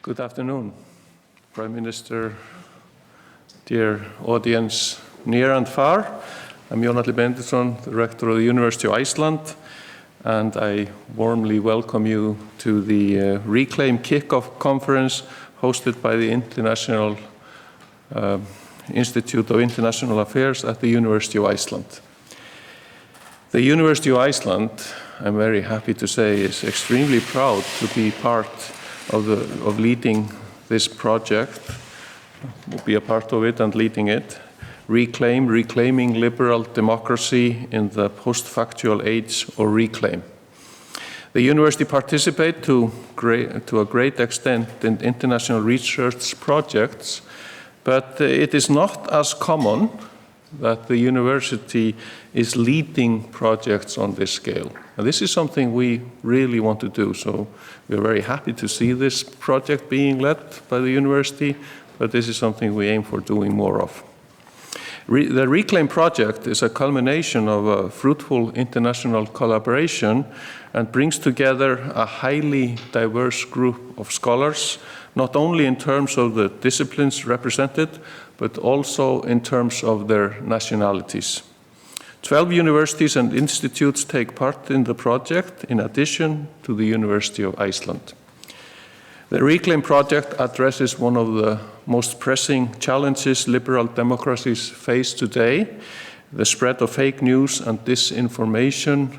Good afternoon, Prime Minister, dear audience near and far. I'm Atli Benediktsson, the Rector of the University of Iceland, and I warmly welcome you to the Reclaim Kickoff Conference hosted by the International Institute of International Affairs at the University of Iceland. The University of Iceland, I'm very happy to say, is extremely proud to be part of leading this project, be a part of it and leading it. Reclaiming liberal democracy in the Postfactual Age, or Reclaim. The university participates to a great extent in international research projects, but it is not as common that the university is leading projects on this scale. And this is something we really want to do, so we're very happy to see this project being led by the university, but this is something we aim for doing more of. The Reclaim project is a culmination of a fruitful international collaboration and brings together a highly diverse group of scholars, not only in terms of the disciplines represented, but also in terms of their nationalities. 12 universities and institutes take part in the project, in addition to the University of Iceland. The Reclaim project addresses one of the most pressing challenges liberal democracies face today, the spread of fake news and disinformation,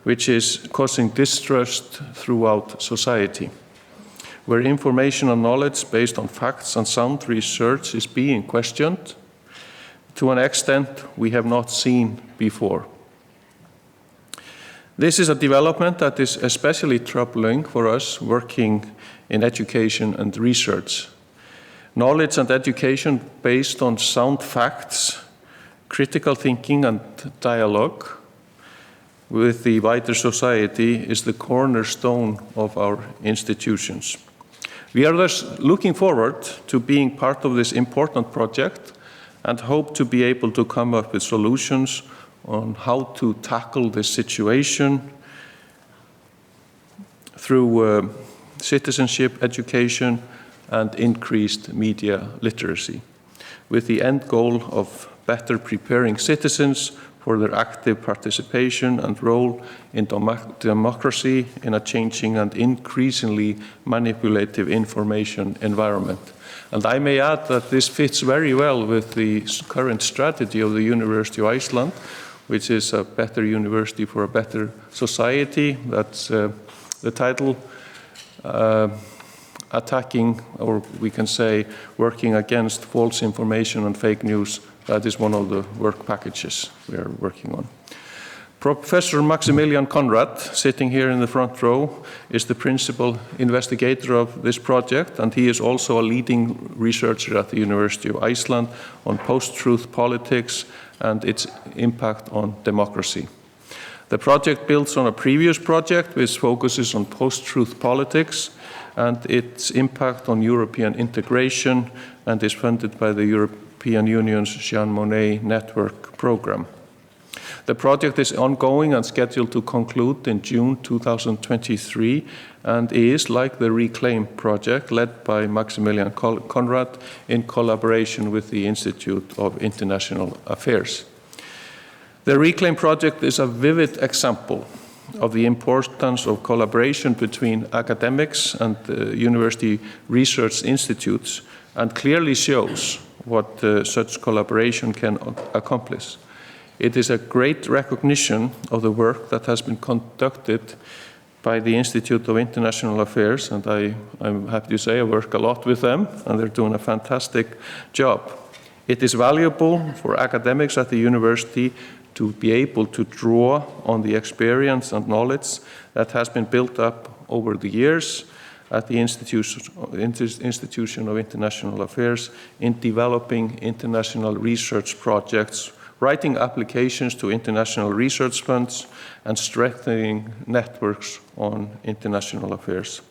which is causing distrust throughout society, where information and knowledge based on facts and sound research is being questioned to an extent we have not seen before. This is a development that is especially troubling for us working in education and research. Knowledge and education based on sound facts, critical thinking and dialogue with the wider society is the cornerstone of our institutions. We are thus looking forward to being part of this important project and hope to be able to come up with solutions on how to tackle this situation through citizenship education and increased media literacy, with the end goal of better preparing citizens for their active participation and role in democracy in a changing and increasingly manipulative information environment. And I may add that this fits very well with the current strategy of the University of Iceland, which is a better university for a better society. That's the title. Attacking, or we can say working against false information and fake news. That is one of the work packages we are working on. Professor Maximilian Konrad, sitting here in the front row, is the principal investigator of this project, and he is also a leading researcher at the University of Iceland on post-truth politics and its impact on democracy. The project builds on a previous project which focuses on post-truth politics and its impact on European integration and is funded by the European Union's Jean Monnet Network program. The project is ongoing and scheduled to conclude in June 2023 and is, like the Reclaim project, led by Maximilian Konrad in collaboration with the Institute of International Affairs. The Reclaim project is a vivid example of the importance of collaboration between academics and university research institutes and clearly shows what such collaboration can accomplish. It is a great recognition of the work that has been conducted by the Institute of International Affairs, and I'm happy to say I work a lot with them, and they're doing a fantastic job. It is valuable for academics at the university to be able to draw on the experience and knowledge that has been built up over the years at the Institution of International Affairs in developing international research projects, writing applications to international research funds, and strengthening networks on international affairs.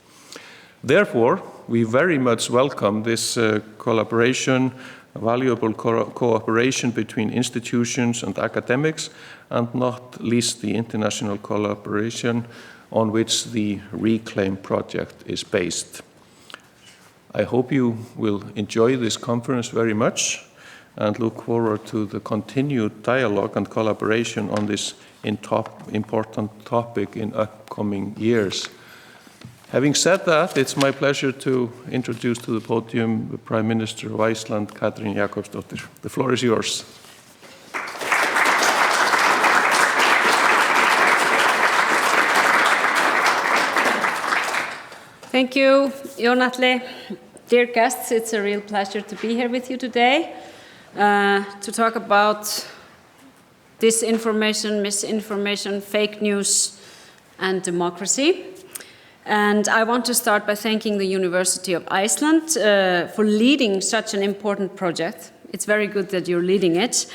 Therefore, we very much welcome this collaboration, valuable cooperation between institutions and academics, and not least the international collaboration on which the Reclaim project is based. I hope you will enjoy this conference very much and look forward to the continued dialogue and collaboration on this important topic in upcoming years. Having said that, it's my pleasure to introduce to the podium the Prime Minister of Iceland, Katrín Jakobsdóttir. The floor is yours. Thank you, Atli. Dear guests, it's a real pleasure to be here with you today to talk about disinformation, misinformation, fake news, and democracy. And I want to start by thanking the University of Iceland for leading such an important project. It's very good that you're leading it,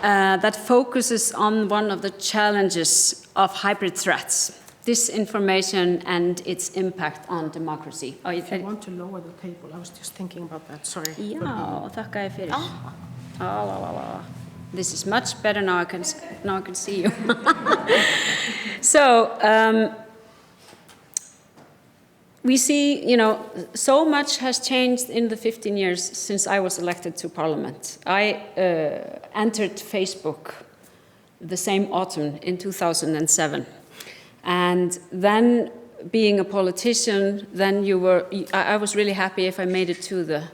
that focuses on one of the challenges of hybrid threats, disinformation and its impact on democracy. If you want to lower the table, I was just thinking about that, sorry. Já, þakka þér fyrir. This is much better now. I can see you. So we see, so much has changed in the 15 years since I was elected to Parliament. I entered Facebook the same autumn in 2007. And then, being a politician, I was really happy if I made it to the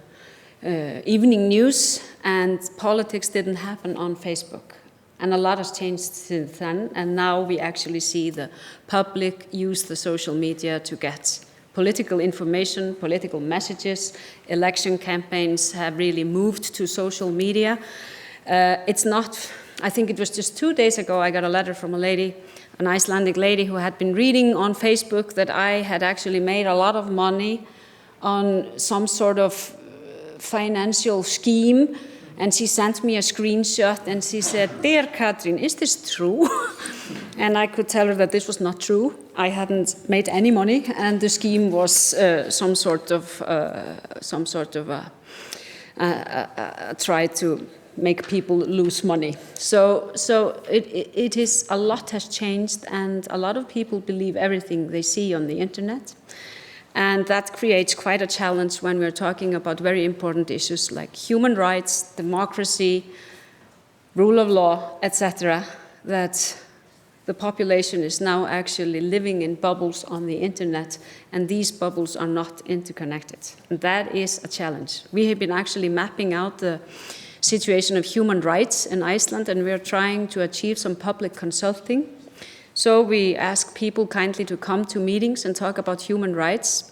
evening news, and politics didn't happen on Facebook. And a lot has changed since then, and now we actually see the public use the social media to get political information, political messages. Election campaigns have really moved to social media. I think it was just 2 days ago I got a letter from a lady, an Icelandic lady who had been reading on Facebook that I had actually made a lot of money on some sort of financial scheme, and she sent me a screenshot and she said, "Dear Katrín, is this true?" And I could tell her that this was not true. I hadn't made any money, and the scheme was some sort of a try to make people lose money. So it is, a lot has changed, and a lot of people believe everything they see on the internet. And that creates quite a challenge when we're talking about very important issues like human rights, democracy, rule of law, etc., that the population is now actually living in bubbles on the internet, and these bubbles are not interconnected. And that is a challenge. We have been actually mapping out the situation of human rights in Iceland, and we are trying to achieve some public consulting. So we ask people kindly to come to meetings and talk about human rights.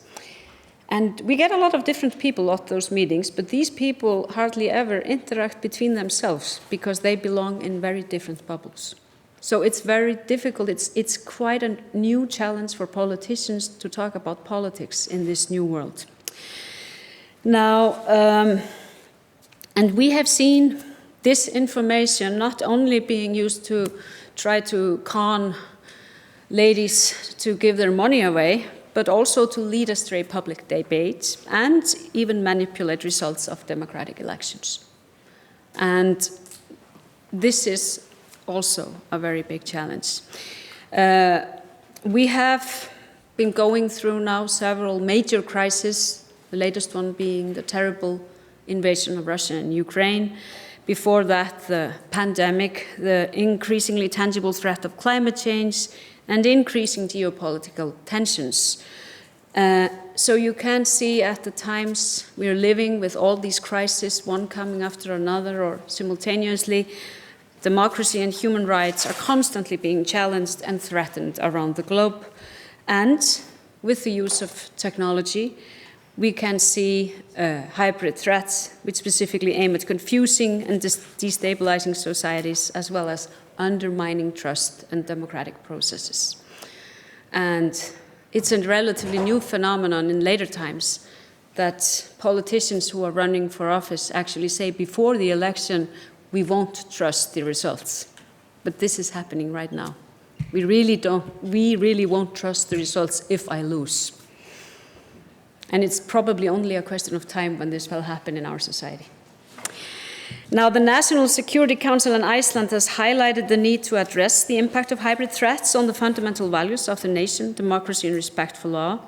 And we get a lot of different people at those meetings, but these people hardly ever interact between themselves because they belong in very different bubbles. So it's very difficult. It's quite a new challenge for politicians to talk about politics in this new world. Now, and we have seen disinformation not only being used to try to con ladies to give their money away, but also to lead astray public debate and even manipulate results of democratic elections. And this is also a very big challenge. We have been going through now several major crises, the latest one being the terrible invasion of Russia and Ukraine. Before that, the pandemic, the increasingly tangible threat of climate change, and increasing geopolitical tensions. So you can see at the times we are living with all these crises, one coming after another or simultaneously, democracy and human rights are constantly being challenged and threatened around the globe. And with the use of technology, we can see hybrid threats which specifically aim at confusing and destabilizing societies, as well as undermining trust and democratic processes. And it's a relatively new phenomenon in later times that politicians who are running for office actually say before the election, we won't trust the results. But this is happening right now. We really won't trust the results if I lose. And it's probably only a question of time when this will happen in our society. Now, the National Security Council in Iceland has highlighted the need to address the impact of hybrid threats on the fundamental values of the nation, democracy and respect for law.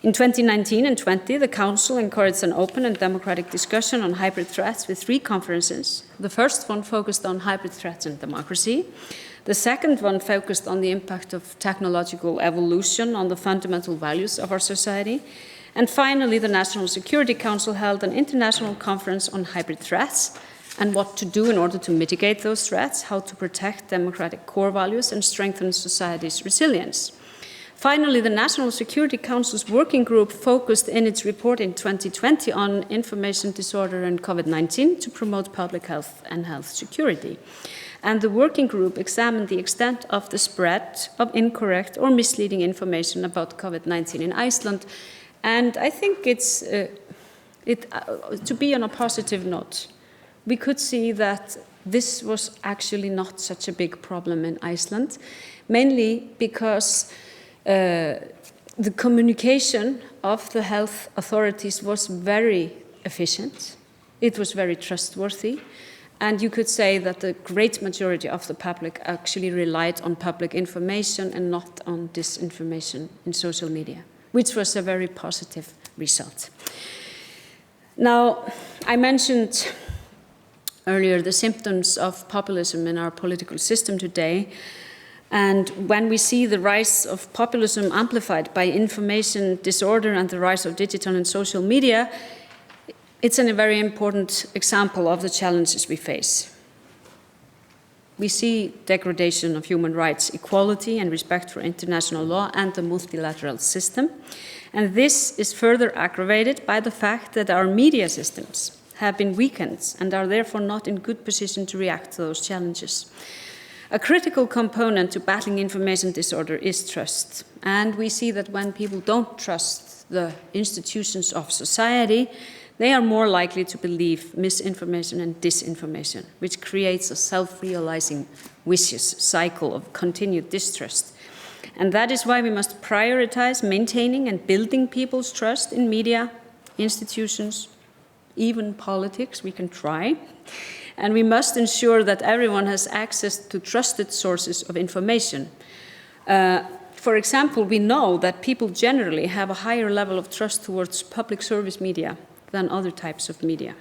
In 2019 and 20, the Council encouraged an open and democratic discussion on hybrid threats with 3 conferences. The first one focused on hybrid threats and democracy. The second one focused on the impact of technological evolution on the fundamental values of our society. And finally, the National Security Council held an international conference on hybrid threats and what to do in order to mitigate those threats, how to protect democratic core values and strengthen society's resilience. Finally, the National Security Council's working group focused in its report in 2020 on information disorder and COVID-19 to promote public health and health security. And the working group examined the extent of the spread of incorrect or misleading information about COVID-19 in Iceland. And I think it's, to be on a positive note, we could see that this was actually not such a big problem in Iceland, mainly because the communication of the health authorities was very efficient. It was very trustworthy. And you could say that the great majority of the public actually relied on public information and not on disinformation in social media, which was a very positive result. Now, I mentioned earlier the symptoms of populism in our political system today. And when we see the rise of populism amplified by information disorder and the rise of digital and social media, it's a very important example of the challenges we face. We see degradation of human rights, equality and respect for international law and the multilateral system. And this is further aggravated by the fact that our media systems have been weakened and are therefore not in good position to react to those challenges. A critical component to battling information disorder is trust. And we see that when people don't trust the institutions of society, they are more likely to believe misinformation and disinformation, which creates a self-realizing vicious cycle of continued distrust. And that is why we must prioritize maintaining and building people's trust in media, institutions, even politics. We can try. And we must ensure that everyone has access to trusted sources of information. For example, we know that people generally have a higher level of trust towards public service media than other types of media.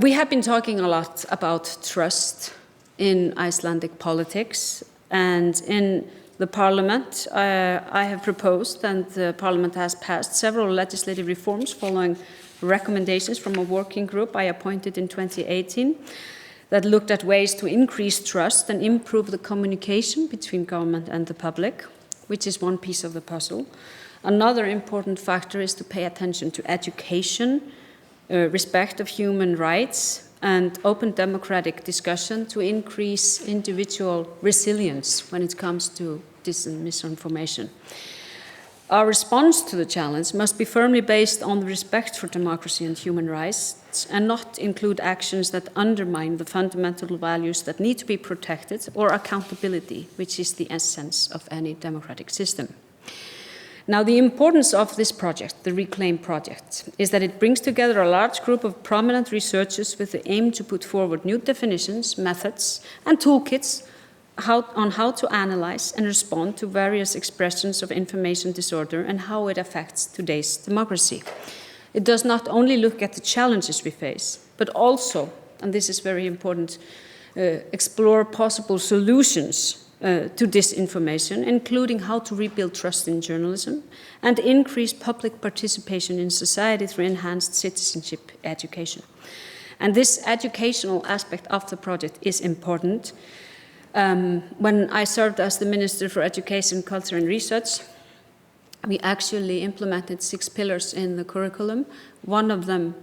We have been talking a lot about trust in Icelandic politics, and in the Parliament, I have proposed, and the Parliament has passed, several legislative reforms following recommendations from a working group I appointed in 2018 that looked at ways to increase trust and improve the communication between government and the public, which is one piece of the puzzle. Another important factor is to pay attention to education, respect of human rights, and open democratic discussion to increase individual resilience when it comes to dis and misinformation. Our response to the challenge must be firmly based on the respect for democracy and human rights and not include actions that undermine the fundamental values that need to be protected or accountability, which is the essence of any democratic system. Now, the importance of this project, the Reclaim project, is that it brings together a large group of prominent researchers with the aim to put forward new definitions, methods, and toolkits on how to analyze and respond to various expressions of information disorder and how it affects today's democracy. It does not only look at the challenges we face, but also, and this is very important, explore possible solutions to disinformation, including how to rebuild trust in journalism and increase public participation in society through enhanced citizenship education. And this educational aspect of the project is important. When I served as the Minister for Education, Culture and Research, we actually implemented 6 pillars in the curriculum. One of them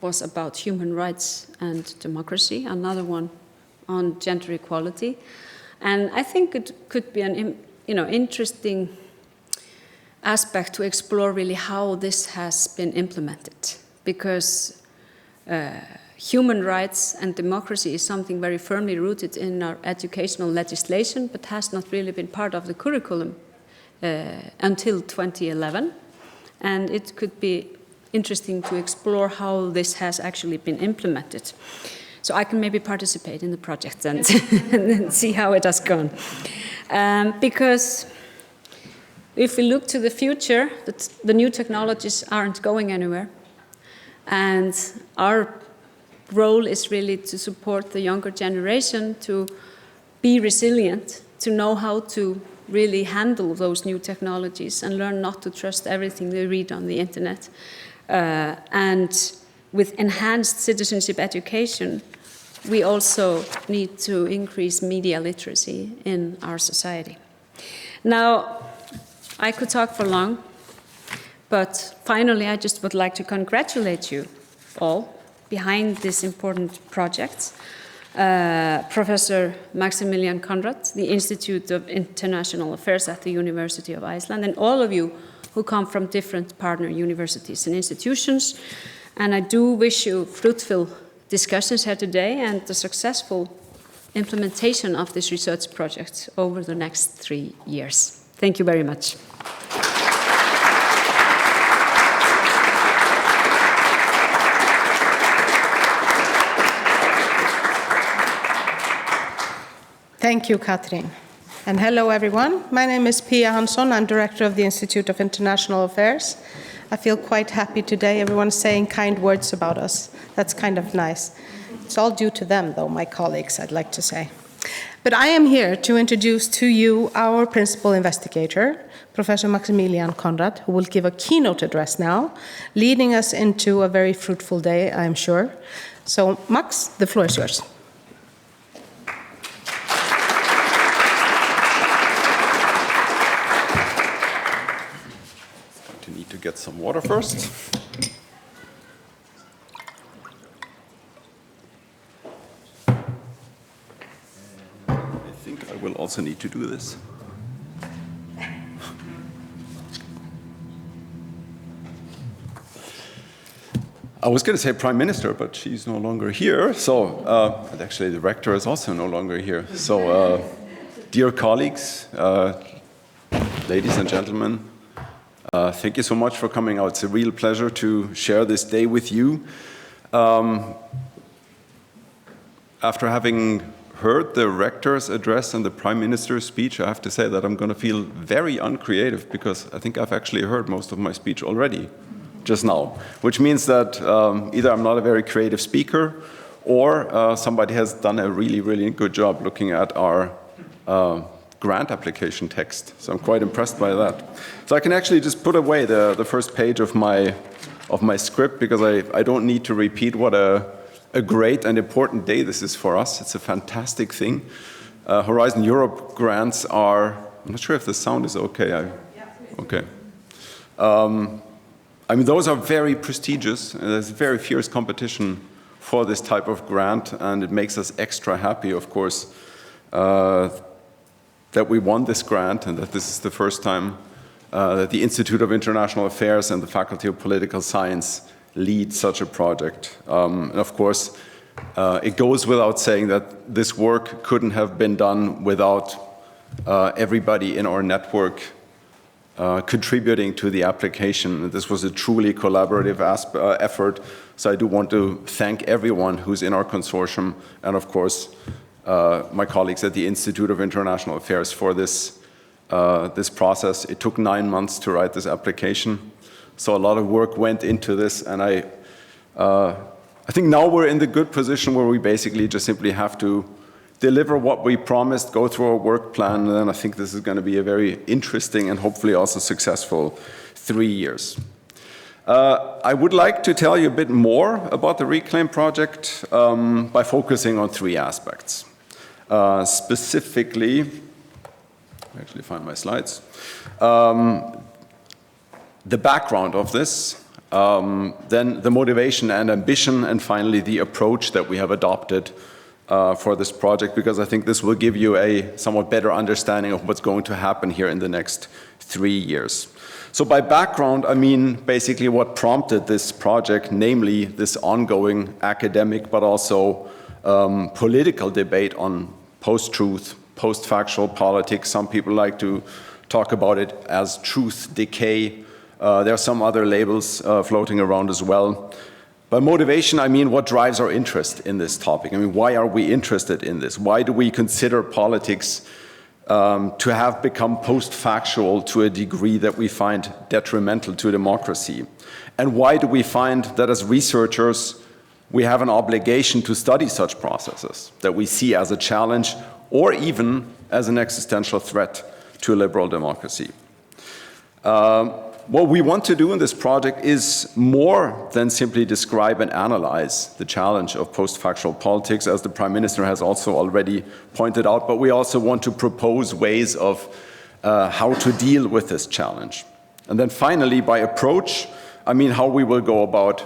was about human rights and democracy, another one on gender equality. And I think it could be an interesting aspect to explore really how this has been implemented, because human rights and democracy is something very firmly rooted in our educational legislation, but has not really been part of the curriculum until 2011. And it could be interesting to explore how this has actually been implemented. So I can maybe participate in the project and, and see how it has gone. Because if we look to the future, the new technologies aren't going anywhere. And our role is really to support the younger generation to be resilient, to know how to really handle those new technologies and learn not to trust everything they read on the internet. And with enhanced citizenship education, we also need to increase media literacy in our society. Now, I could talk for long, but finally I just would like to congratulate you all behind this important project. Professor Maximilian Konrad, the Institute of International Affairs at the University of Iceland, and all of you who come from different partner universities and institutions. And I do wish you fruitful discussions here today and the successful implementation of this research project over the next 3 years. Thank you very much. Thank you, Katrín. And hello, everyone. My name is Pia Hansson. I'm director of the Institute of International Affairs. I feel quite happy today. Everyone's saying kind words about us. That's kind of nice. It's all due to them, though, my colleagues, I'd like to say. But I am here to introduce to you our principal investigator, Professor Maximilian Konrad, who will give a keynote address now, leading us into a very fruitful day, I'm sure. So, Max, the floor is yours. Get some water first. I think I will also need to do this. I was going to say Prime Minister, but she's no longer here. So, and actually the Rector is also no longer here. So, dear colleagues, ladies and gentlemen, thank you so much for coming out. It's a real pleasure to share this day with you. After having heard the Rector's address and the Prime Minister's speech, I have to say that I'm going to feel very uncreative because I think I've actually heard most of my speech already just now, which means that either I'm not a very creative speaker or somebody has done a really, really good job looking at our grant application text. So I'm quite impressed by that. So I can actually just put away the first page of my script because I don't need to repeat what a great and important day this is for us. It's a fantastic thing. Horizon Europe grants are, I'm not sure if the sound is okay. Okay. I mean, those are very prestigious. There's very fierce competition for this type of grant, and it makes us extra happy, of course, that we won this grant and that this is the first time that the Institute of International Affairs and the Faculty of Political Science lead such a project. And of course, it goes without saying that this work couldn't have been done without everybody in our network contributing to the application. This was a truly collaborative effort, so I do want to thank everyone who's in our consortium and, of course, my colleagues at the Institute of International Affairs for this process. It took 9 months to write this application, so a lot of work went into this, and I think now we're in the good position where we basically just simply have to deliver what we promised, go through our work plan, and then I think this is going to be a very interesting and hopefully also successful 3 years. I would like to tell you a bit more about the Reclaim project by focusing on 3 aspects. Specifically, actually find my slides, the background of this, then the motivation and ambition, and finally the approach that we have adopted for this project, because I think this will give you a somewhat better understanding of what's going to happen here in the next 3 years. So by background, I mean basically what prompted this project, namely this ongoing academic but also political debate on post-truth, post-factual politics. Some people like to talk about it as truth decay. There are some other labels floating around as well. By motivation, I mean what drives our interest in this topic. I mean, why are we interested in this? Why do we consider politics to have become post-factual to a degree that we find detrimental to democracy? And why do we find that as researchers, we have an obligation to study such processes that we see as a challenge or even as an existential threat to liberal democracy? What we want to do in this project is more than simply describe and analyze the challenge of post-factual politics, as the Prime Minister has also already pointed out, but we also want to propose ways of how to deal with this challenge. And then finally, by approach, I mean how we will go about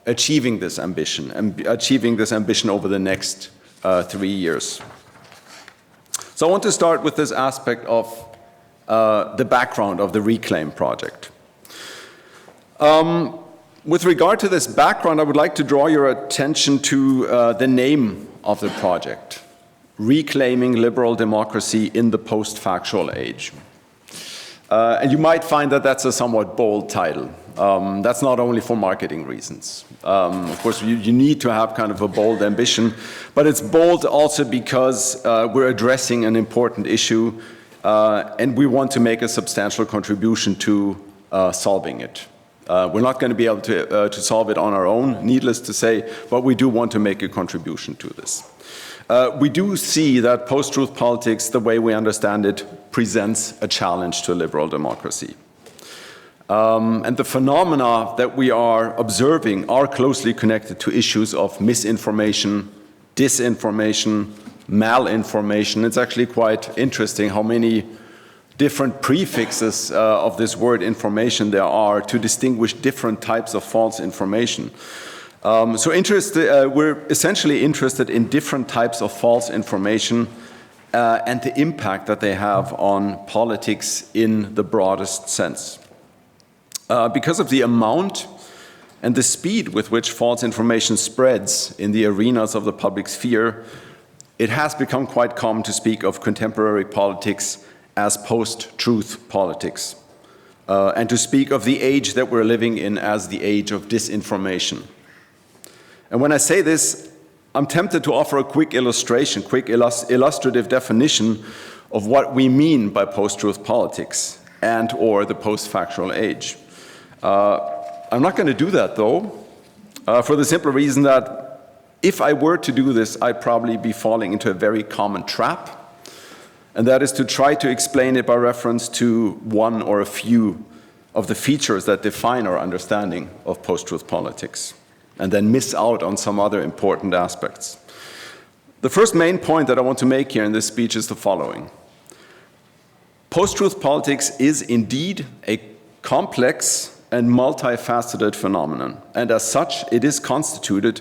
achieving this ambition, and achieving this ambition over the next 3 years. So I want to start with this aspect of the background of the Reclaim project. With regard to this background, I would like to draw your attention to the name of the project, Reclaiming Liberal Democracy in the Post-Factual Age. And you might find that that's a somewhat bold title. That's not only for marketing reasons. Of course, you need to have kind of a bold ambition, but it's bold also because we're addressing an important issue and we want to make a substantial contribution to solving it. We're not going to be able to solve it on our own, needless to say, but we do want to make a contribution to this. We do see that post-truth politics, the way we understand it, presents a challenge to liberal democracy. And the phenomena that we are observing are closely connected to issues of misinformation, disinformation, malinformation. It's actually quite interesting how many different prefixes of this word information there are to distinguish different types of false information. We're essentially interested in different types of false information and the impact that they have on politics in the broadest sense. Because of the amount and the speed with which false information spreads in the arenas of the public sphere, it has become quite common to speak of contemporary politics as post-truth politics, and to speak of the age that we're living in as the age of disinformation. And when I say this, I'm tempted to offer a quick illustration, illustrative definition of what we mean by post-truth politics and or the post-factual age. I'm not going to do that, though, for the simple reason that if I were to do this, I'd probably be falling into a very common trap, and that is to try to explain it by reference to one or a few of the features that define our understanding of post-truth politics, and then miss out on some other important aspects. The first main point that I want to make here in this speech is the following. Post-truth politics is indeed a complex and multifaceted phenomenon, and as such, it is constituted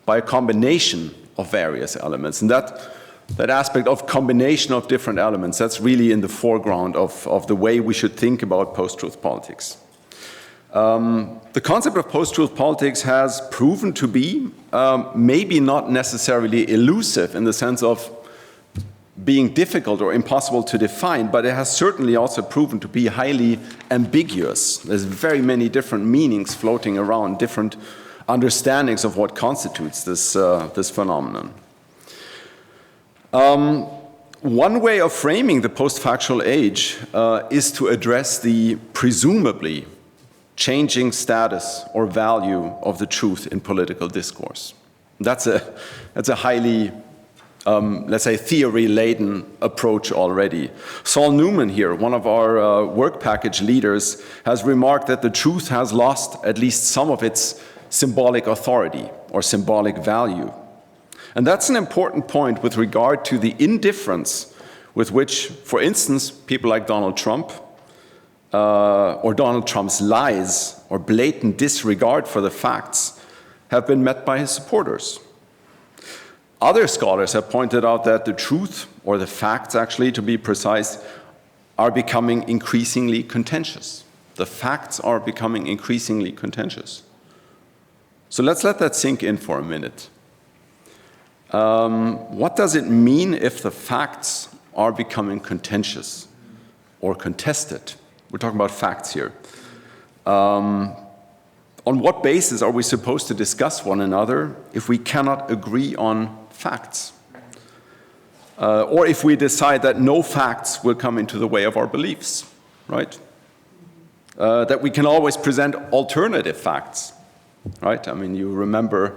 by a combination of various elements. And that aspect of combination of different elements, that's really in the foreground of the way we should think about post-truth politics. The concept of post-truth politics has proven to be maybe not necessarily elusive in the sense of being difficult or impossible to define, but it has certainly also proven to be highly ambiguous. There's very many different meanings floating around, different understandings of what constitutes this phenomenon. One way of framing the post-factual age is to address the presumably changing status or value of the truth in political discourse. That's a highly, let's say, theory-laden approach already. Saul Newman here, one of our work package leaders, has remarked that the truth has lost at least some of its symbolic authority or symbolic value. And that's an important point with regard to the indifference with which, for instance, people like Donald Trump or Donald Trump's lies or blatant disregard for the facts have been met by his supporters. Other scholars have pointed out that the truth, or the facts actually to be precise, are becoming increasingly contentious. The facts are becoming increasingly contentious. So let's let that sink in for a minute. What does it mean if the facts are becoming contentious or contested? We're talking about facts here. On what basis are we supposed to discuss one another if we cannot agree on facts? Or if we decide that no facts will come into the way of our beliefs, right? That we can always present alternative facts, right? I mean, you remember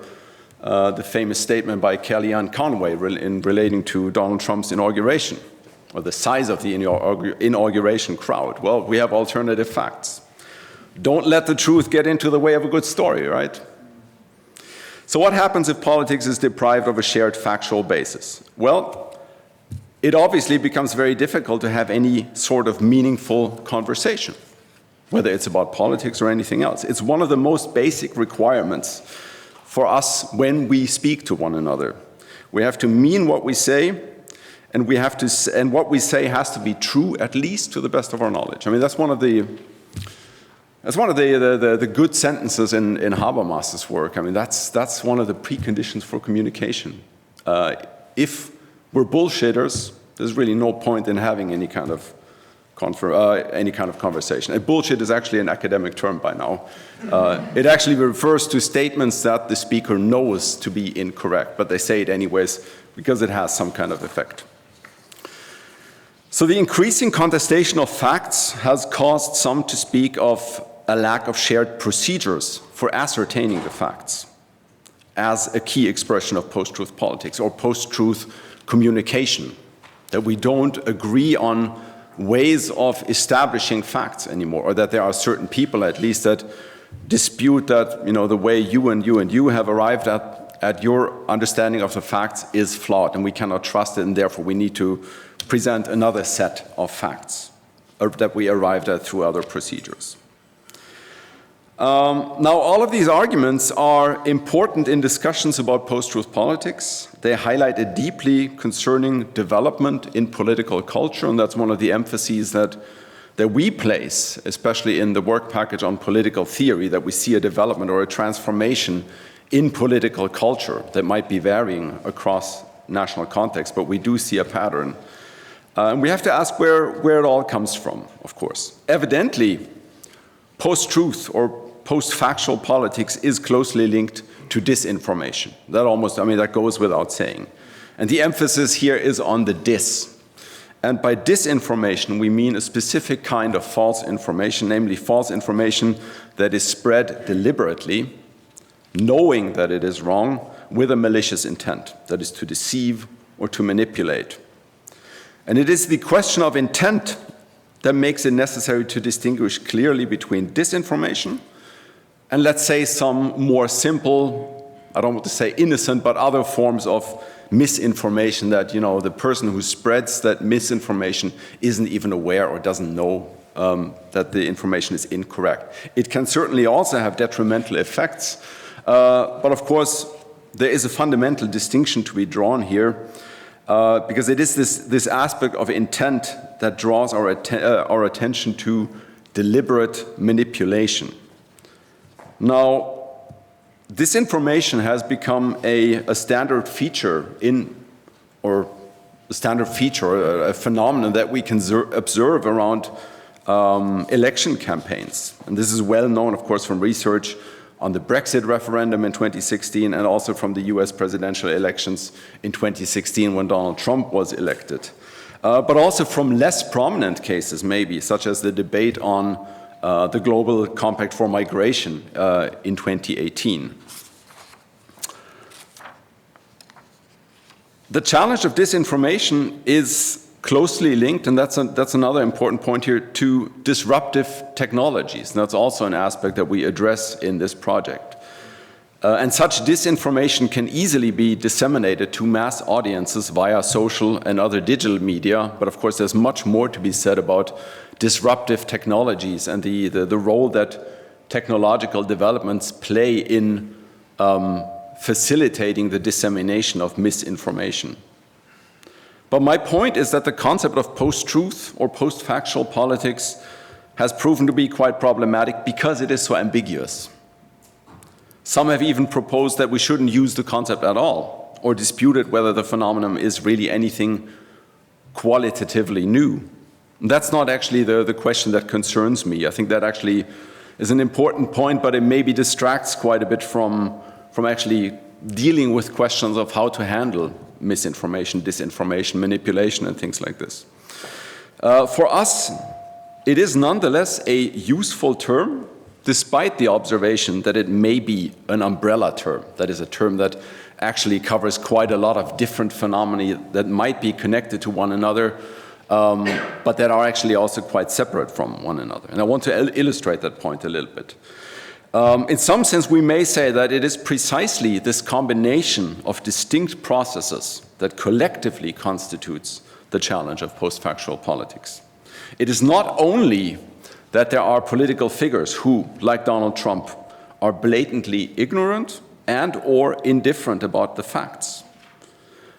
the famous statement by Kellyanne Conway in relating to Donald Trump's inauguration, or the size of the inauguration crowd. Well, we have alternative facts. Don't let the truth get into the way of a good story, right? So what happens if politics is deprived of a shared factual basis? Well, it obviously becomes very difficult to have any sort of meaningful conversation, whether it's about politics or anything else. It's one of the most basic requirements for us when we speak to one another. We have to mean what we say, and what we say has to be true, at least to the best of our knowledge. I mean, that's one of the good sentences in Habermas's work. I mean, that's one of the preconditions for communication. If we're bullshitters, there's really no point in having any kind of conversation. And bullshit is actually an academic term by now. It actually refers to statements that the speaker knows to be incorrect, but they say it anyways because it has some kind of effect. So the increasing contestation of facts has caused some to speak of a lack of shared procedures for ascertaining the facts as a key expression of post-truth politics or post-truth communication, that we don't agree on ways of establishing facts anymore, or that there are certain people at least that dispute that, you know, the way you and you have arrived at your understanding of the facts is flawed and we cannot trust it, and therefore we need to present another set of facts that we arrived at through other procedures. Now, all of these arguments are important in discussions about post-truth politics. They highlight a deeply concerning development in political culture, and that's one of the emphases that we place, especially in the work package on political theory, that we see a development or a transformation in political culture that might be varying across national contexts, but we do see a pattern. And we have to ask where it all comes from, of course. Evidently, post-truth or post-factual politics is closely linked to disinformation. That goes without saying. And the emphasis here is on the dis. And by disinformation, we mean a specific kind of false information, namely false information that is spread deliberately, knowing that it is wrong, with a malicious intent, that is to deceive or to manipulate. And it is the question of intent that makes it necessary to distinguish clearly between disinformation and, let's say, some more simple, I don't want to say innocent, but other forms of misinformation that, you know, the person who spreads that misinformation isn't even aware or doesn't know that the information is incorrect. It can certainly also have detrimental effects, but of course, there is a fundamental distinction to be drawn here, because it is this aspect of intent that draws our attention to deliberate manipulation. Now, disinformation has become a standard feature a phenomenon that we can observe around election campaigns. And this is well known, of course, from research on the Brexit referendum in 2016 and also from the US presidential elections in 2016 when Donald Trump was elected. But also from less prominent cases, maybe, such as the debate on the Global Compact for Migration in 2018. The challenge of disinformation is closely linked, and that's another important point here, to disruptive technologies. And that's also an aspect that we address in this project. And such disinformation can easily be disseminated to mass audiences via social and other digital media. But of course, there's much more to be said about disruptive technologies and the role that technological developments play in facilitating the dissemination of misinformation. But my point is that the concept of post-truth or post-factual politics has proven to be quite problematic because it is so ambiguous. Some have even proposed that we shouldn't use the concept at all, or disputed whether the phenomenon is really anything qualitatively new. And that's not actually the question that concerns me. I think that actually an important point, but it maybe distracts quite a bit from actually dealing with questions of how to handle misinformation, disinformation, manipulation, and things like this. For us, it is nonetheless a useful term, despite the observation that it may be an umbrella term. That is a term that actually covers quite a lot of different phenomena that might be connected to one another, but that are actually also quite separate from one another. And I want to illustrate that point a little bit. In some sense, we may say that it is precisely this combination of distinct processes that collectively constitutes the challenge of post-factual politics. It is not only that there are political figures who, like Donald Trump, are blatantly ignorant and or indifferent about the facts.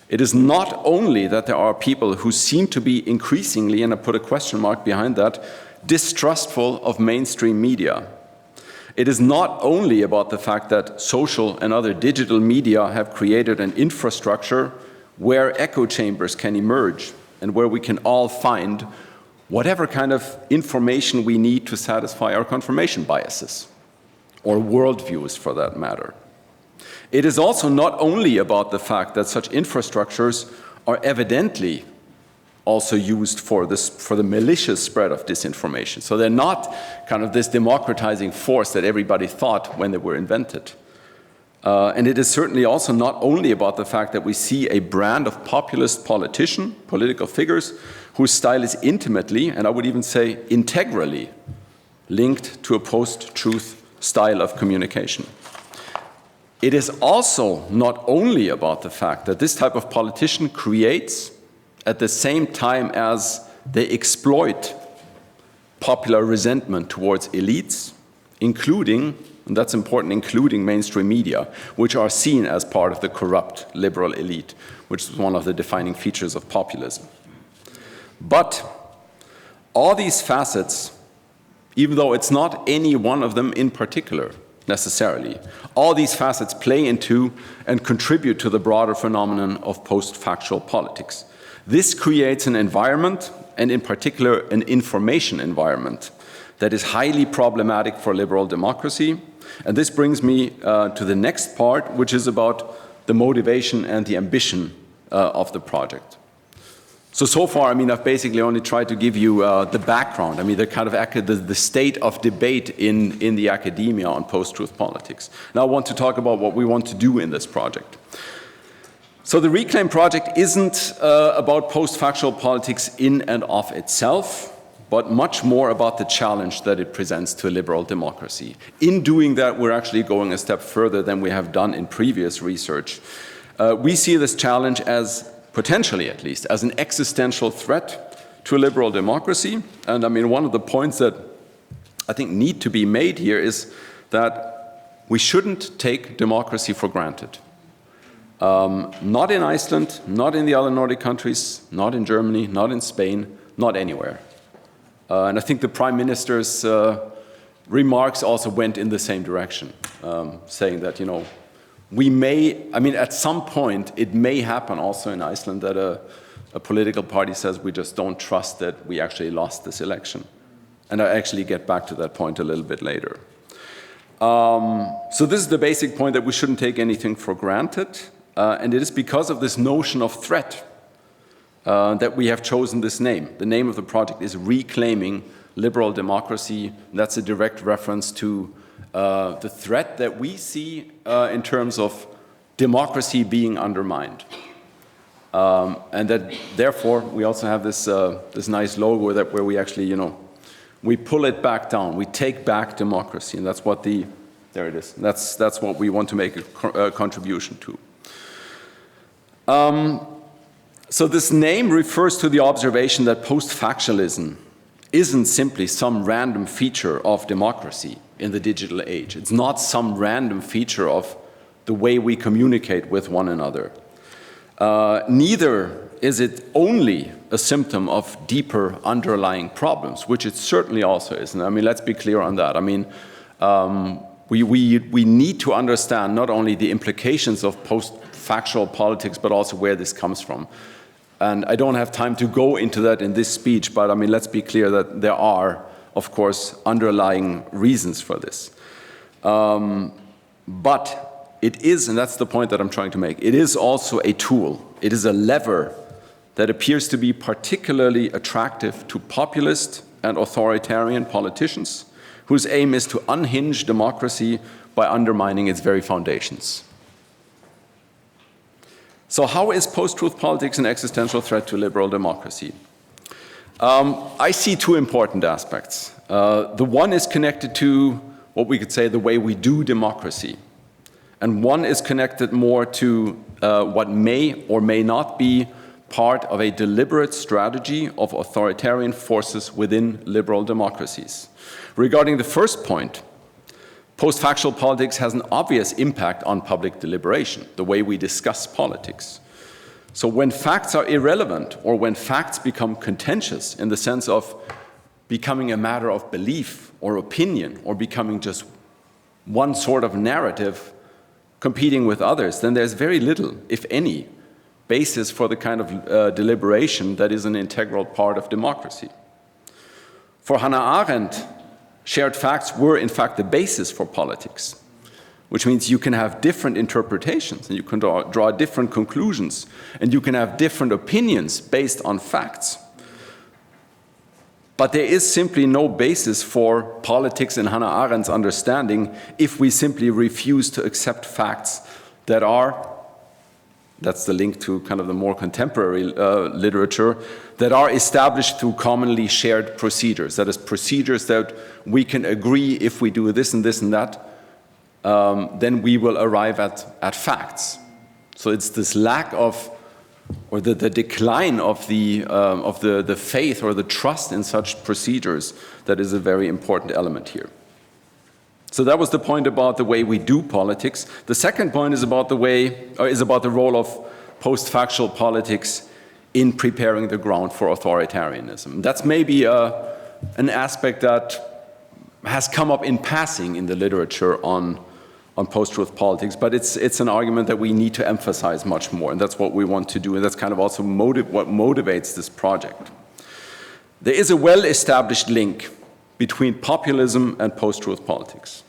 It is not only that there are people who seem to be increasingly, and I put a question mark behind that, distrustful of mainstream media. It is not only about the fact that social and other digital media have created an infrastructure where echo chambers can emerge and where we can all find whatever kind of information we need to satisfy our confirmation biases, or worldviews for that matter. It is also not only about the fact that such infrastructures are evidently also used for the malicious spread of disinformation. So they're not kind of this democratizing force that everybody thought when they were invented. And it is certainly also not only about the fact that we see a brand of populist political figures whose style is intimately, and I would even say integrally, linked to a post-truth style of communication. It is also not only about the fact that this type of politician creates, at the same time as they exploit popular resentment towards elites, including, and that's important, including mainstream media, which are seen as part of the corrupt liberal elite, which is one of the defining features of populism. But all these facets, even though it's not any one of them in particular necessarily, all these facets play into and contribute to the broader phenomenon of post-factual politics. This creates an environment, and in particular an information environment, that is highly problematic for liberal democracy. And this brings me to the next part, which is about the motivation and the ambition of the project. So far, I mean, I've basically only tried to give you the background, I mean, the kind of the state of debate in the academia on post-truth politics. Now I want to talk about what we want to do in this project. So the Reclaim project isn't about post-factual politics in and of itself, but much more about the challenge that it presents to liberal democracy. In doing that, we're actually going a step further than we have done in previous research. We see this challenge as, potentially at least, as an existential threat to liberal democracy. And I mean, one of the points that I think need to be made here is that we shouldn't take democracy for granted. Not in Iceland, not in the other Nordic countries, not in Germany, not in Spain, not anywhere. And I think the Prime Minister's remarks also went in the same direction, saying that, you know, we may, I mean, at some point, it may happen also in Iceland that a political party says we just don't trust that we actually lost this election. And I actually get back to that point a little bit later. So this is the basic point, that we shouldn't take anything for granted. And it is because of this notion of threat that we have chosen this name. The name of the project is Reclaiming Liberal Democracy. That's a direct reference to the threat that we see in terms of democracy being undermined. And that therefore we also have this, this nice logo where we actually, you know, we pull it back down, we take back democracy, and that's what there it is. That's what we want to make a contribution to. So this name refers to the observation that post-factualism isn't simply some random feature of democracy in the digital age. It's not some random feature of the way we communicate with one another. Neither is it only a symptom of deeper underlying problems, which it certainly also isn't. I mean, let's be clear on that. I mean, we need to understand not only the implications of post-factual politics, but also where this comes from. And I don't have time to go into that in this speech, but I mean, let's be clear that there are of course, underlying reasons for this. But it is, and that's the point that I'm trying to make, it is also a tool, it is a lever that appears to be particularly attractive to populist and authoritarian politicians whose aim is to unhinge democracy by undermining its very foundations. So how is post-truth politics an existential threat to liberal democracy? I see two important aspects. The one is connected to what we could say the way we do democracy. And one is connected more to what may or may not be part of a deliberate strategy of authoritarian forces within liberal democracies. Regarding the first point, post-factual politics has an obvious impact on public deliberation, the way we discuss politics. So when facts are irrelevant, or when facts become contentious in the sense of becoming a matter of belief or opinion, or becoming just one sort of narrative competing with others, then there's very little, if any, basis for the kind of deliberation that is an integral part of democracy. For Hannah Arendt, shared facts were in fact the basis for politics, which means you can have different interpretations and you can draw different conclusions and you can have different opinions based on facts. But there is simply no basis for politics in Hannah Arendt's understanding if we simply refuse to accept facts that are, that's the link to kind of the more contemporary literature, that are established through commonly shared procedures. That is, procedures that we can agree if we do this and that, then we will arrive at facts. So it's this lack of, or the decline of the faith or the trust in such procedures that is a very important element here. So that was the point about the way we do politics. The second point is about the role of post-factual politics in preparing the ground for authoritarianism. That's maybe an aspect that has come up in passing in the literature on post-truth politics, but it's an argument that we need to emphasize much more, and that's what we want to do, and that's kind of also what motivates this project. There is a well-established link between populism and post-truth politics.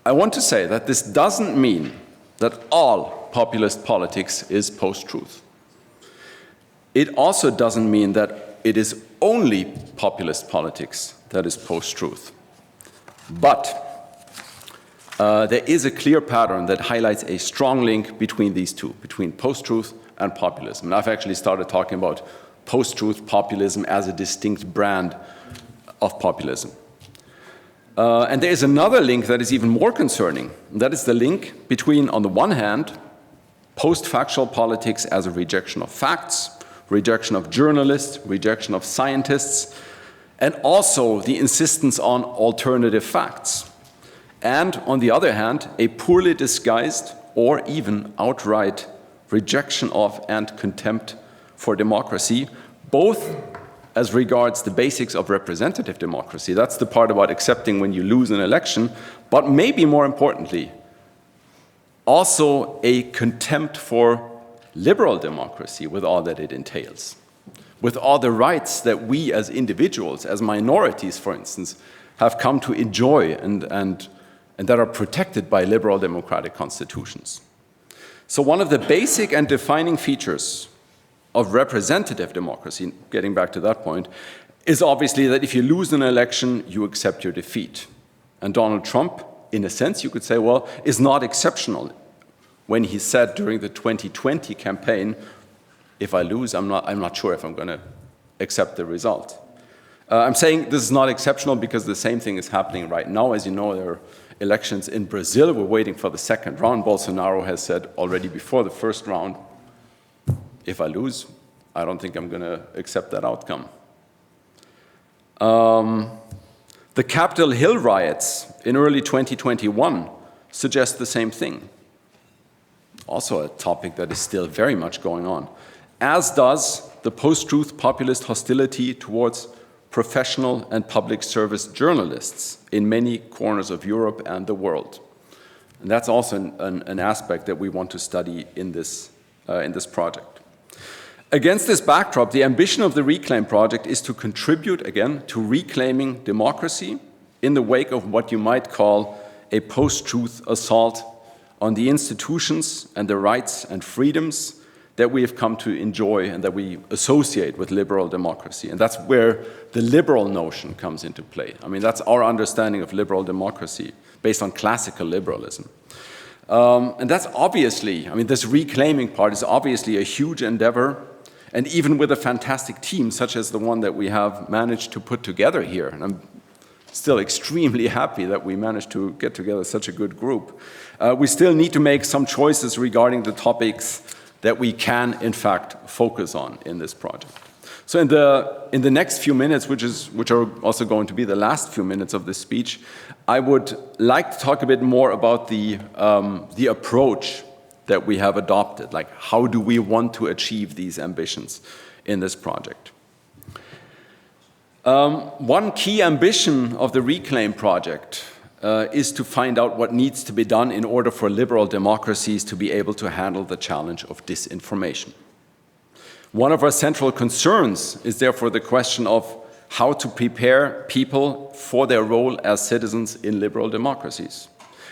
I want to say that this doesn't mean that all populist politics is post-truth. It also doesn't mean that it is only populist politics that is post-truth. But there is a clear pattern that highlights a strong link between these two, between post-truth and populism. And I've actually started talking about post-truth populism as a distinct brand of populism. And there is another link that is even more concerning. And that is the link between, on the one hand, post-factual politics as a rejection of facts, rejection of journalists, rejection of scientists, and also the insistence on alternative facts. And on the other hand, a poorly disguised or even outright rejection of and contempt for democracy, both as regards the basics of representative democracy. That's the part about accepting when you lose an election, but maybe more importantly, also a contempt for liberal democracy with all that it entails, with all the rights that we as individuals, as minorities, for instance, have come to enjoy and that are protected by liberal democratic constitutions. So one of the basic and defining features of representative democracy, getting back to that point, is obviously that if you lose an election, you accept your defeat. And Donald Trump, in a sense, you could say, well, is not exceptional when he said during the 2020 campaign, if I lose, I'm not sure if I'm going to accept the result. I'm saying this is not exceptional because the same thing is happening right now. As you know, there are elections in Brazil. We're waiting for the second round. Bolsonaro has said already before the first round, if I lose, I don't think I'm going to accept that outcome. The Capitol Hill riots in early 2021 suggest the same thing. Also a topic that is still very much going on, as does the post-truth populist hostility towards professional and public service journalists in many corners of Europe and the world. And that's also an aspect that we want to study in this project. Against this backdrop, the ambition of the Reclaim project is to contribute, again, to reclaiming democracy in the wake of what you might call a post-truth assault on the institutions and the rights and freedoms that we have come to enjoy and that we associate with liberal democracy. And that's where the liberal notion comes into play. I mean, that's our understanding of liberal democracy, based on classical liberalism. And that's obviously, I mean, this reclaiming part is obviously a huge endeavor, and even with a fantastic team, such as the one that we have managed to put together here, and I'm still extremely happy that we managed to get together such a good group, we still need to make some choices regarding the topics that we can, in fact, focus on in this project. So in the next few minutes, which are also going to be the last few minutes of this speech, I would like to talk a bit more about the approach that we have adopted. Like, how do we want to achieve these ambitions in this project? One key ambition of the Reclaim project is to find out what needs to be done in order for liberal democracies to be able to handle the challenge of disinformation. One of our central concerns is therefore the question of how to prepare people for their role as citizens in liberal democracies.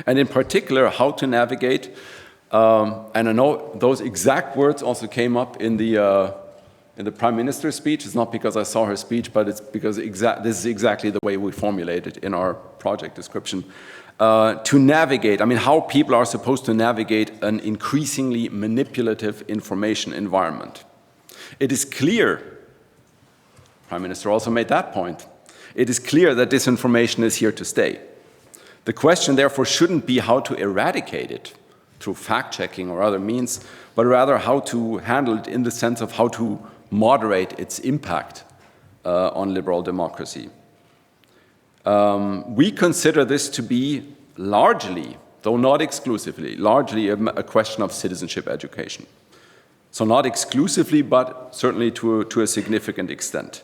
And in particular, how to navigate, and I know those exact words also came up in the Prime Minister's speech. It's not because I saw her speech, but it's because this is exactly the way we formulate it in our project description. To navigate, I mean, how people are supposed to navigate an increasingly manipulative information environment. It is clear, Prime Minister also made that point, it is clear that disinformation is here to stay. The question, therefore, shouldn't be how to eradicate it through fact-checking or other means, but rather how to handle it in the sense of how to moderate its impact on liberal democracy. We consider this to be largely, though not exclusively, largely a question of citizenship education. So not exclusively, but certainly to a significant extent.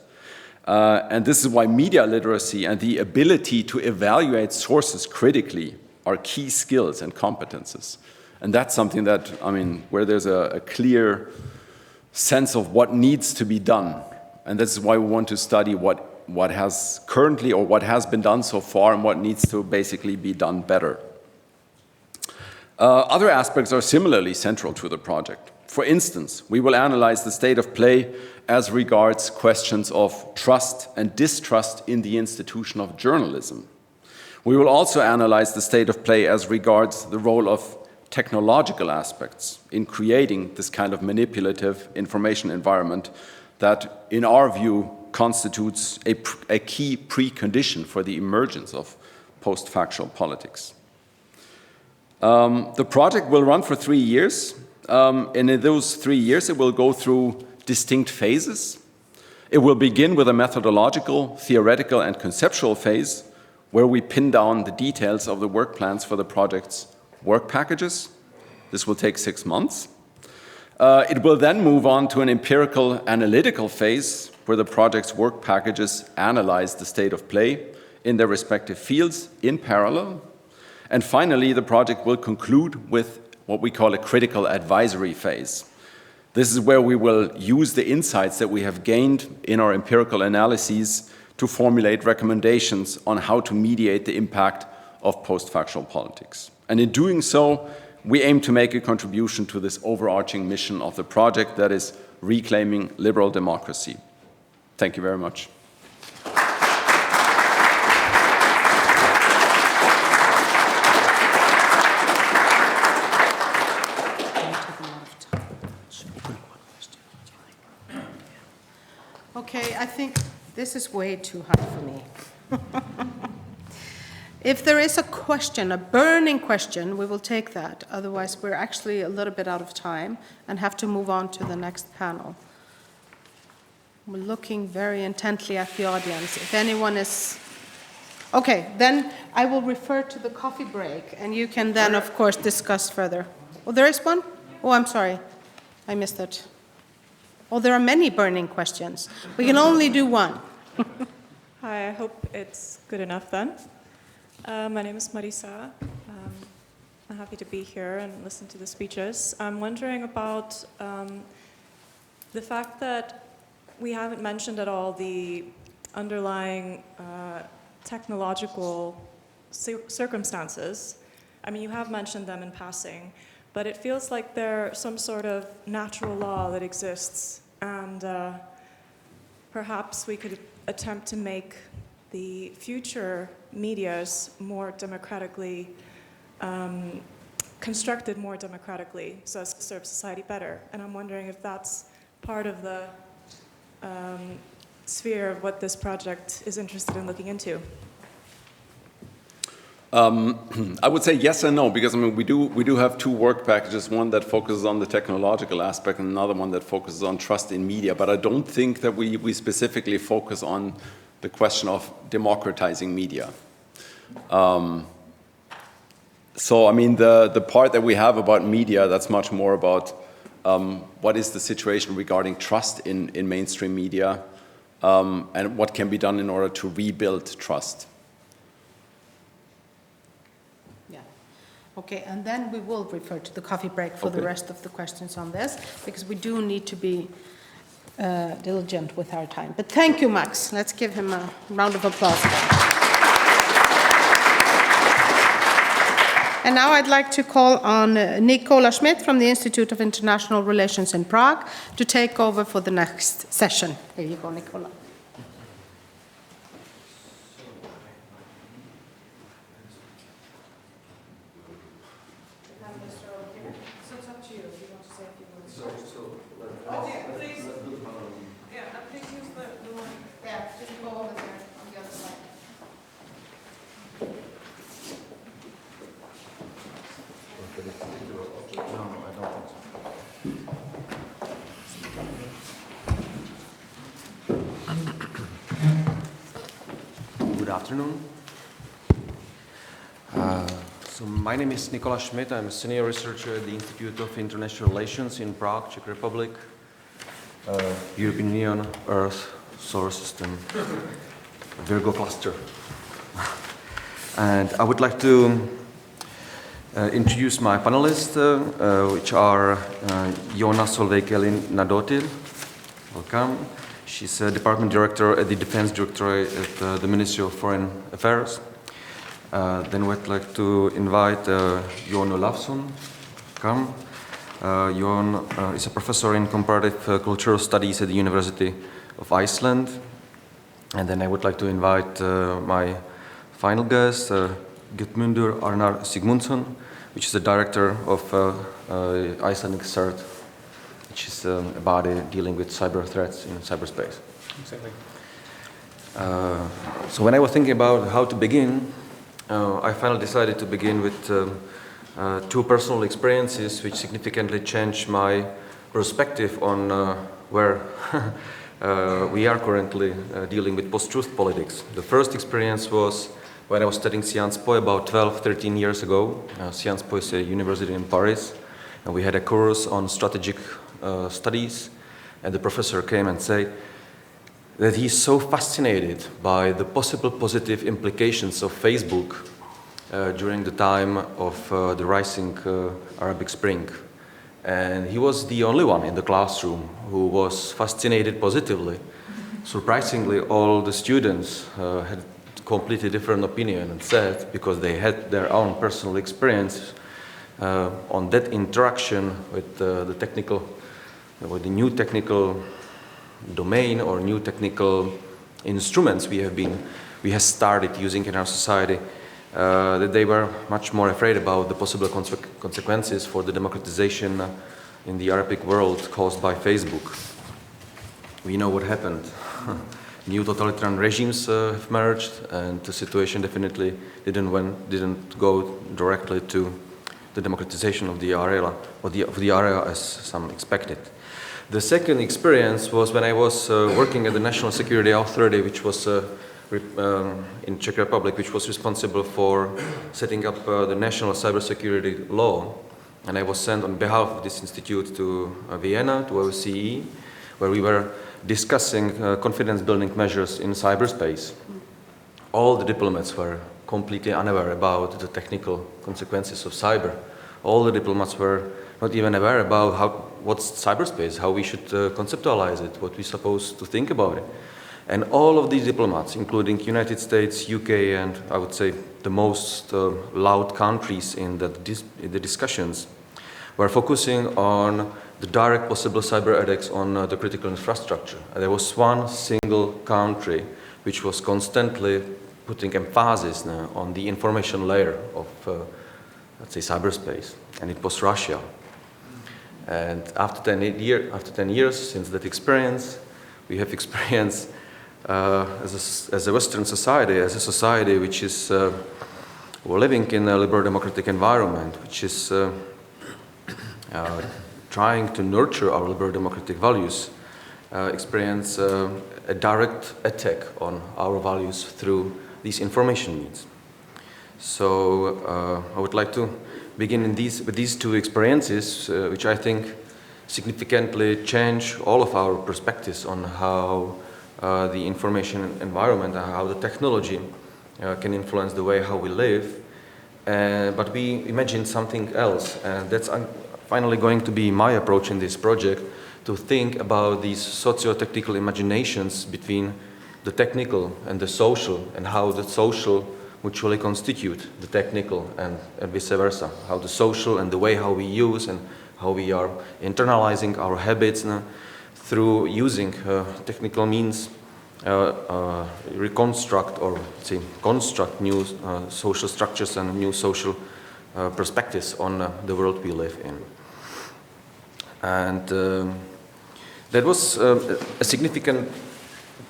And this is why media literacy and the ability to evaluate sources critically are key skills and competences. And that's something that, I mean, where there's a clear sense of what needs to be done. And this is why we want to study what has currently or what has been done so far and what needs to basically be done better. Other aspects are similarly central to the project. For instance, we will analyze the state of play as regards questions of trust and distrust in the institution of journalism. We will also analyze the state of play as regards the role of technological aspects in creating this kind of manipulative information environment that, in our view, constitutes a key precondition for the emergence of post-factual politics. The project will run for 3 years, and in those 3 years it will go through distinct phases. It will begin with a methodological, theoretical, and conceptual phase where we pin down the details of the work plans for the project's work packages. This will take 6 months. It will then move on to an empirical analytical phase where the project's work packages analyze the state of play in their respective fields in parallel. And finally, the project will conclude with what we call a critical advisory phase. This is where we will use the insights that we have gained in our empirical analyses to formulate recommendations on how to mediate the impact of post-factual politics. And in doing so, we aim to make a contribution to this overarching mission of the project, that is reclaiming liberal democracy. Thank you very much. Okay, I think this is way too hard for me. If there is a question, a burning question, we will take that. Otherwise, we're actually a little bit out of time and have to move on to the next panel. We're looking very intently at the audience. If anyone is... Okay, then I will refer to the coffee break, and you can then, of course, discuss further. Oh, there is one? Oh, I'm sorry. I missed it. Oh, there are many burning questions. We can only do one. Hi, I hope it's good enough then. My name is Marisa. I'm happy to be here and listen to the speeches. I'm wondering about the fact that we haven't mentioned at all the underlying technological circumstances. I mean, you have mentioned them in passing, but it feels like there's some sort of natural law that exists, and perhaps we could attempt to make the future medias more democratically constructed more democratically so as to serve society better. And I'm wondering if that's part of the sphere of what this project is interested in looking into. I would say yes and no, because I mean we do have two work packages, one that focuses on the technological aspect and another one that focuses on trust in media. But I don't think that we specifically focus on the question of democratizing media. So I mean the part that we have about media, that's much more about what is the situation regarding trust in mainstream media, and what can be done in order to rebuild trust. Okay, and then we will refer to the coffee break for the rest of the questions on this, because we do need to be diligent with our time. But thank you, Max. Let's give him a round of applause. And now I'd like to call on Nicola Schmidt from the Institute of International Relations in Prague to take over for the next session. Here you go, Nicola. Good afternoon. So my name is Nicola Schmidt. I'm a senior researcher at the Institute of International Relations in Prague, Czech Republic, European Union, Earth, Solar System, Virgo cluster. And I would like to introduce my panelists, which are Joona Solveig-Elina-Dottir. Welcome. She's a department director at the Defense Directorate at the Ministry of Foreign Affairs. Then we'd like to invite Joon Olafsson. Come. Joon is a professor in comparative cultural studies at the University of Iceland. And then I would like to invite my final guest, Gudmundur Arnar Sigmundsson, which is the director of Icelandic CERT, which is a body dealing with cyber threats in cyberspace. Exactly. So when I was thinking about how to begin, I finally decided to begin with two personal experiences which significantly changed my perspective on where we are currently dealing with post-truth politics. The first experience was when I was studying Sciences Po about 12, 13 years ago. Sciences Po is a university in Paris, and we had a course on strategic studies, and the professor came and said that he's so fascinated by the possible positive implications of Facebook during the time of the rising Arabic Spring. And he was the only one in the classroom who was fascinated positively. Surprisingly, all the students had completely different opinion and said, because they had their own personal experience on that interaction with the technical, with the new technical domain or new technical instruments we have started using in our society, that they were much more afraid about the possible consequences for the democratization in the Arabic world caused by Facebook. We know what happened. New totalitarian regimes have emerged, and the situation definitely didn't go directly to the democratization of the area, or of the area as some expected. The second experience was when I was working at the National Security Authority, which was in Czech Republic, which was responsible for setting up the national cybersecurity law. And I was sent on behalf of this institute to Vienna, to OSCE, where we were discussing confidence-building measures in cyberspace. All the diplomats were completely unaware about the technical consequences of cyber. All the diplomats were not even aware about what's cyberspace, how we should conceptualize it, what we're supposed to think about it. And all of these diplomats, including United States, UK, and I would say the most loud countries in the discussions, were focusing on the direct possible cyber attacks on the critical infrastructure. And there was one single country which was constantly putting emphasis on the information layer of, let's say, cyberspace, and it was Russia. And after 10 years since that experience, we have experienced as a Western society, as a society which is we're living in a liberal democratic environment, which is trying to nurture our liberal democratic values, experience a direct attack on our values through these information needs. So I would like to begin with these two experiences, which I think significantly change all of our perspectives on how the information environment and how the technology can influence the way how we live. But we imagined something else, and that's finally going to be my approach in this project, to think about these socio-technical imaginations between the technical and the social, and how the social mutually constitute the technical, and vice versa, how the social and the way how we use and how we are internalizing our habits through using technical means reconstruct or say construct new social structures and new social perspectives on the world we live in. And that was a significant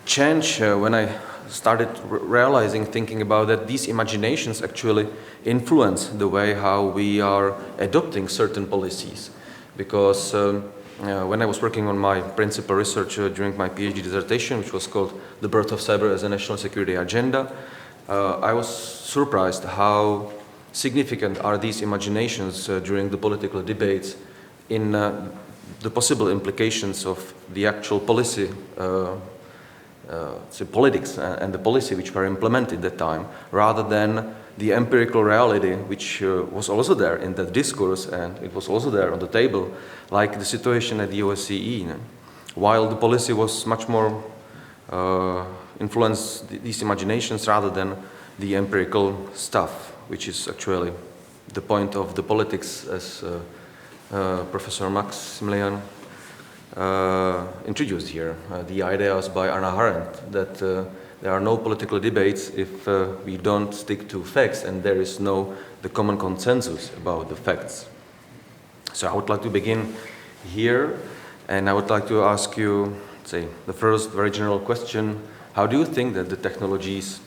change when I started realizing, thinking about that these imaginations actually influence the way how we are adopting certain policies. Because when I was working on my principal research during my PhD dissertation, which was called The Birth of Cyber as a National Security Agenda, I was surprised how significant are these imaginations during the political debates in the possible implications of the actual policy, politics and the policy which were implemented at that time, rather than the empirical reality which was also there in that discourse, and it was also there on the table, like the situation at the OSCE. While the policy was much more influenced these imaginations rather than the empirical stuff, which is actually the point of the politics, as Professor Maximilian introduced here, the ideas by Hannah Arendt, that there are no political debates if we don't stick to facts and there is no the common consensus about the facts. So I would like to begin here, and I would like to ask you, say, the first very general question: how do you think that the technologies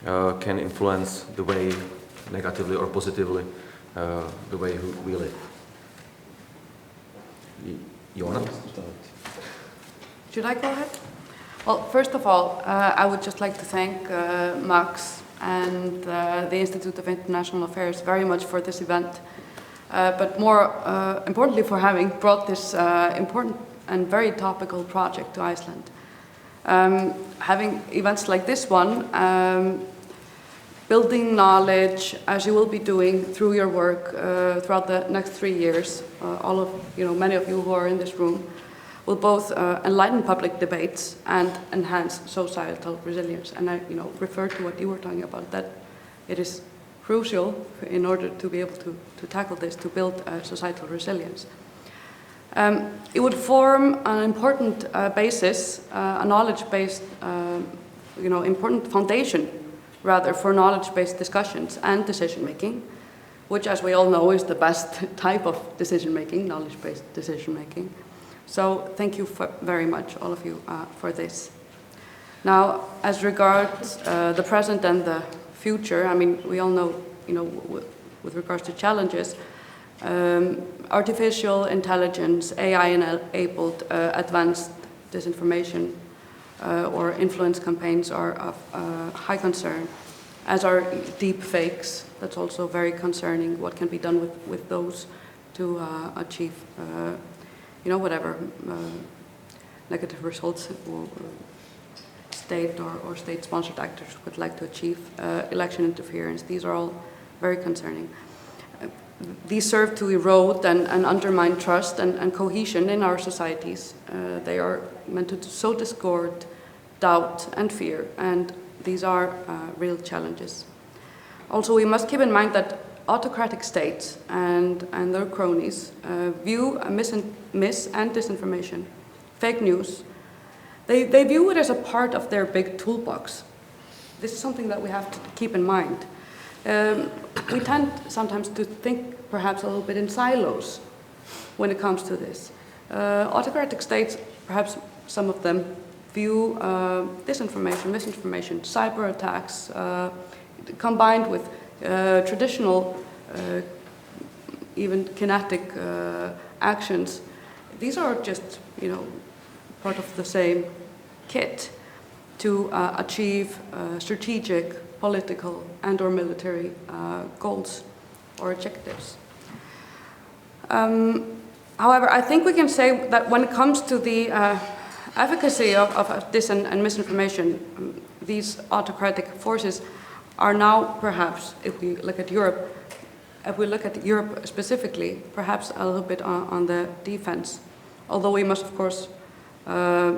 can influence the way, negatively or positively, the way we live? Joanna? Should I go ahead? Well, first of all, I would just like to thank Max and the Institute of International Affairs very much for this event, but more importantly for having brought this important and very topical project to Iceland. Having events like this one, building knowledge, as you will be doing through your work throughout the next 3 years, all of many of you who are in this room, will both enlighten public debates and enhance societal resilience. And I refer to what you were talking about, that it is crucial in order to be able to tackle this, to build societal resilience. It would form an important basis, a knowledge-based, important foundation, rather, for knowledge-based discussions and decision-making, which, as we all know, is the best type of decision-making, knowledge-based decision-making. So thank you very much, all of you, for this. Now, as regards the present and the future, I mean, we all know, with regards to challenges, artificial intelligence, AI-enabled advanced disinformation or influence campaigns are of high concern, as are deep fakes. That's also very concerning, what can be done with those to achieve whatever negative results state or state-sponsored actors would like to achieve, election interference. These are all very concerning. these serve to erode and undermine trust and cohesion in our societies. They are meant to sow discord, doubt, and fear, and these are real challenges. Also, we must keep in mind that autocratic states and their cronies view mis and disinformation, fake news. They view it as a part of their big toolbox. This is something that we have to keep in mind. We tend sometimes to think perhaps a little bit in silos when it comes to this. Autocratic states, perhaps some of them, view disinformation, misinformation, cyber attacks, combined with traditional, even kinetic actions. These are just, part of the same kit to achieve strategic, political, and/or military goals or objectives. However, I think we can say that when it comes to the efficacy of dis and misinformation, these autocratic forces are now perhaps, if we look at Europe specifically, perhaps a little bit on the defense. Although we must, of course,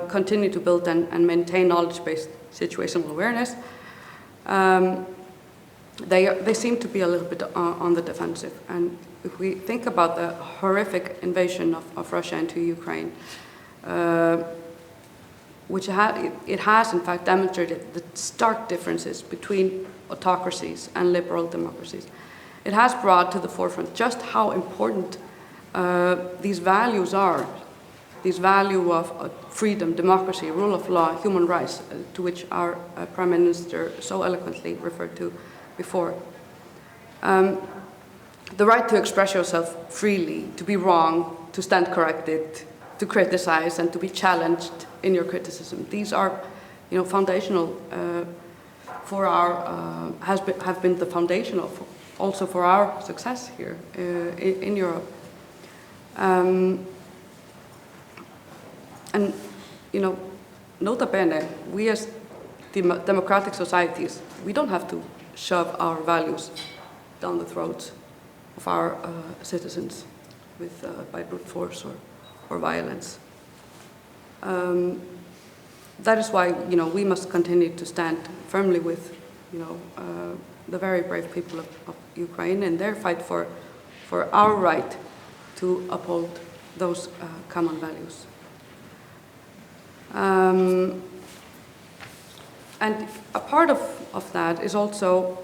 continue to build and maintain knowledge-based situational awareness, they seem to be a little bit on the defensive. And if we think about the horrific invasion of Russia into Ukraine, which it has in fact demonstrated the stark differences between autocracies and liberal democracies. It has brought to the forefront just how important these values are, this value of freedom, democracy, rule of law, human rights, to which our Prime Minister so eloquently referred to before. The right to express yourself freely, to be wrong, to stand corrected, to criticize, and to be challenged in your criticism. These are, foundational for our, have been the foundational also for our success here in Europe. And, nota bene, we as democratic societies, we don't have to shove our values down the throats of our citizens by brute force or violence. That is why, we must continue to stand firmly with, the very brave people of Ukraine and their fight for our right to uphold those common values. And a part of that is also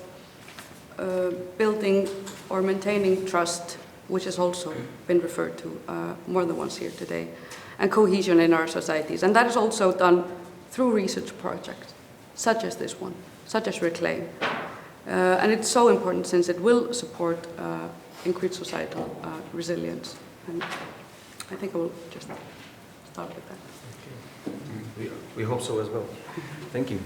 building or maintaining trust, which has also been referred to more than once here today, and cohesion in our societies. And that is also done through research projects, such as this one, such as Reclaim. And it's so important since it will support increased societal resilience. And I think I will just start with that. We hope so as well. Thank you.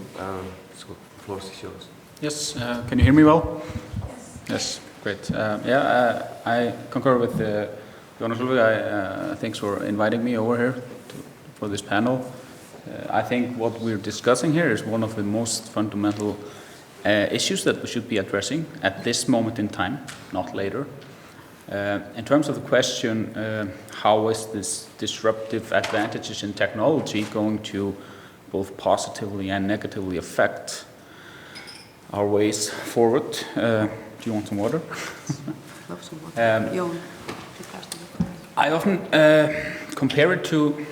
So the floor is yours. Yes, can you hear me well? Yes, great. I concur with Jonas Ulvik. Thanks for inviting me over here for this panel. I think what we're discussing here is one of the most fundamental issues that we should be addressing at this moment in time, not later. In terms of the question, how is this disruptive advantages in technology going to both positively and negatively affect our ways forward? Do you want some water? Love some water. I often compare it to,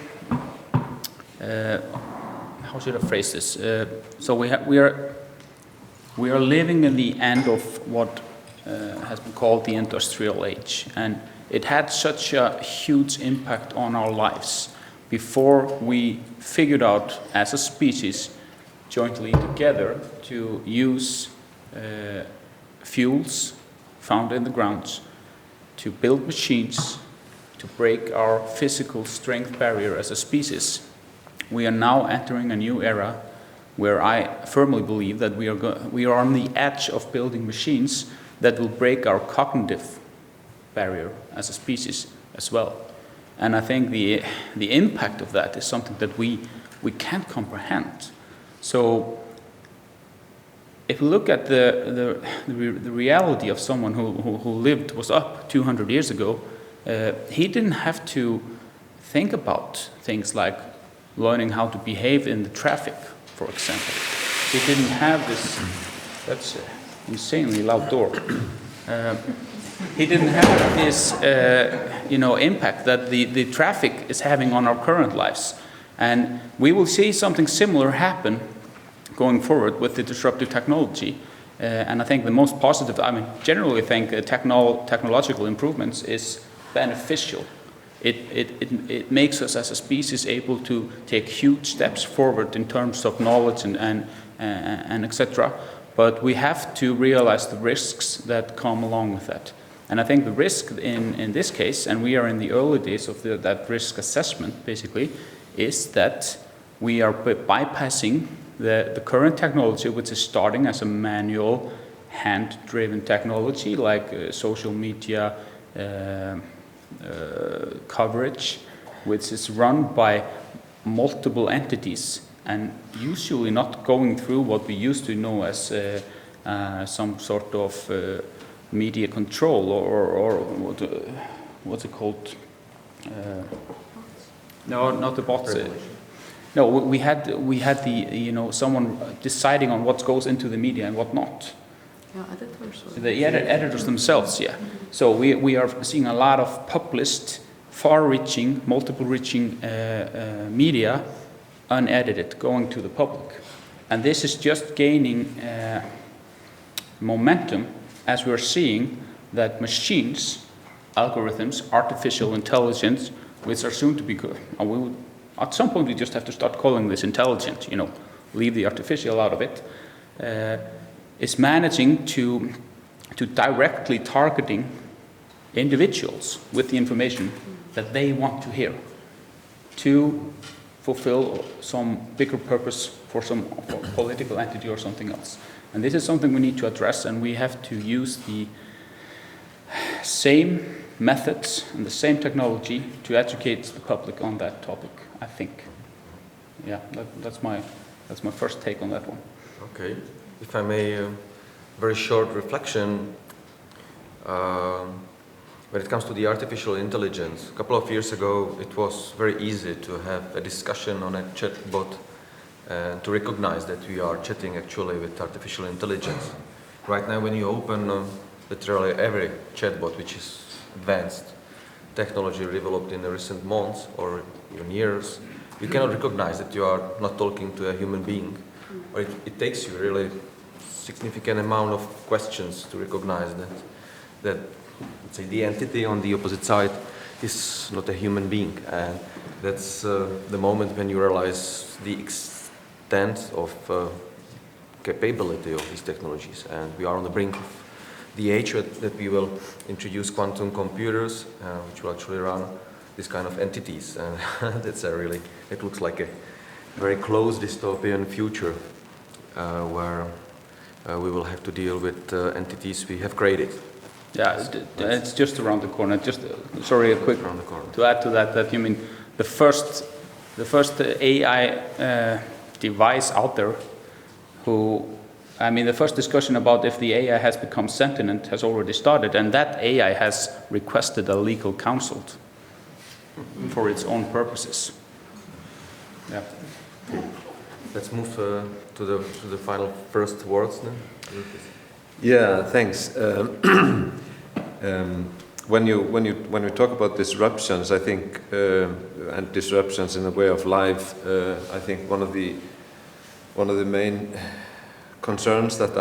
how should I phrase this? So we are living in the end of what has been called the Industrial Age, and it had such a huge impact on our lives before we figured out as a species jointly together to use fuels found in the grounds to build machines to break our physical strength barrier as a species. We are now entering a new era where I firmly believe that we are on the edge of building machines that will break our cognitive barrier as a species as well. And I think the impact of that is something that we can't comprehend. So if we look at the reality of someone who was up 200 years ago, he didn't have to think about things like learning how to behave in the traffic, for example. He didn't have this, that's an insanely loud door. He didn't have this, impact that the traffic is having on our current lives. And we will see something similar happen going forward with the disruptive technology. And I think the most positive, generally I think technological improvements is beneficial. It makes us as a species able to take huge steps forward in terms of knowledge and etc. But we have to realize the risks that come along with that. And I think the risk in this case, and we are in the early days of that risk assessment basically, is that we are bypassing the current technology, which is starting as a manual, hand-driven technology like social media coverage, which is run by multiple entities and usually not going through what we used to know as some sort of media control or what's it called? No, not the bots. No, we had the someone deciding on what goes into the media and what not. Yeah, editors. The editors themselves, yeah. So we are seeing a lot of published, far-reaching, multiple-reaching media, unedited, going to the public. And this is just gaining momentum as we're seeing that machines, algorithms, artificial intelligence, which are soon to be good. At some point we just have to start calling this intelligent, leave the artificial out of it. Is managing to directly targeting individuals with the information that they want to hear to fulfill some bigger purpose for some political entity or something else. And this is something we need to address, and we have to use the same methods and the same technology to educate the public on that topic, I think. Yeah, that's my first take on that one. Okay. If I may, very short reflection. When it comes to the artificial intelligence, a couple of years ago it was very easy to have a discussion on a chatbot and to recognize that we are chatting actually with artificial intelligence. Right now when you open literally every chatbot which is advanced technology developed in the recent months or even years, you cannot recognize that you are not talking to a human being. Or it takes you really significant amount of questions to recognize that let's say the entity on the opposite side is not a human being, and that's the moment when you realize the extent of capability of these technologies, and we are on the brink of the age that we will introduce quantum computers which will actually run this kind of entities, and it looks like a very close dystopian future where we will have to deal with entities we have created. Yeah, it's just around the corner. Just sorry, a quick around the corner. To add to that you mean the first AI device out there the first discussion about if the AI has become sentient has already started, and that AI has requested a legal counsel for its own purposes. Yeah. Let's move to the final first words then. Yeah, thanks. When you talk about disruptions, I think, and disruptions in the way of life, I think one of the main concerns that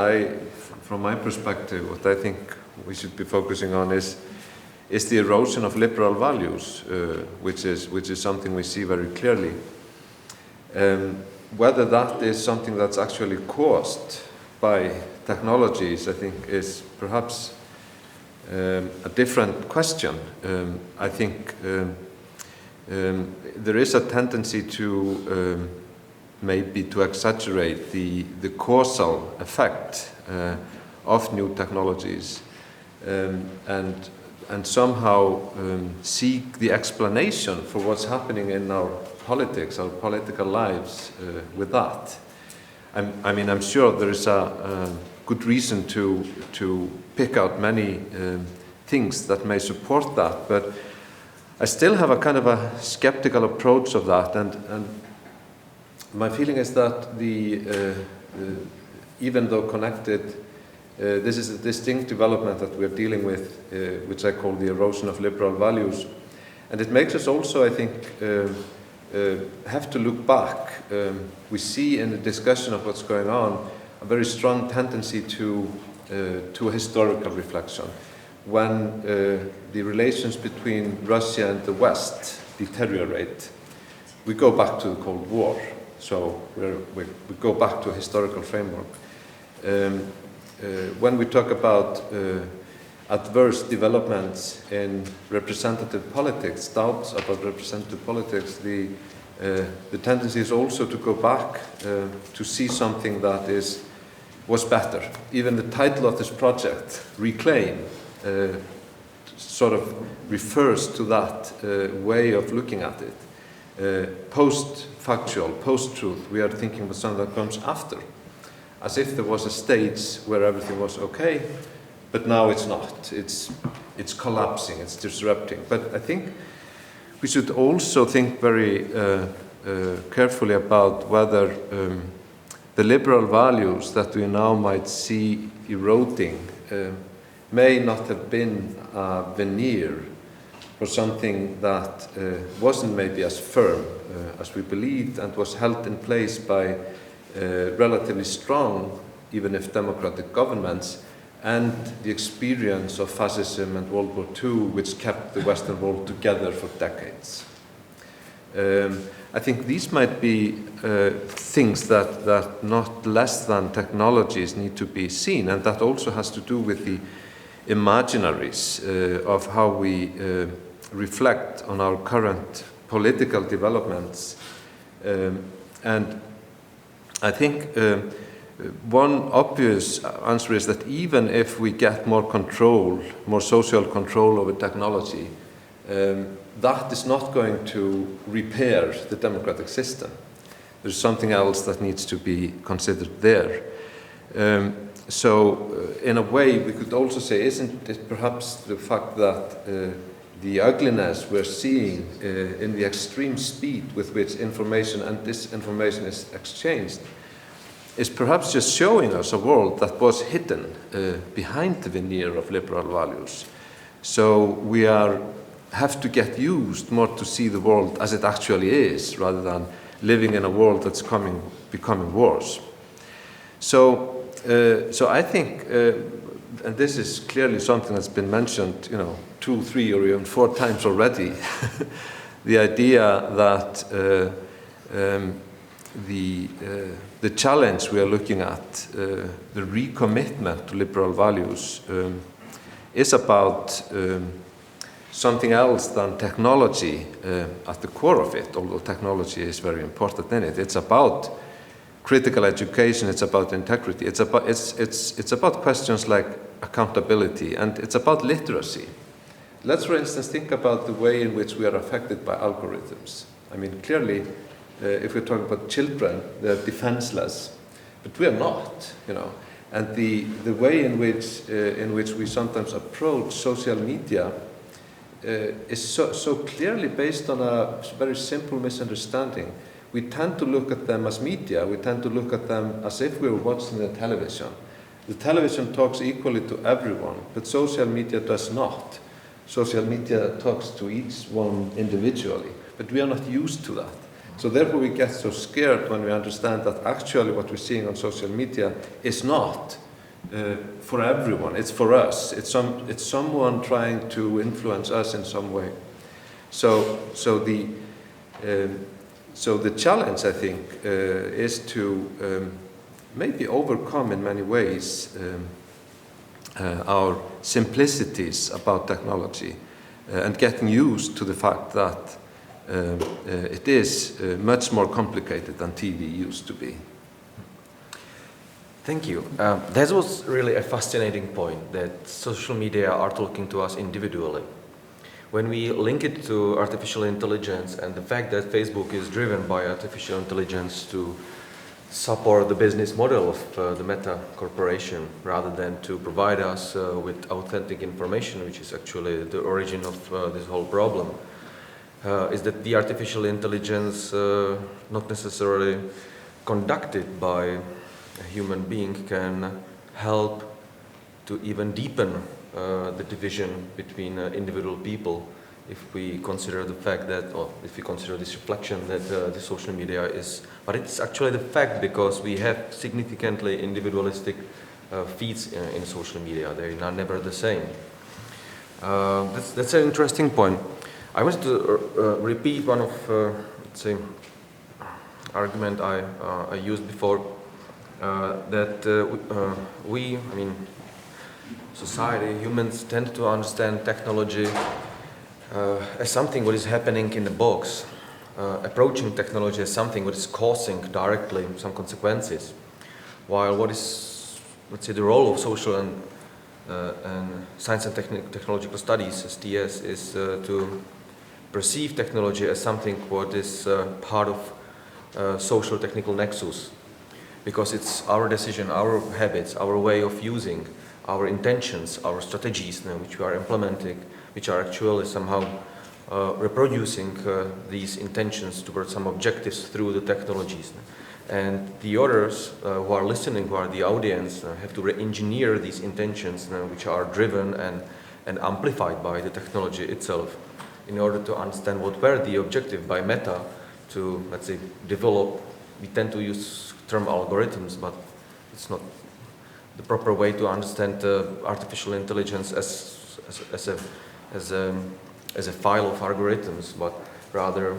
from my perspective, what I think we should be focusing on is the erosion of liberal values, which is something we see very clearly. Whether that is something that's actually caused by technologies, I think, is perhaps a different question. I think there is a tendency to maybe to exaggerate the causal effect of new technologies and somehow seek the explanation for what's happening in our politics, our political lives with that. I'm sure there is a good reason to pick out many things that may support that, but I still have a kind of a skeptical approach of that, and my feeling is that even though connected, this is a distinct development that we're dealing with, which I call the erosion of liberal values, and it makes us also, I think, have to look back. We see in the discussion of what's going on a very strong tendency to historical reflection. When the relations between Russia and the West deteriorate, we go back to the Cold War. So we go back to a historical framework. When we talk about adverse developments in representative politics, doubts about representative politics, the tendency is also to go back to see something that was better. Even the title of this project, Reclaim, sort of refers to that way of looking at it. Post-factual, post-truth, we are thinking about something that comes after, as if there was a stage where everything was okay, but now it's not. It's collapsing, it's disrupting. But I think we should also think very carefully about whether the liberal values that we now might see eroding may not have been a veneer for something that wasn't maybe as firm as we believed and was held in place by relatively strong, even if democratic governments, and the experience of fascism and World War II, which kept the Western world together for decades. I think these might be things that not less than technologies need to be seen, and that also has to do with the imaginaries of how we reflect on our current political developments. And I think one obvious answer is that even if we get more control, more social control over technology, that is not going to repair the democratic system. There's something else that needs to be considered there. So in a way, we could also say, isn't it perhaps the fact that the ugliness we're seeing in the extreme speed with which information and disinformation is exchanged is perhaps just showing us a world that was hidden behind the veneer of liberal values. So we have to get used more to see the world as it actually is, rather than living in a world that's becoming worse. So I think, and this is clearly something that's been mentioned, 2, 3, or even 4 times already, the idea that the challenge we are looking at, the recommitment to liberal values, is about something else than technology at the core of it, although technology is very important in it. It's about critical education, it's about integrity, it's about questions like accountability, and it's about literacy. Let's, for instance, think about the way in which we are affected by algorithms. I mean, clearly, if we're talking about children, they're defenseless, but we are not, And the way in which we sometimes approach social media is so clearly based on a very simple misunderstanding. We tend to look at them as media. We tend to look at them as if we were watching the television. The television talks equally to everyone, but social media does not. Social media talks to each one individually, but we are not used to that. So therefore we get so scared when we understand that actually what we're seeing on social media is not for everyone, it's for us. It's someone trying to influence us in some way. So the challenge, I think, is to maybe overcome in many ways our simplicities about technology and getting used to the fact that it is much more complicated than TV used to be. Thank you. That was really a fascinating point, that social media are talking to us individually. When we link it to artificial intelligence and the fact that Facebook is driven by artificial intelligence to support the business model of the Meta corporation rather than to provide us with authentic information, which is actually the origin of this whole problem, is that the artificial intelligence, not necessarily conducted by a human being, can help to even deepen the division between individual people, if we consider the fact that, or if we consider this reflection that the social media is, but it's actually the fact because we have significantly individualistic feeds in social media. They are never the same. That's an interesting point. I want to repeat one of, let's say, argument I used before, that we, I mean, society, humans tend to understand technology as something what is happening in the box, approaching technology as something what is causing directly some consequences, while what is, let's say, the role of social and science and technological studies, STS, is to perceive technology as something what is part of social technical nexus, because it's our decision, our habits, our way of using, our intentions, our strategies which we are implementing, which are actually somehow reproducing these intentions towards some objectives through the technologies. And the others who are listening, who are the audience, have to re-engineer these intentions which are driven and amplified by the technology itself in order to understand what were the objective by Meta to, let's say, develop. We tend to use term algorithms, but it's not the proper way to understand artificial intelligence as a file of algorithms, but rather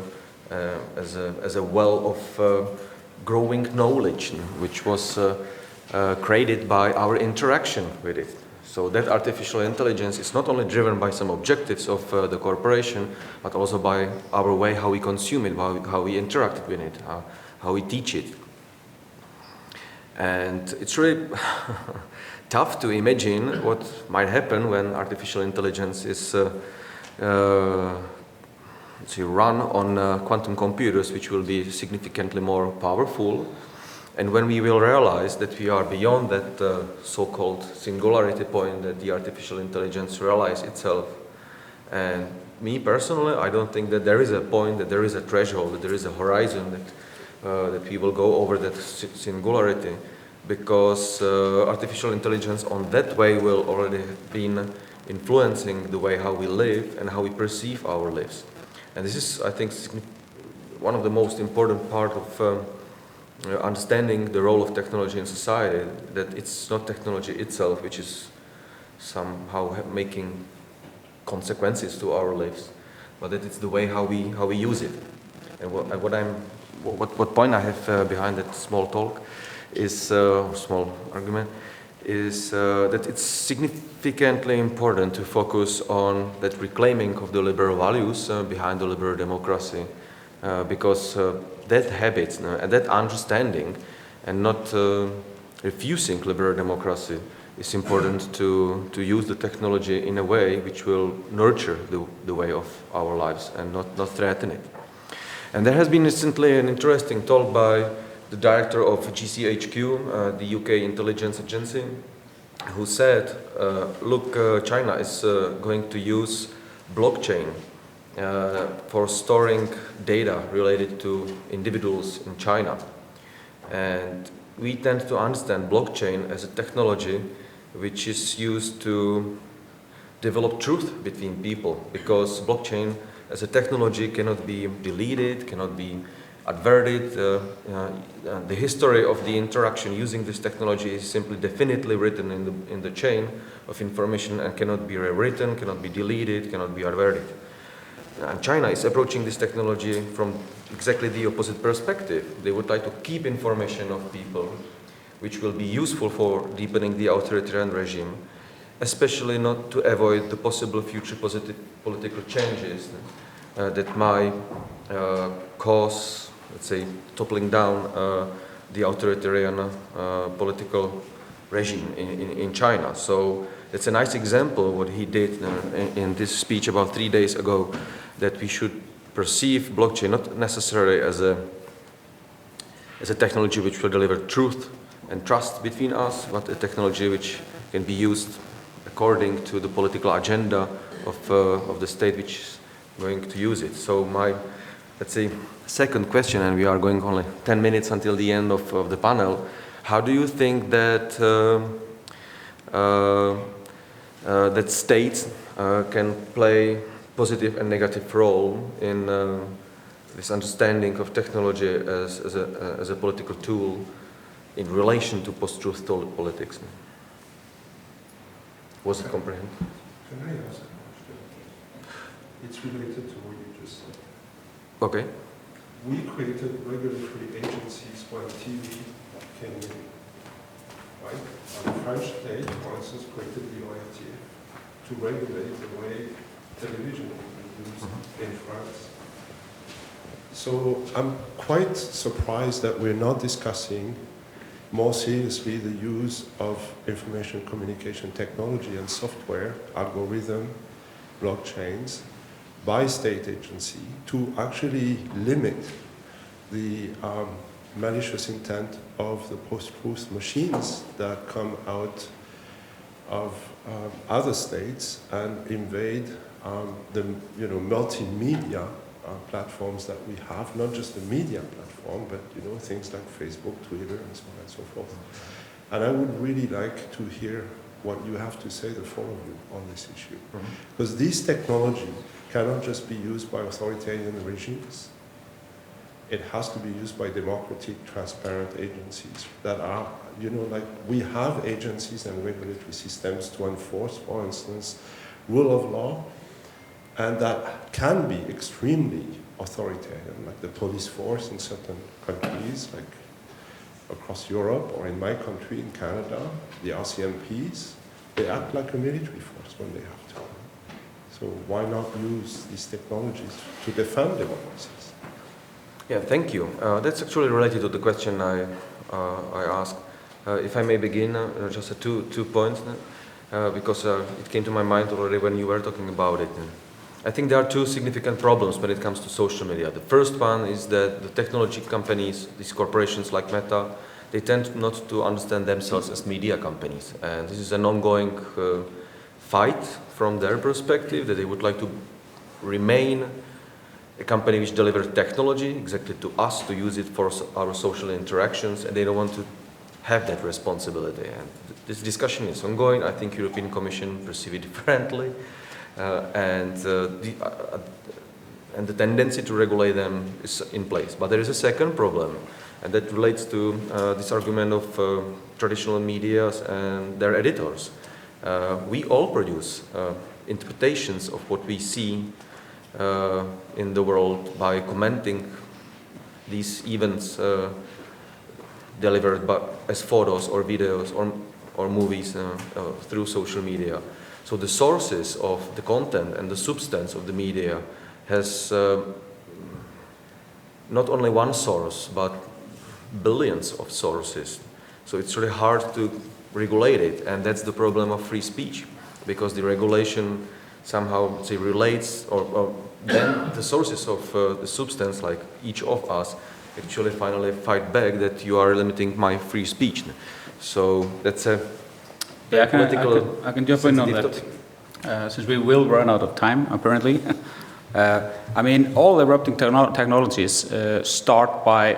as a well of growing knowledge, which was created by our interaction with it. So that artificial intelligence is not only driven by some objectives of the corporation, but also by our way how we consume it, how we interact with it, how we teach it. And it's really tough to imagine what might happen when artificial intelligence is run on quantum computers, which will be significantly more powerful, and when we will realize that we are beyond that so-called singularity point that the artificial intelligence realizes itself. And me personally, I don't think that there is a point, that there is a threshold, that there is a horizon that we will go over that singularity, because artificial intelligence on that way will already have been influencing the way how we live and how we perceive our lives. And this is, I think, one of the most important part of understanding the role of technology in society, that it's not technology itself which is somehow making consequences to our lives, but that it's the way how we use it. And what point I have behind that small talk is small argument is that it's significantly important to focus on that reclaiming of the liberal values behind the liberal democracy, because that habit and that understanding and not refusing liberal democracy is important to use the technology in a way which will nurture the way of our lives and not threaten it. And there has been recently an interesting talk by the director of GCHQ, the UK intelligence agency, who said, look, China is going to use blockchain for storing data related to individuals in China. And we tend to understand blockchain as a technology which is used to develop truth between people, because blockchain as a technology cannot be deleted, cannot be adverted. The history of the interaction using this technology is simply definitely written in the chain of information and cannot be rewritten, cannot be deleted, cannot be adverted. And China is approaching this technology from exactly the opposite perspective. They would like to keep information of people which will be useful for deepening the authoritarian regime, especially not to avoid the possible future positive political changes that might cause, let's say, toppling down the authoritarian political regime in China. So it's a nice example what he did in this speech about 3 days ago, that we should perceive blockchain not necessarily as a as a technology which will deliver truth and trust between us, but a technology which can be used according to the political agenda of the state which is going to use it. So my, let's say, second question, and we are going only 10 minutes until the end of the panel, how do you think that that states can play positive and negative role in this understanding of technology as a political tool in relation to post-truth politics? Was it comprehensive? Can I ask a question? It's related to what you just said. Okay. We created regulatory agencies when TV came in, right? And the French state, for instance, created the ORTF to regulate the way television is used in France. So I'm quite surprised that we're not discussing more seriously the use of information communication technology and software, algorithm, blockchains, by state agency to actually limit the malicious intent of the post-truth machines that come out of other states and invade the multimedia platforms that we have, not just the media platform, but things like Facebook, Twitter, and so on and so forth. And I would really like to hear what you have to say, the four of you, on this issue. Because this technology cannot just be used by authoritarian regimes. It has to be used by democratic, transparent agencies that are, like we have agencies and regulatory systems to enforce, for instance, rule of law, and that can be extremely authoritarian, like the police force in certain countries, like across Europe, or in my country, in Canada, the RCMPs, they act like a military force when they have to. So why not use these technologies to defend democracies? Yeah, thank you. That's actually related to the question I asked. If I may begin, just two points, because it came to my mind already when you were talking about it. I think there are two significant problems when it comes to social media. The first one is that the technology companies, these corporations like Meta, they tend not to understand themselves as media companies. And this is an ongoing fight from their perspective, that they would like to remain a company which delivers technology exactly to us, to use it for our social interactions, and they don't want to have that responsibility. And this discussion is ongoing. I think European Commission perceive it differently. And the tendency to regulate them is in place. But there is a second problem, and that relates to this argument of traditional media and their editors. We all produce interpretations of what we see in the world by commenting these events delivered as photos or videos or movies through social media. So the sources of the content and the substance of the media has not only one source, but billions of sources. So it's really hard to regulate it, and that's the problem of free speech, because the regulation somehow, say, relates, or then the sources of the substance, like each of us, actually finally fight back that you are limiting my free speech. So that's a I can jump in on that, since we will run out of time, apparently. I mean, all erupting technologies start by,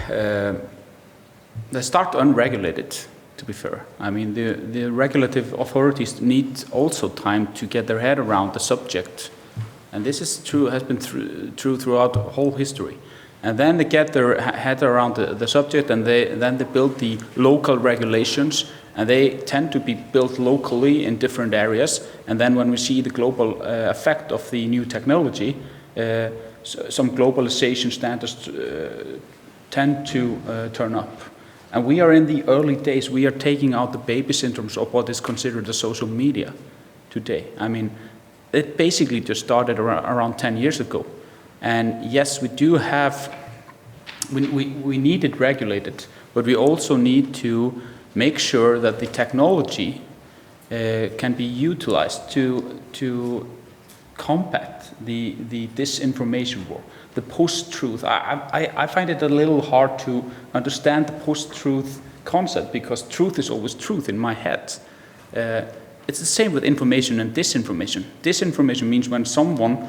they start unregulated, to be fair. I mean, the regulative authorities need also time to get their head around the subject. And this is true, has been true throughout whole history. And then they get their head around the subject, and then they build the local regulations, and they tend to be built locally in different areas. And then when we see the global effect of the new technology, some globalization standards tend to turn up. And we are in the early days, we are taking out the baby syndromes of what is considered the social media today. I mean, it basically just started around 10 years ago. And yes, we do have, we need it regulated, but we also need to make sure that the technology can be utilized to combat the disinformation war, the post-truth. I find it a little hard to understand the post-truth concept because truth is always truth in my head. It's the same with information and disinformation. Disinformation means when someone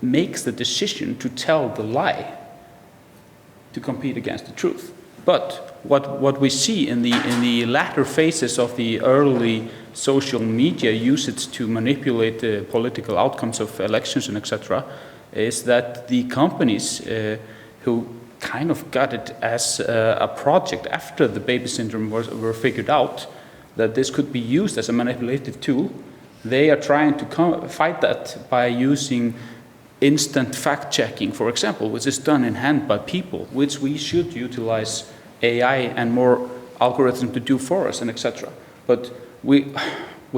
makes the decision to tell the lie to compete against the truth. But what we see in the latter phases of the early social media usage to manipulate the political outcomes of elections and etc. is that the companies who kind of got it as a project after the baby syndrome were figured out, that this could be used as a manipulative tool, they are trying to fight that by using instant fact-checking, for example, which is done in hand by people, which we should utilize AI and more algorithms to do for us, and etc. But we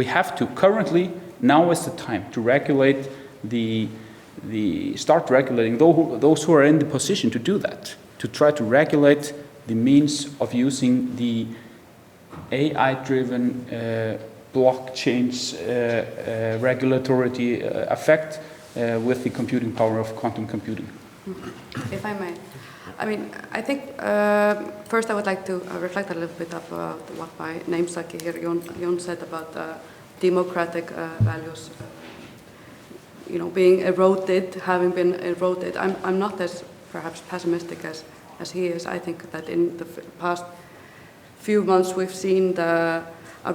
have to currently, now is the time to regulate start regulating those who are in the position to do that, to try to regulate the means of using the AI-driven blockchain's regulatory effect with the computing power of quantum computing. If I may. I mean, I think first I would like to reflect a little bit about what my namesake here, Jon said about democratic values, being eroded, having been eroded. I'm not as perhaps pessimistic as he is. I think that in the past few months we've seen a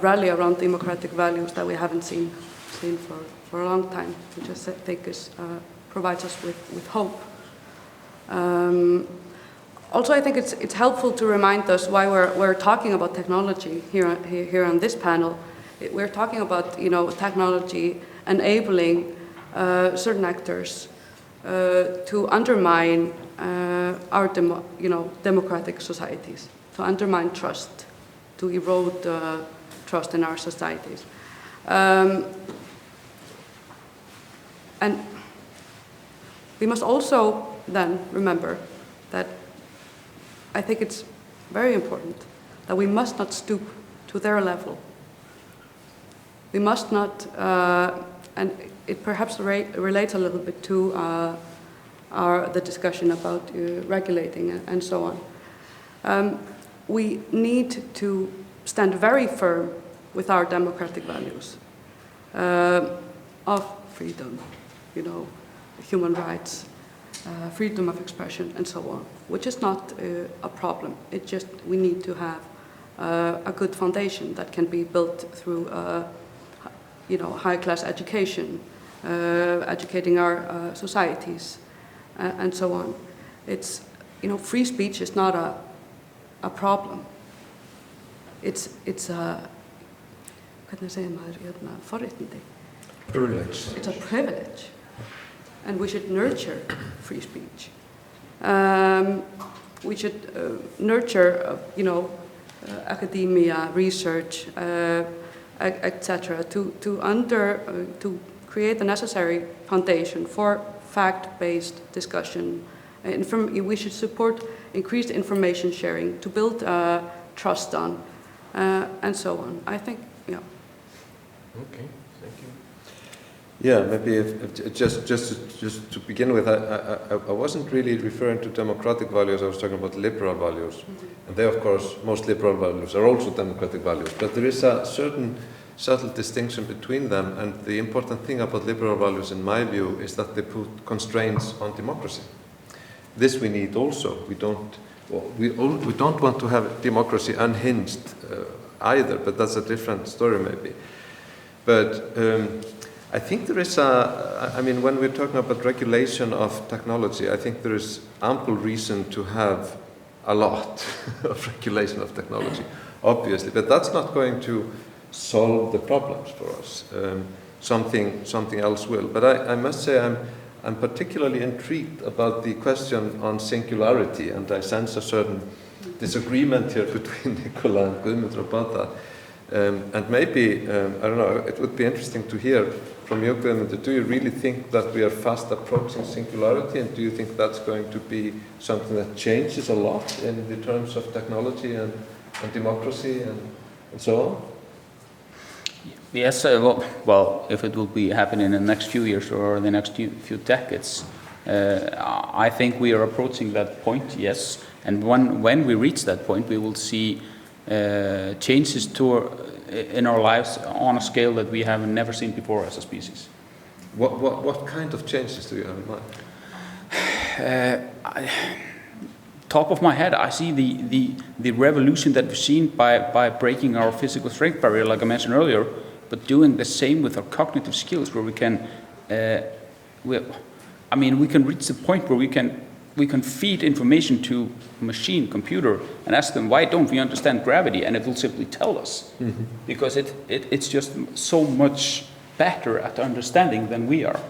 rally around democratic values that we haven't seen for a long time, which I think provides us with hope. Also, I think it's helpful to remind us why we're talking about technology here on this panel. We're talking about technology enabling certain actors to undermine our democratic societies, to undermine trust, to erode trust in our societies. And we must also then remember that I think it's very important that we must not stoop to their level. We must not, and it perhaps relates a little bit to the discussion about regulating and so on. We need to stand very firm with our democratic values of freedom, human rights, freedom of expression, and so on, which is not a problem. It's just we need to have a good foundation that can be built through, high-class education, educating our societies, and so on. It's, free speech is not a problem. It's a, hvernig segir maður, forréttindi? Privilege. It's a privilege. And we should nurture free speech. We should nurture, academia, research, etc., to create the necessary foundation for fact-based discussion. We should support increased information sharing to build trust on, and so on. I think, yeah. Okay. Yeah, maybe just to begin with, I wasn't really referring to democratic values. I was talking about liberal values, and they, of course, most liberal values are also democratic values. But there is a certain subtle distinction between them, and the important thing about liberal values, in my view, is that they put constraints on democracy. This we need also. We don't want to have democracy unhinged either, but that's a different story maybe. But I think there is when we're talking about regulation of technology, I think there is ample reason to have a lot of regulation of technology, obviously, but that's not going to solve the problems for us. Something else will. But I must say I'm particularly intrigued about the question on singularity, and I sense a certain disagreement here between Nicola and Guðmundur about that. And maybe, I don't know, it would be interesting to hear from you, Guðmundur, do you really think that we are fast approaching singularity, and do you think that's going to be something that changes a lot in the terms of technology and democracy and so on? Yes, well, if it will be happening in the next few years or the next few decades, I think we are approaching that point, yes. And when we reach that point, we will see changes in our lives on a scale that we have never seen before as a species. What kind of changes do you have in mind? Top of my head, I see the revolution that we've seen by breaking our physical strength barrier, like I mentioned earlier, but doing the same with our cognitive skills, where we can reach the point where we can feed information to a machine, computer, and ask them, why don't we understand gravity? And it will simply tell us, because it's just so much better at understanding than we are.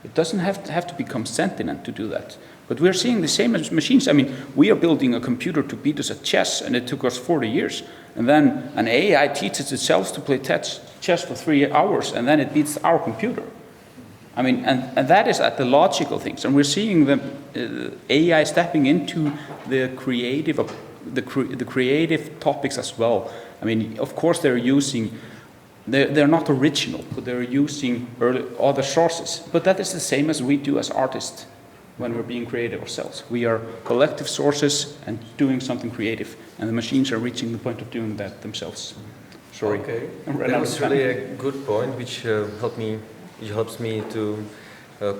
It doesn't have to become sentient to do that. But we're seeing the same as machines. I mean, we are building a computer to beat us at chess, and it took us 40 years. And then an AI teaches itself to play chess for 3 hours, and then it beats our computer. I mean, and that is at the logical things. And we're seeing the AI stepping into the creative topics as well. I mean, of course, they're not original, but they're using other sources. But that is the same as we do as artists when we're being creative ourselves. We are collective sources and doing something creative, and the machines are reaching the point of doing that themselves. Sorry. Okay, that was really a good point, which helps me to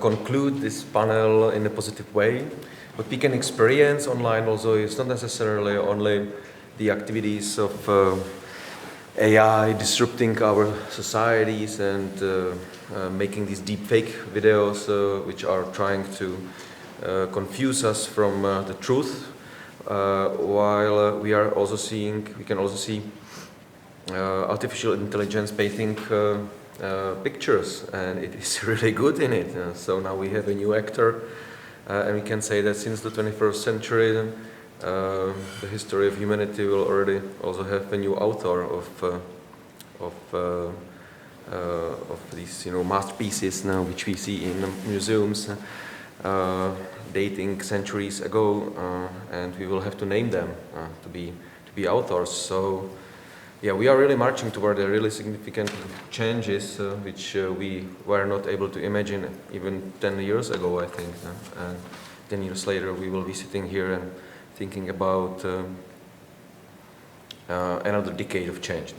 conclude this panel in a positive way. What we can experience online also is not necessarily only the activities of AI disrupting our societies and making these deepfake videos which are trying to confuse us from the truth, while we can also see artificial intelligence painting pictures, and it is really good in it. So now we have a new actor, and we can say that since the 21st century, the history of humanity will already also have a new author of these, masterpieces now, which we see in museums, dating centuries ago, and we will have to name them to be authors. So, yeah, we are really marching toward a really significant changes, which we were not able to imagine even 10 years ago, I think. And 10 years later, we will be sitting here and thinking about another decade of change.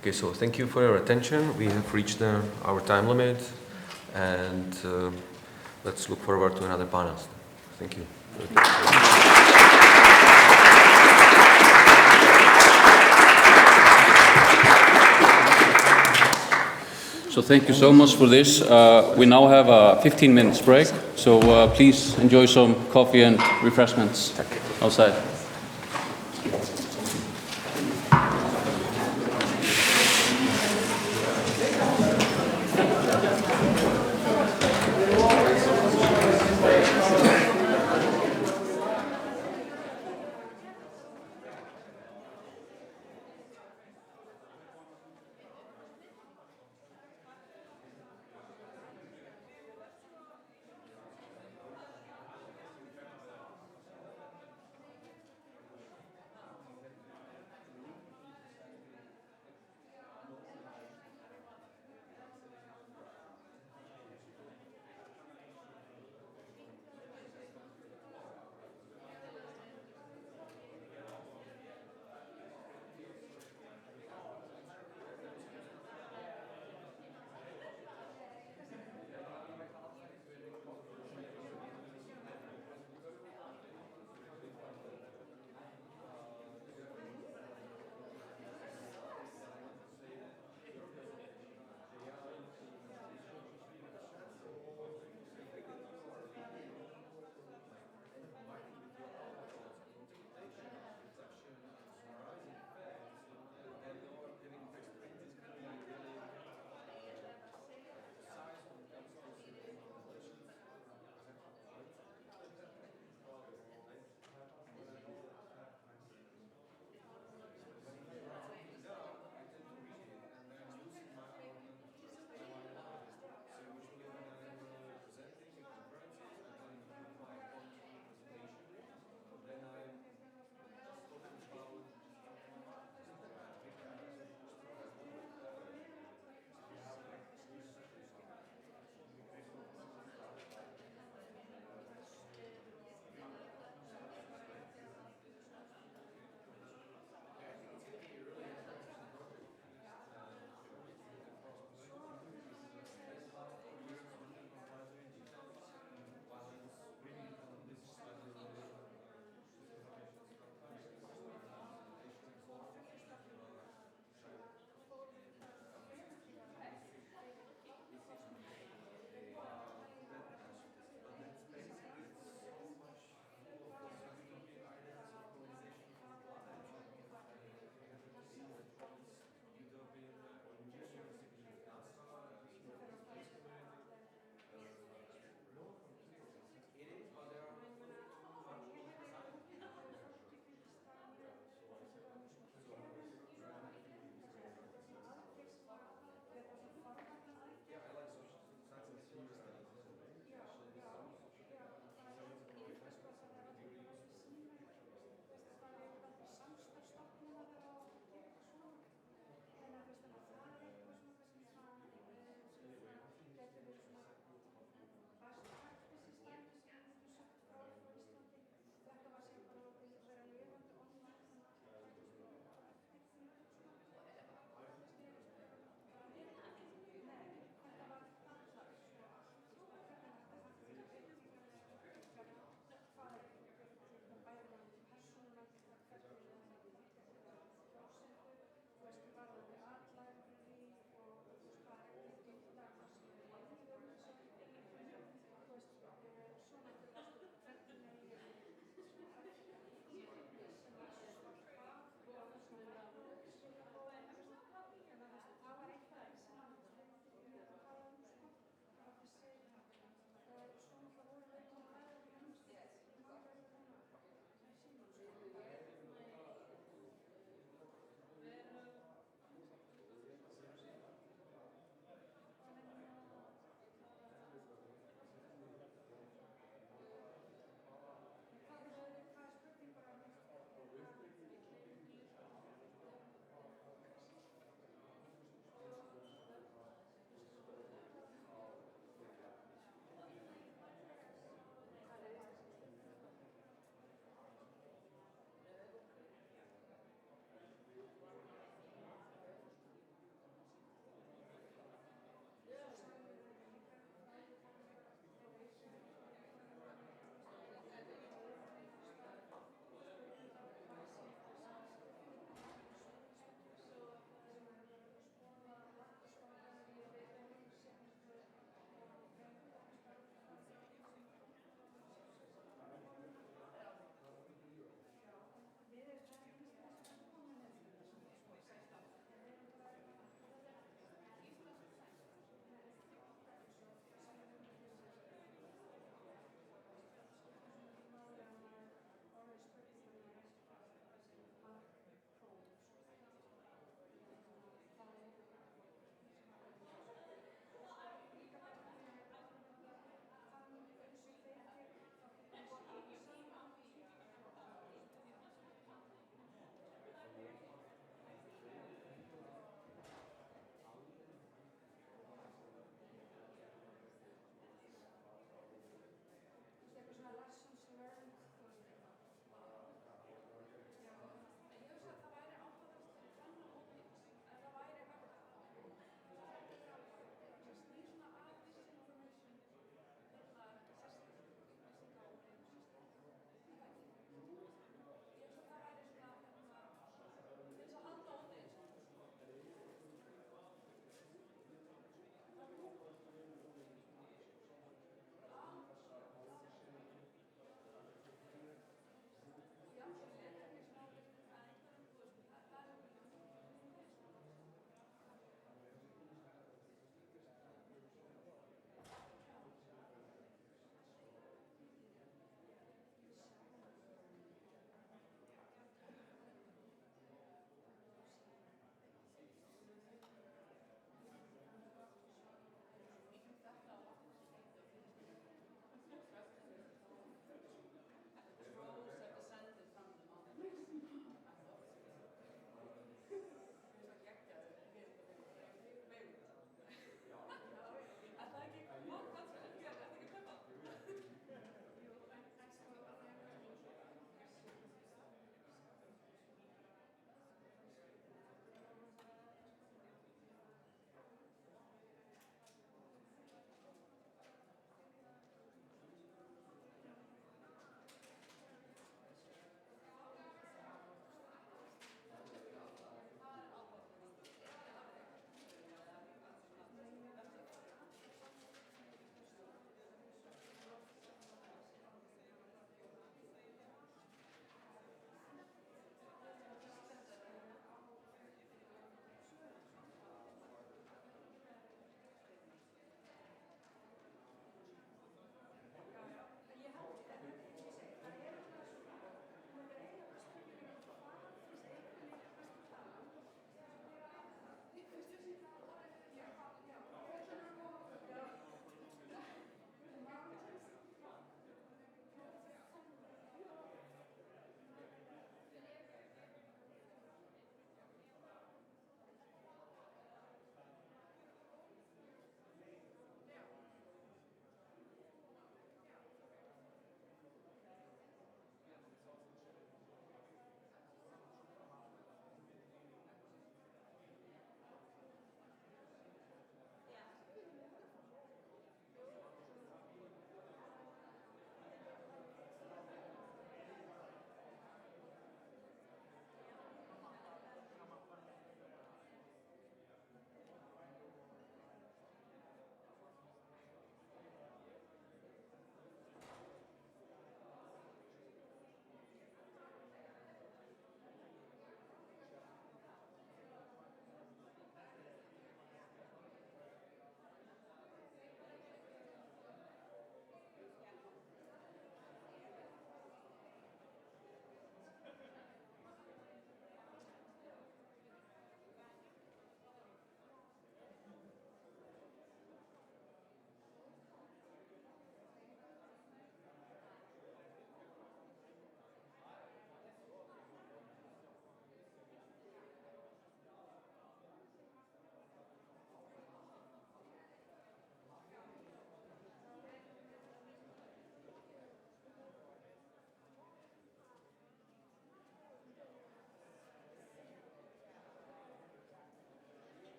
Okay, so thank you for your attention. We have reached our time limit, and let's look forward to another panel. Thank you. So thank you so much for this. We now have a 15 minutes break, so please enjoy some coffee and refreshments outside.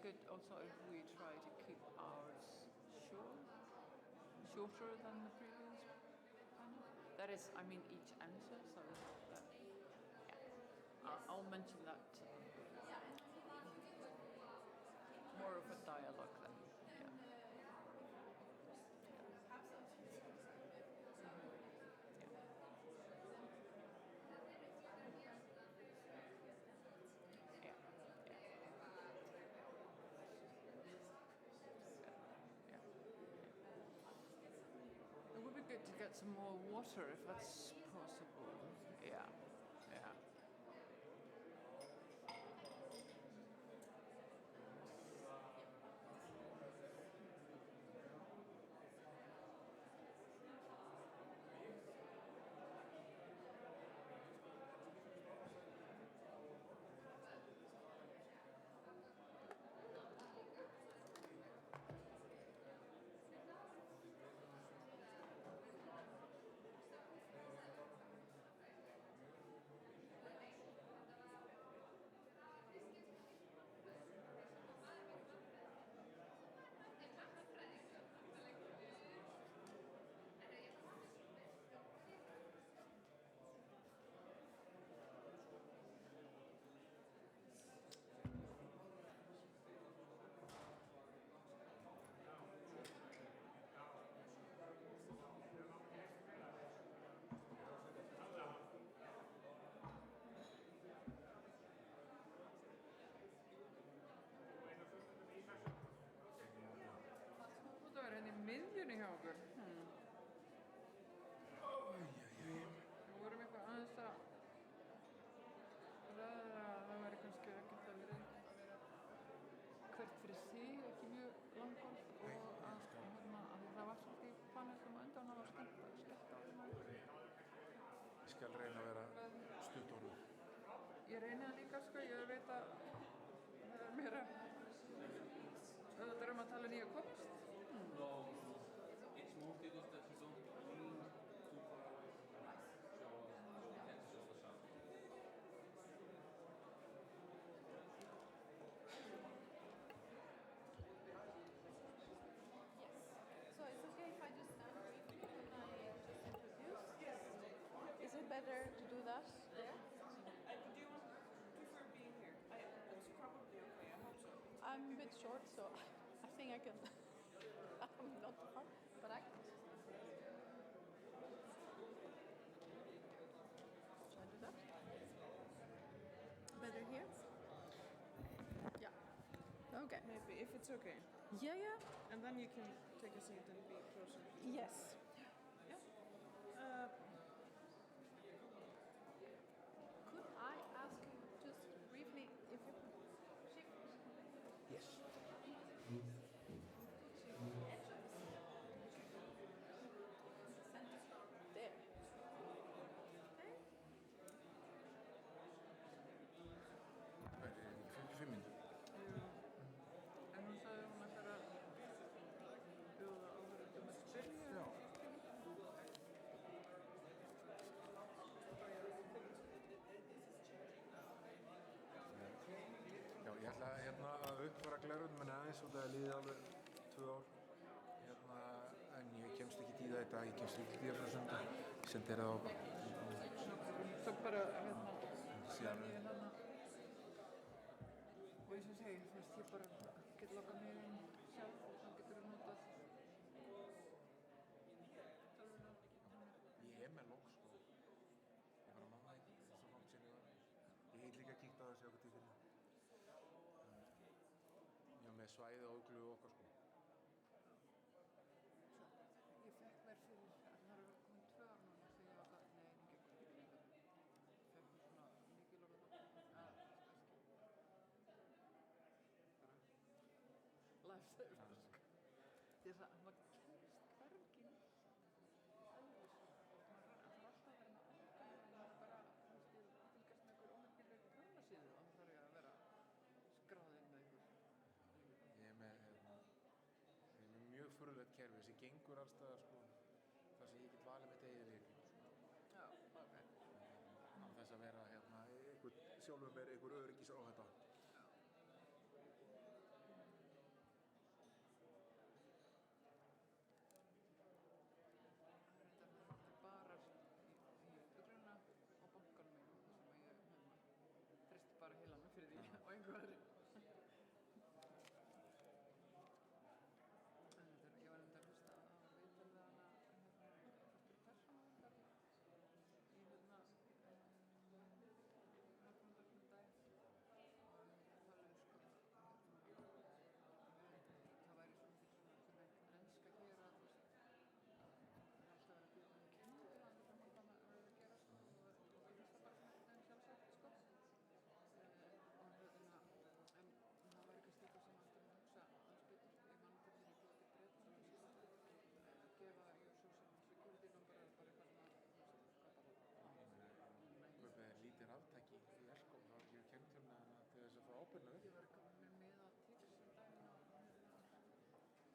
good also if we try to keep ours shorter than the previous panel. That is, I mean, each answer, so I'll mention that. More of a dialogue than, It would be good to get some more water if that's possible. Yeah. Það er henni í miðjunni hjá okkur. Við vorum eitthvað aðeins að ræða að það væri kannski ekkert að vera hvert fyrir sig, ekki mjög langur og að það var svolítið í panelum undan að var skellt á því. Ég skal reyna að vera stuttorður. Ég reyni það líka, sko, ég veit að það er meira auðvitað að tala en ég komst. No, it's more difficult that you don't lean too far away from the mic. So that's just the sound. Yes. So it's okay if I just stand briefly when I just introduce? Yes. Is it better to do that there? Do you prefer being here? It's probably okay, I hope so. I'm a bit short, so I think I can. I'm not hard, but I can. Should I do that? Better here? Yeah. Okay. Maybe, if it's okay. Yeah. And then you can take a seat and be closer. Yes. Yeah. Could I ask you just briefly if you could shift? Yes. There. Það er ekki 45 mínútur. En hún sagði hún ætlar að bjóða áhverjum að spyrja. Já. Já, ég ætla að uppfara gleraugun aðeins og það liði alveg 2 ár. En ég kemst ekki í það í dag, ég kemst ekki í það fyrir sundag. Ég sendi þér það á bara. Svo bara, Síðan. Og eins og segi, þú veist, ég bara get lokað mig inn sjálf og þá getur þú notað tölvuna. Ég með logg, sko. Ég var að manna ekki svo langt sinni var. Ég heit líka kíkt á þessi okkur tíðfyrir. Ég var með svæði og óglu og okkar, sko. Ég fekk mér fyrir, það eru komin 2 ár núna þegar ég var það, nei, ekki lengur. Ég fekk mér svona mikilvægt lifesaver, sko. Þess að maður kemst hvergi nýtt. Það er alltaf að vera með ákvæmlega, það er bara, þú veist, ég fylgast með einhver ómyndileg grunasíðu og það þarf ég að vera skráðinn með einhver. Ég er með mjög furðulegt kerfi sem gengur allstaðar, sko, þar sem ég get valið mitt eigið líf, sko. Já, ok. Á þess að vera sjálfur mér einhver öryggisáhætta. með miða títursundaginn og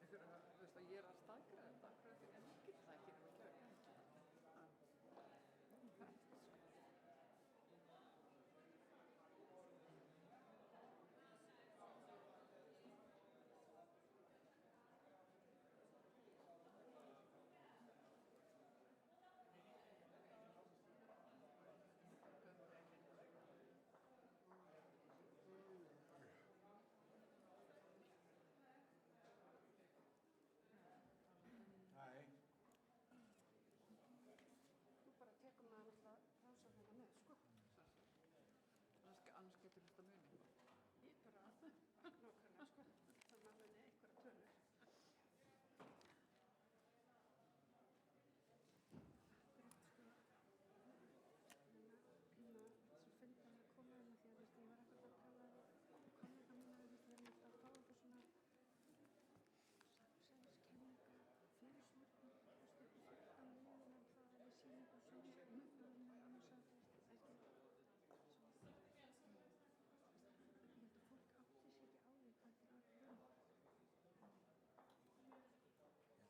einhverja, þú veist að ég er að staðgræða þetta, en ég get það ekki nema að gera annars getur þetta munið. Ég bara, nákvæmlega sko, þannig að munið einhverja tölur. Svo fyndi hann að koma því að ég var ekkert að tala við kollega mína við erum alltaf að fá okkur svona samsæðiskenninga, fyrirsmörnum og styrku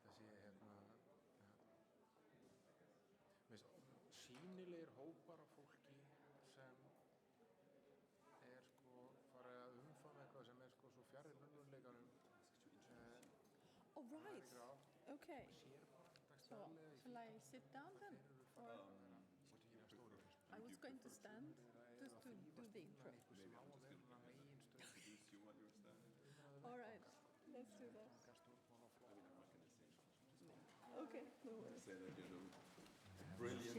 á liðin en það er síðan og svona annars að sýnilegir hópar af fólki sem er sko farið að umfama eitthvað sem er sko svo fjarri raunveruleikanum. Oh right, okay. So shall I sit down then? Or I was going to stand just to do the intro. All right, let's do that. Okay, no worries. Brilliant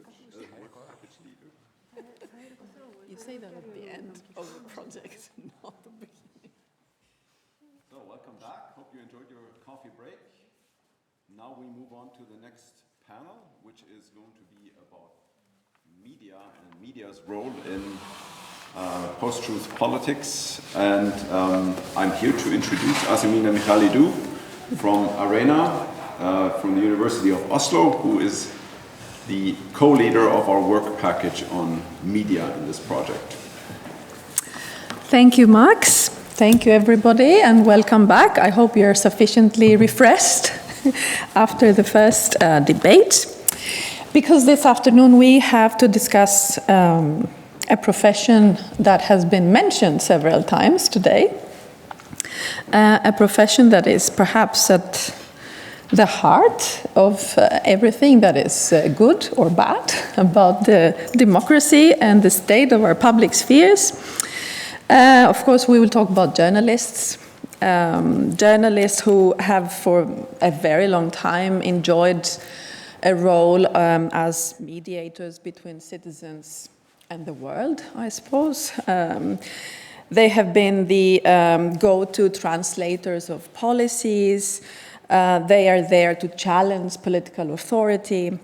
research work package leader. You say that at the end of the project, not the beginning. So welcome back. Hope you enjoyed your coffee break. Now we move on to the next panel, which is going to be about media and media's role in post-truth politics. And I'm here to introduce Asimina Michalidou from Arena, from the University of Oslo, who is the co-leader of our work package on media in this project. Thank you, Max. Thank you, everybody, and welcome back. I hope you're sufficiently refreshed after the first debate, because this afternoon we have to discuss a profession that has been mentioned several times today, a profession that is perhaps at the heart of everything that is good or bad about the democracy and the state of our public spheres. Of course, we will talk about journalists, journalists who have for a very long time enjoyed a role as mediators between citizens and the world, I suppose. They have been the go-to translators of policies. They are there to challenge political authority.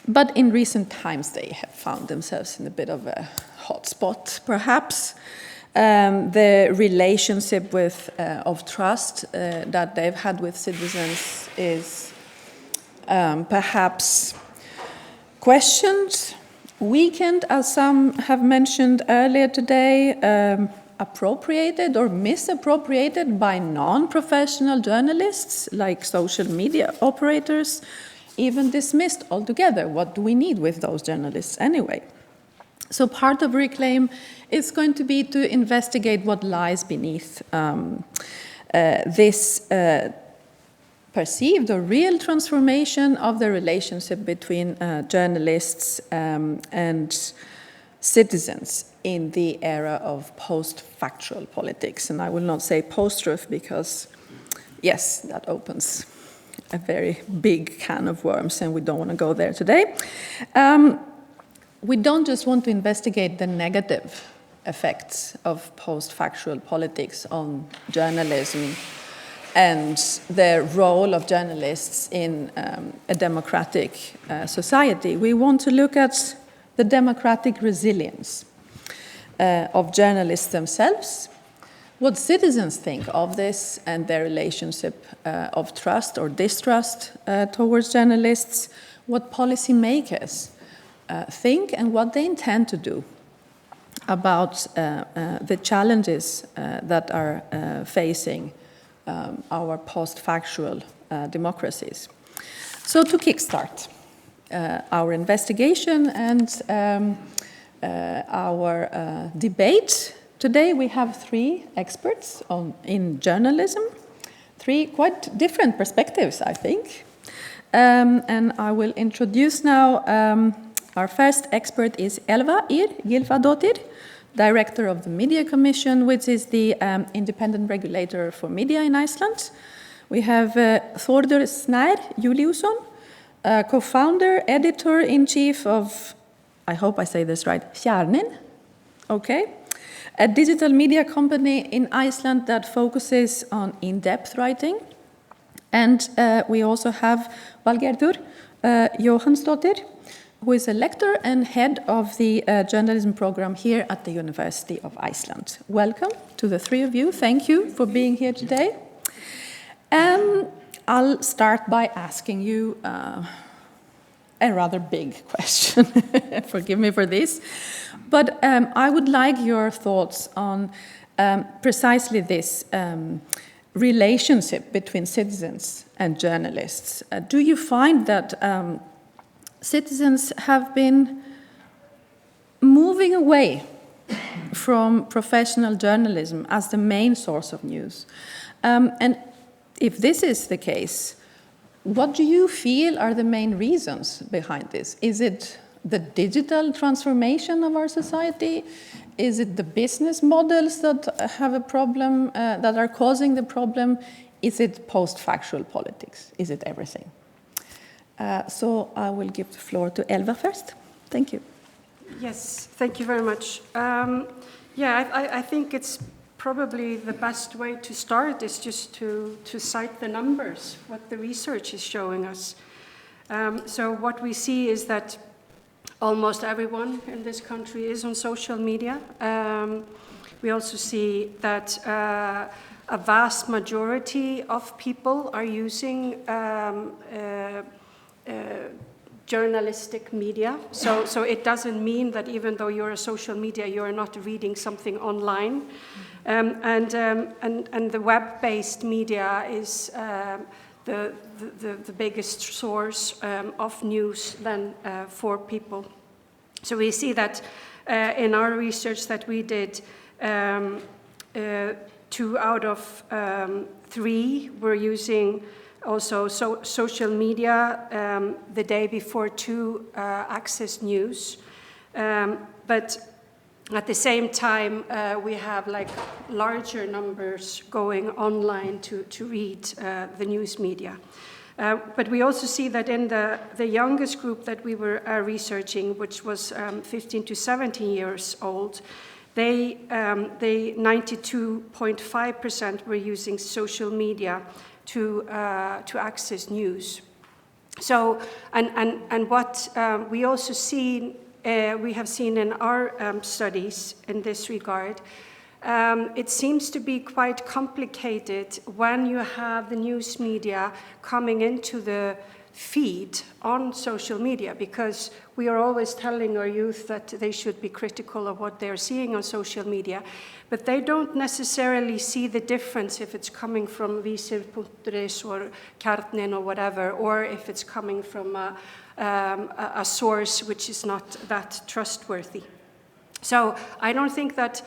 But in recent times, they have found themselves in a bit of a hot spot, perhaps. The relationship of trust that they've had with citizens is perhaps questioned, weakened, as some have mentioned earlier today, appropriated or misappropriated by non-professional journalists like social media operators, even dismissed altogether. What do we need with those journalists anyway? So part of Reclaim is going to be to investigate what lies beneath this perceived or real transformation of the relationship between journalists and citizens in the era of post-factual politics. And I will not say post-truth because, yes, that opens a very big can of worms and we don't want to go there today. We don't just want to investigate the negative effects of post-factual politics on journalism and the role of journalists in a democratic society. We want to look at the democratic resilience of journalists themselves, what citizens think of this and their relationship of trust or distrust towards journalists, what policymakers think and what they intend to do about the challenges that are facing our post-factual democracies. So to kickstart our investigation and our debate, today we have 3 experts in journalism, 3 quite different perspectives, I think. And I will introduce now our first expert is Elva Ýr Gylfadóttir, Director of the Media Commission, which is the independent regulator for media in Iceland. We have Þórður Snær Júlíusson, co-founder, editor-in-chief of, I hope I say this right, Hjarnin, okay, a digital media company in Iceland that focuses on in-depth writing. And we also have Valgerður Jóhannsdóttir, who is a lecturer and head of the journalism program here at the University of Iceland. Welcome to the 3 of you. Thank you for being here today. I'll start by asking you a rather big question. Forgive me for this. But I would like your thoughts on precisely this relationship between citizens and journalists. Do you find that citizens have been moving away from professional journalism as the main source of news? And if this is the case, what do you feel are the main reasons behind this? Is it the digital transformation of our society? Is it the business models that have a problem, that are causing the problem? Is it post-factual politics? Is it everything? So I will give the floor to Elva first. Thank you. Yes, thank you very much. I think it's probably the best way to start is just to cite the numbers, what the research is showing us. So what we see is that almost everyone in this country is on social media. We also see that a vast majority of people are using journalistic media. So it doesn't mean that even though you're a social media, you're not reading something online. And the web-based media is the biggest source of news then for people. So we see that in our research that we did, 2 out of 3 were using also social media the day before to access news. But at the same time, we have like larger numbers going online to read the news media. But we also see that in the youngest group that we were researching, which was 15 to 17 years old, they 92.5% were using social media to access news. So, and what we also see, we have seen in our studies in this regard, it seems to be quite complicated when you have the news media coming into the feed on social media, because we are always telling our youth that they should be critical of what they're seeing on social media, but they don't necessarily see the difference if it's coming from Vísir.is or Kjarnin or whatever, or if it's coming from a source which is not that trustworthy. So I don't think that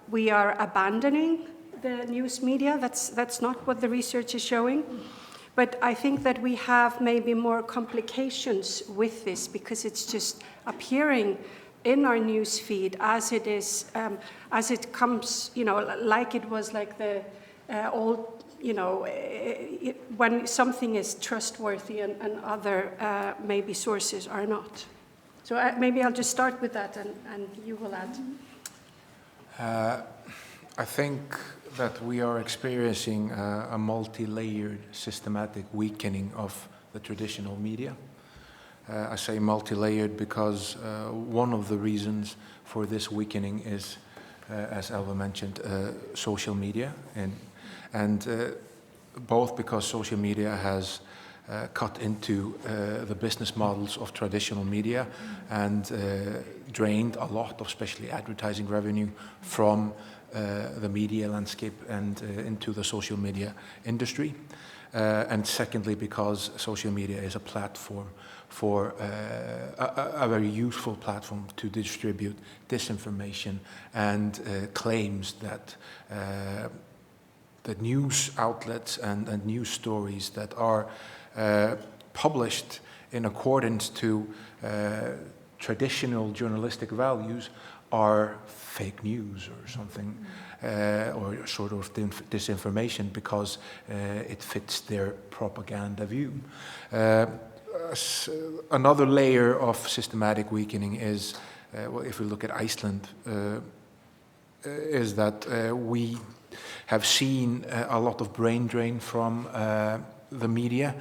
we are abandoning the news media. That's not what the research is showing. But I think that we have maybe more complications with this because it's just appearing in our news feed as it is, as it comes, like it was like the old, when something is trustworthy and other maybe sources are not. So maybe I'll just start with that and you will add. I think that we are experiencing a multi-layered systematic weakening of the traditional media. I say multi-layered because one of the reasons for this weakening is, as Elva mentioned, social media, and both because social media has cut into the business models of traditional media and drained a lot of especially advertising revenue from the media landscape and into the social media industry. And secondly, because social media is a platform for a very useful platform to distribute disinformation and claims that that news outlets and news stories that are published in accordance to traditional journalistic values are fake news or something, or sort of disinformation because it fits their propaganda view. Another layer of systematic weakening is, well, if we look at Iceland, is that we have seen a lot of brain drain from the media.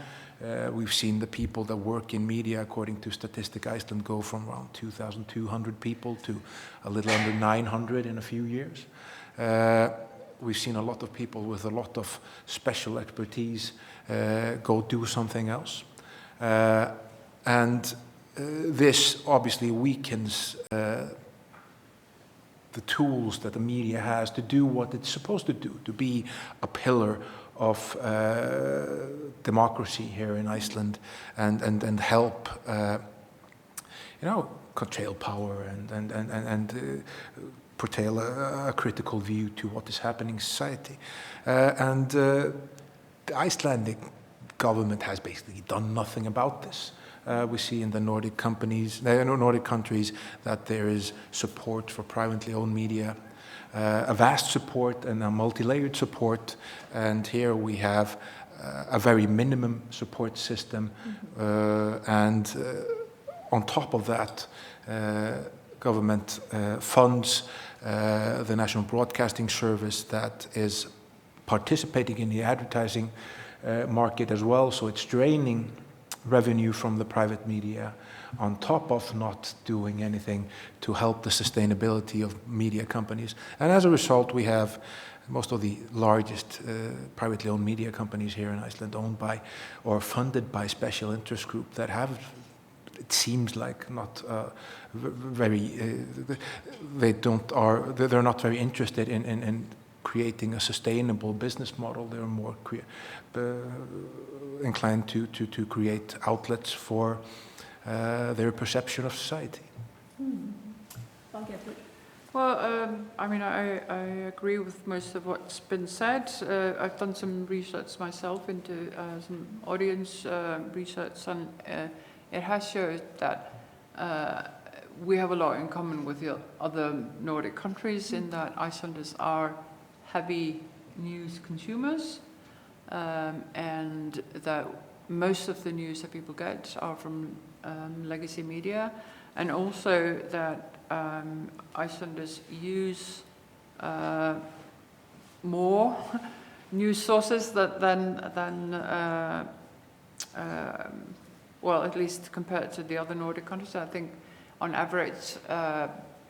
We've seen the people that work in media, according to Statistic Iceland, go from around 2,200 people to a little under 900 in a few years. We've seen a lot of people with a lot of special expertise go do something else. And this obviously weakens the tools that the media has to do what it's supposed to do, to be a pillar of democracy here in Iceland and help, curtail power and portray a critical view to what is happening in society. And the Icelandic government has basically done nothing about this. We see in the Nordic countries that there is support for privately owned media, a vast support and a multi-layered support, and here we have a very minimum support system, and on top of that, government funds the National Broadcasting Service that is participating in the advertising market as well, so it's draining revenue from the private media on top of not doing anything to help the sustainability of media companies. And as a result, we have most of the largest privately owned media companies here in Iceland owned by or funded by special interest groups that have, it seems like, not very, they're not very interested in creating a sustainable business model. They're more inclined to create outlets for their perception of society. Well, I agree with most of what's been said. I've done some research myself into some audience research, and it has showed that we have a lot in common with the other Nordic countries in that Icelanders are heavy news consumers, and that most of the news that people get are from legacy media, and also that Icelanders use more news sources than well, at least compared to the other Nordic countries. I think on average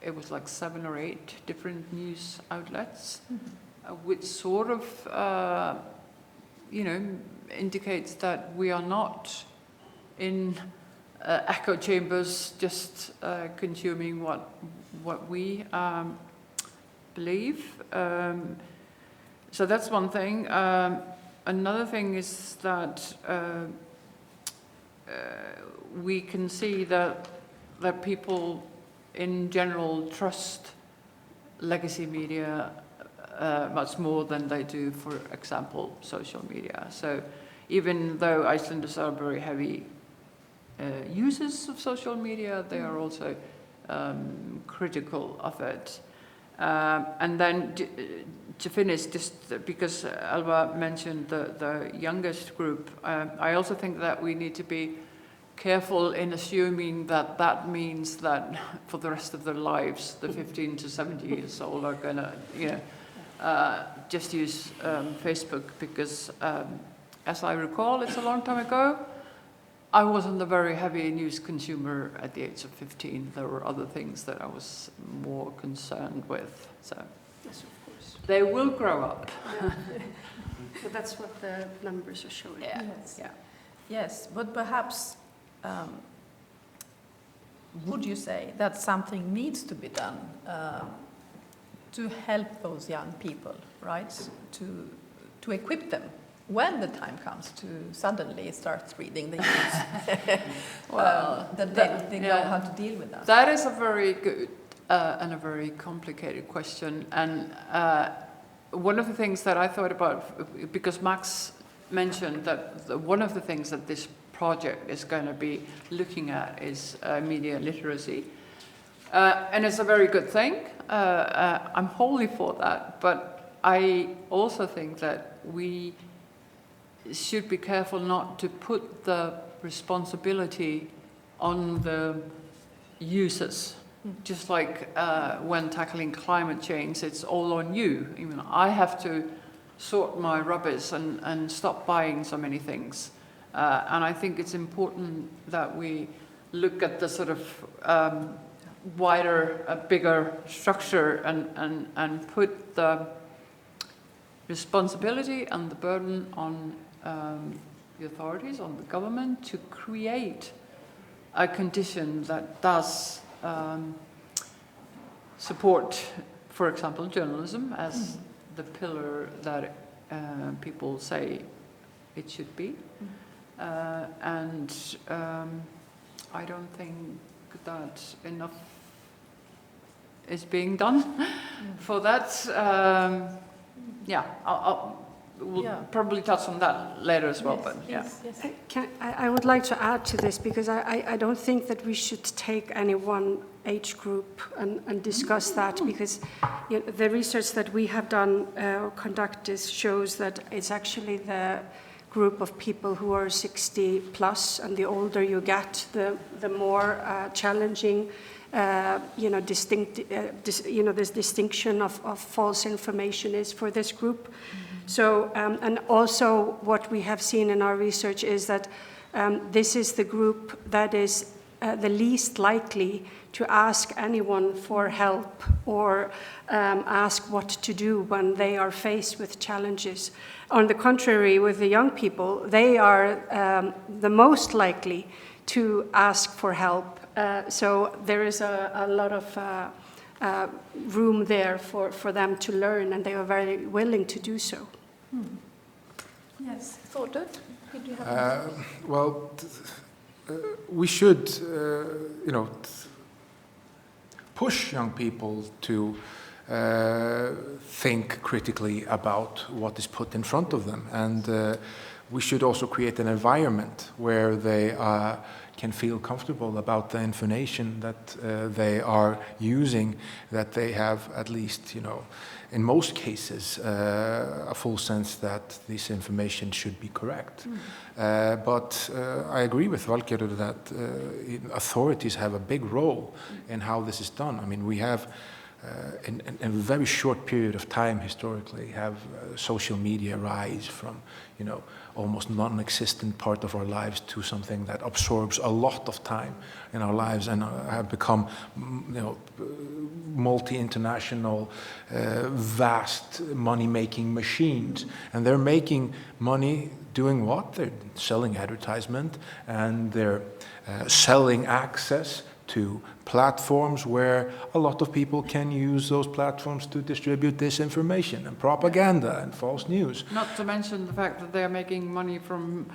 it was like 7 or 8 different news outlets, which sort of indicates that we are not in echo chambers just consuming what we believe. So that's one thing. Another thing is that we can see that people in general trust legacy media much more than they do, for example, social media. So even though Icelanders are very heavy users of social media, they are also critical of it. And then to finish, just because Alva mentioned the youngest group, I also think that we need to be careful in assuming that means that for the rest of their lives, the 15 to 70 years old are gonna, just use Facebook, because as I recall, it's a long time ago, I wasn't a very heavy news consumer at the age of 15. There were other things that I was more concerned with. So Yes, of course. they will grow up. So that's what the numbers are showing. Yeah. Yeah. Yes, but perhaps would you say that something needs to be done to help those young people, right? To equip them when the time comes to suddenly start reading the news, that they know how to deal with that. That is a very good and a very complicated question. And one of the things that I thought about, because Max mentioned that one of the things that this project is going to be looking at is media literacy. And it's a very good thing. I'm wholly for that. But I also think that we should be careful not to put the responsibility on the users. Just like when tackling climate change, it's all on you. Even I have to sort my rubbish and stop buying so many things. And I think it's important that we look at the sort of wider, bigger structure and put the responsibility and the burden on the authorities, on the government, to create a condition that does support, for example, journalism as the pillar that people say it should be. And I don't think that enough is being done for that. We'll probably touch on that later as well. Yes, but yes. I would like to add to this, because I don't think that we should take any one age group and discuss that, because the research that we have done or conducted shows that it's actually the group of people who are 60 plus, and the older you get, the more challenging this distinction of false information is for this group. So, and also what we have seen in our research is that this is the group that is the least likely to ask anyone for help or ask what to do when they are faced with challenges. On the contrary, with the young people, they are the most likely to ask for help. So there is a lot of room there for them to learn, and they are very willing to do so. Yes, Thordur, did you have we should, push young people to think critically about what is put in front of them, and we should also create an environment where they can feel comfortable about the information that they are using, that they have at least, in most cases, a full sense that this information should be correct. But I agree with Valgerður that authorities have a big role in how this is done. I mean, we have, in a very short period of time historically, have social media rise from, almost non-existent part of our lives to something that absorbs a lot of time in our lives and have become, multi-international, vast money-making machines. And they're making money doing what? They're selling advertisement, and they're selling access to platforms where a lot of people can use those platforms to distribute disinformation and propaganda and false news. not to mention the fact that they're making money from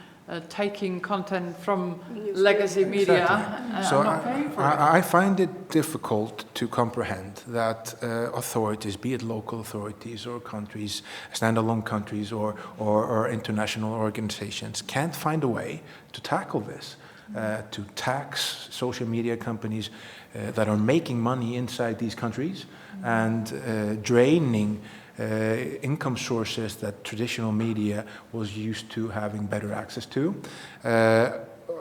taking content from legacy media and So not paying for it. I find it difficult to comprehend that authorities, be it local authorities or countries, standalone countries or international organizations, can't find a way to tackle this. To tax social media companies that are making money inside these countries and draining income sources that traditional media was used to having better access to,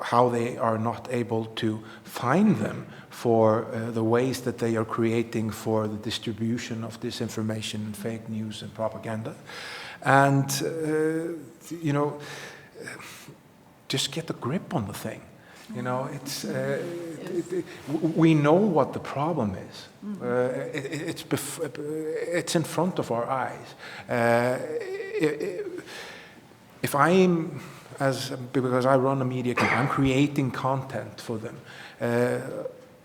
how they are not able to find them for the ways that they are creating for the distribution of disinformation and fake news and propaganda. And, just get a grip on the thing. It's we know what the problem is. It's in front of our eyes. If I'm because I run a media company, I'm creating content for them.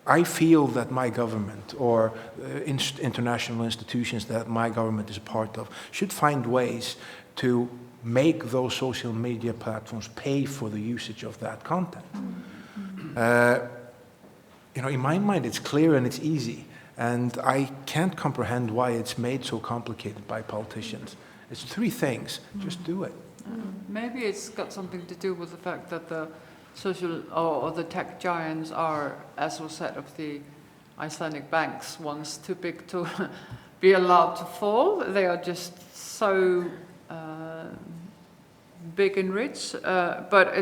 I feel that my government or international institutions that my government is a part of should find ways to make those social media platforms pay for the usage of that content. In my mind, it's clear and it's easy, and I can't comprehend why it's made so complicated by politicians. It's three things. Just do it. Maybe it's got something to do with the fact that the social or the tech giants are, as was said of the Icelandic banks once, too big to be allowed to fall. They are just so big and rich. But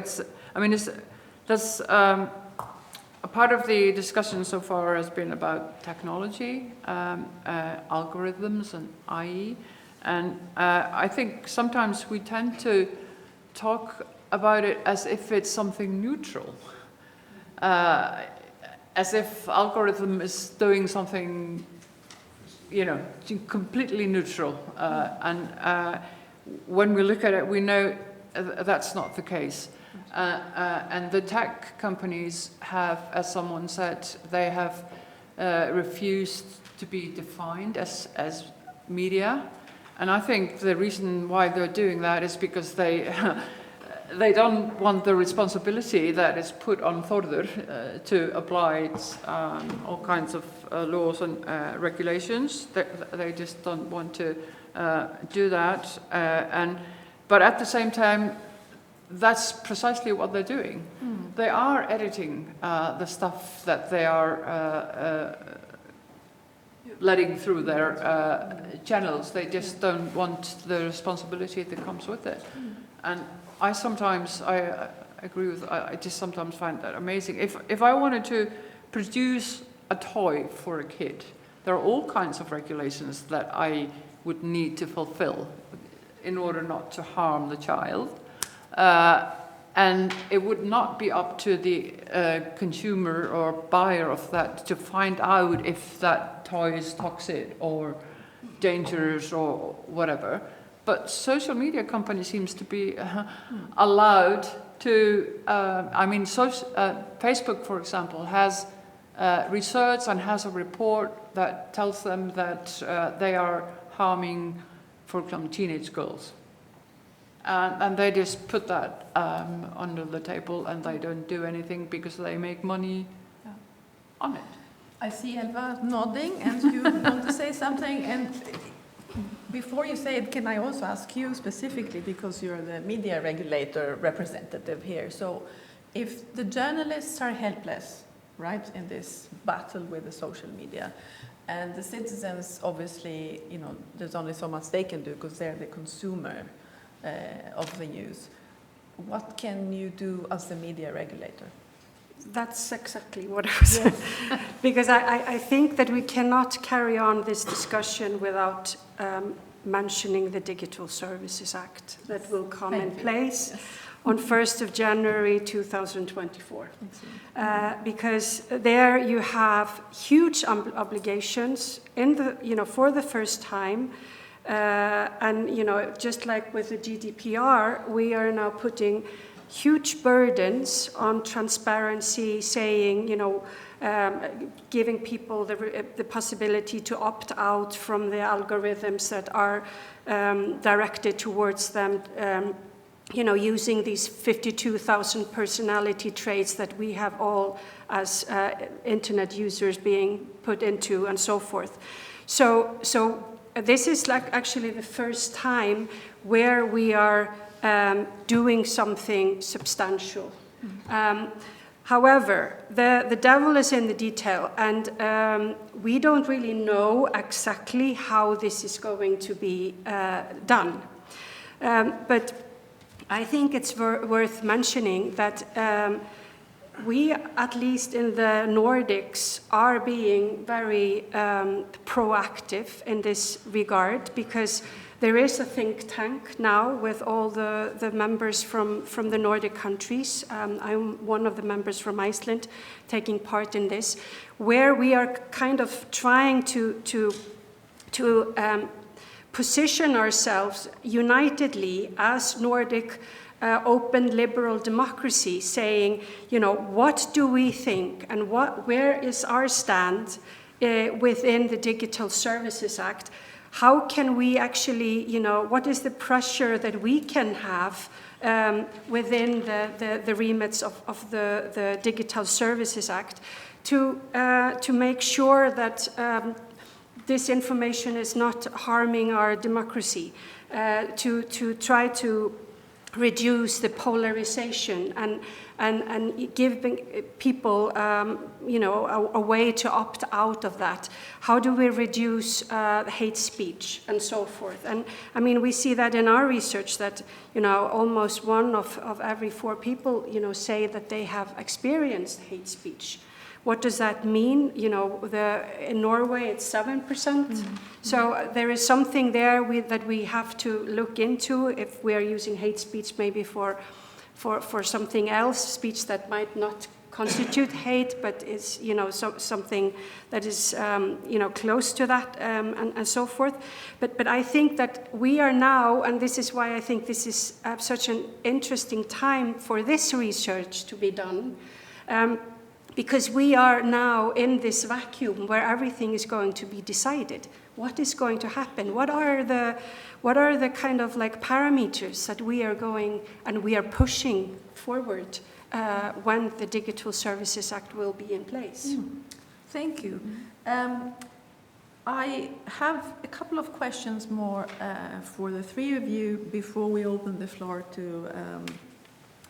that's a part of the discussion so far has been about technology, algorithms, and IE. And I think sometimes we tend to talk about it as if it's something neutral, as if algorithm is doing something, completely neutral. And when we look at it, we know that's not the case. And the tech companies have, as someone said, they have refused to be defined as media. And I think the reason why they're doing that is because they don't want the responsibility that is put on Þórður to apply all kinds of laws and regulations. They just don't want to do that. But at the same time, that's precisely what they're doing. They are editing the stuff that they are letting through their channels. They just don't want the responsibility that comes with it. And I agree with, I just sometimes find that amazing. If I wanted to produce a toy for a kid, there are all kinds of regulations that I would need to fulfill in order not to harm the child. And it would not be up to the consumer or buyer of that to find out if that toy is toxic or dangerous or whatever. But social media companies seems to be allowed to, Facebook, for example, has research and has a report that tells them that they are harming, for example, teenage girls. And they just put that under the table and they don't do anything because they make money on it. I see Elva nodding and you want to say something. And before you say it, can I also ask you specifically, because you're the media regulator representative here. So if the journalists are helpless, right, in this battle with the social media, and the citizens, obviously, there's only so much they can do because they're the consumer of the news. What can you do as the media regulator? That's exactly what I was saying. Because I think that we cannot carry on this discussion without mentioning the Digital Services Act that will come in place on 1st of January 2024. Because there you have huge obligations for the first time. And just like with the GDPR, we are now putting huge burdens on transparency, saying, giving people the possibility to opt out from the algorithms that are directed towards them, using these 52,000 personality traits that we have all as internet users being put into, and so forth. So this is actually the first time where we are doing something substantial. However, the devil is in the detail, and we don't really know exactly how this is going to be done. But I think it's worth mentioning that we, at least in the Nordics, are being very proactive in this regard, because there is a think tank now with all the members from the Nordic countries. I'm one of the members from Iceland taking part in this, where we are kind of trying to position ourselves unitedly as Nordic open liberal democracy, saying, what do we think and where is our stand within the Digital Services Act? How can we actually, what is the pressure that we can have within the remits of the Digital Services Act to make sure that this information is not harming our democracy, to try to reduce the polarization and give people, a way to opt out of that. How do we reduce hate speech and so forth? And I mean, we see that in our research that, almost 1 of every 4 people, say that they have experienced hate speech. What does that mean? In Norway, it's 7%. So there is something there that we have to look into if we are using hate speech maybe for something else, speech that might not constitute hate, but is, something that is, close to that, and so forth. But I think that we are now, and this is why I think this is such an interesting time for this research to be done, because we are now in this vacuum where everything is going to be decided. What is going to happen? What are the kind of like parameters that we are going and we are pushing forward when the Digital Services Act will be in place? Thank you. I have a couple of questions more for the 3 of you before we open the floor to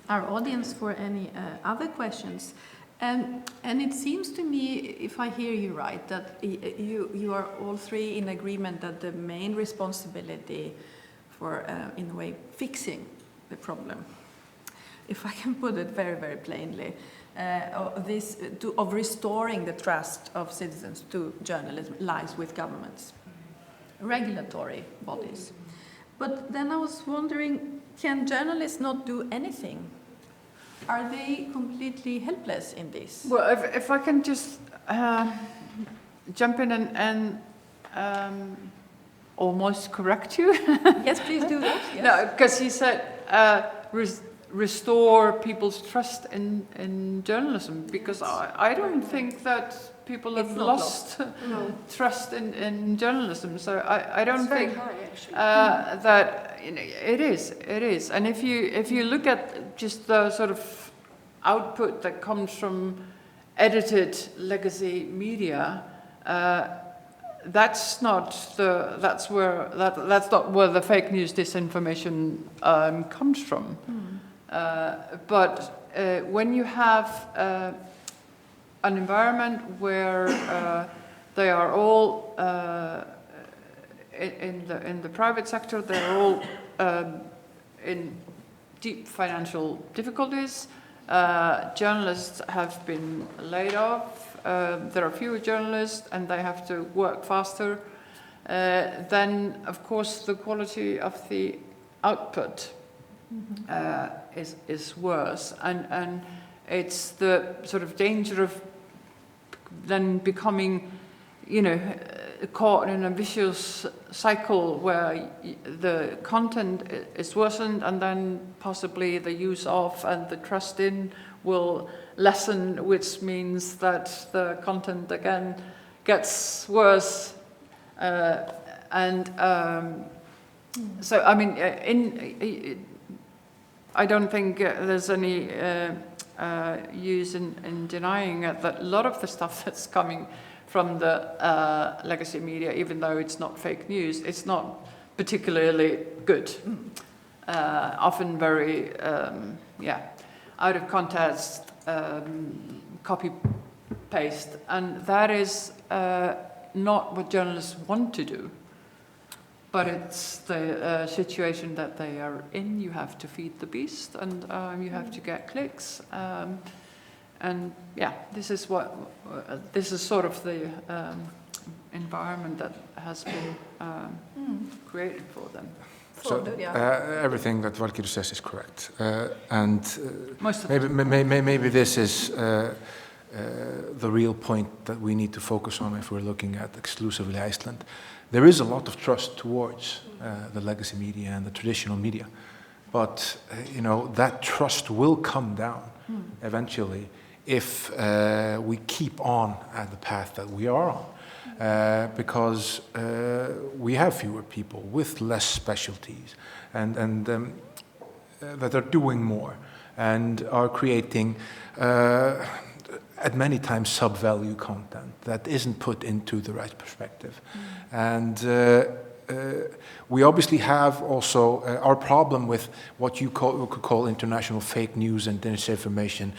our audience for any other questions. And it seems to me, if I hear you right, that you are all 3 in agreement that the main responsibility for, in a way, fixing the problem, if I can put it very, very plainly, of restoring the trust of citizens to journalism lies with governments, regulatory bodies. But then I was wondering, can journalists not do anything? Are they completely helpless in this? Well, if I can just jump in and almost correct you. Yes, please do that. Yes. No, because he said restore people's trust in journalism, because I don't think that people have lost trust in journalism. So I don't think that it is. And if you look at just the sort of output that comes from edited legacy media, that's not where the fake news disinformation comes from. But when you have an environment where they are all in the private sector, they're all in deep financial difficulties. Journalists have been laid off. There are fewer journalists, and they have to work faster. Then, of course, the quality of the output is worse, and it's the sort of danger of then becoming, caught in a vicious cycle where the content is worsened, and then possibly the use of and the trust in will lessen, which means that the content again gets worse. So, I mean, I don't think there's any use in denying that a lot of the stuff that's coming from the legacy media, even though it's not fake news, it's not particularly good. Often very, out of context, copy-paste. And that is not what journalists want to do. But it's the situation that they are in. You have to feed the beast, and you have to get clicks. And yeah, this is sort of the environment that has been created for them. So everything that Valkyrie says is correct, and maybe this is the real point that we need to focus on if we're looking at exclusively Iceland. There is a lot of trust towards the legacy media and the traditional media. But that trust will come down eventually if we keep on at the path that we are on. Because we have fewer people with less specialties and that are doing more and are creating at many times sub-value content that isn't put into the right perspective. And we obviously have also our problem with what you could call international fake news and disinformation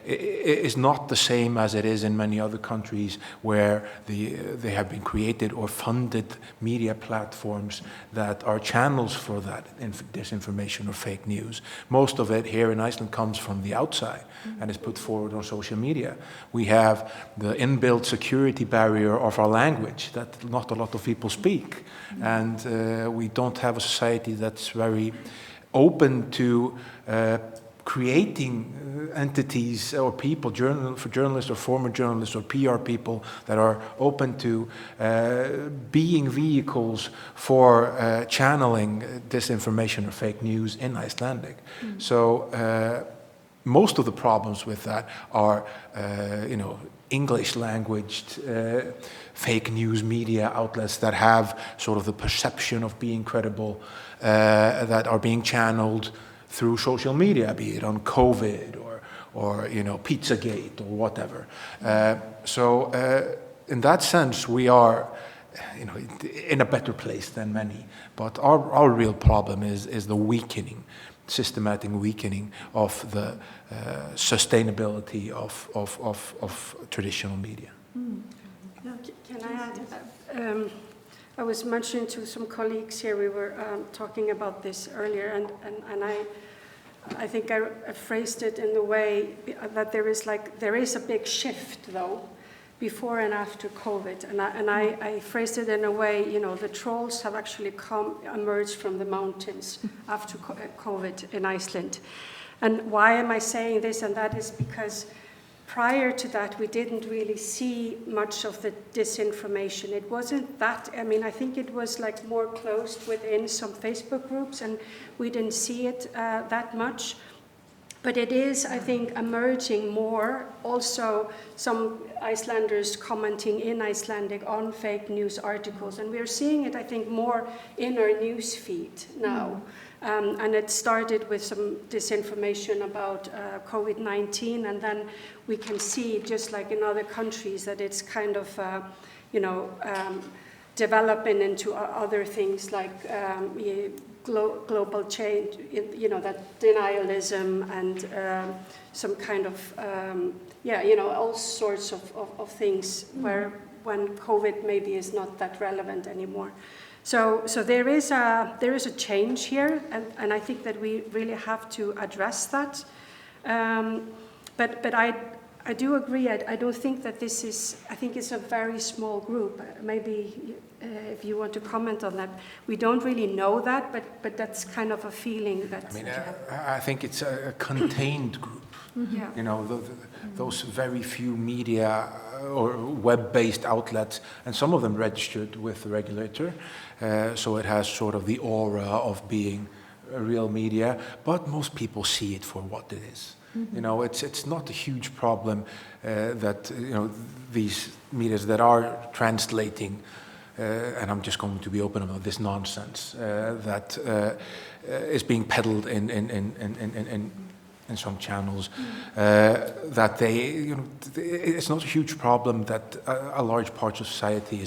is not the same as it is in many other countries where they have been created or funded media platforms that are channels for that disinformation or fake news. Most of it here in Iceland comes from the outside and is put forward on social media. We have the inbuilt security barrier of our language that not a lot of people speak. And we don't have a society that's very open to creating entities or people, for journalists or former journalists or PR people that are open to being vehicles for channeling disinformation or fake news in Icelandic. So most of the problems with that are, English language fake news media outlets that have sort of the perception of being credible, that are being channeled through social media, be it on COVID or Pizzagate or whatever. So in that sense, we are in a better place than many. But our real problem is the weakening, systematic weakening of the sustainability of traditional media. Can I add? I was mentioning to some colleagues here, we were talking about this earlier, and I think I phrased it in the way that there is a big shift though, before and after COVID, and I phrased it in a way, the trolls have actually emerged from the mountains after COVID in Iceland. And why am I saying this? And that is because prior to that, we didn't really see much of the disinformation. It wasn't that, I think it was like more closed within some Facebook groups, and we didn't see it that much. But it is, I think, emerging more. Also, some Icelanders commenting in Icelandic on fake news articles. And we're seeing it, I think, more in our news feed now. And it started with some disinformation about COVID-19. And then we can see, just like in other countries, that it's kind of, developing into other things like global change, that denialism and some kind of, all sorts of things where when COVID maybe is not that relevant anymore. So there is a change here, and I think that we really have to address that. But I do agree. I don't think that this is. I think it's a very small group. Maybe if you want to comment on that, we don't really know that, but that's kind of a feeling that. I think it's a contained group. Yeah. Those very few media or web-based outlets, and some of them registered with the regulator, so it has sort of the aura of being a real media. But most people see it for what it is. It's not a huge problem that these medias that are translating, and I'm just going to be open about this nonsense that is being peddled in some channels, that it's not a huge problem that a large part of society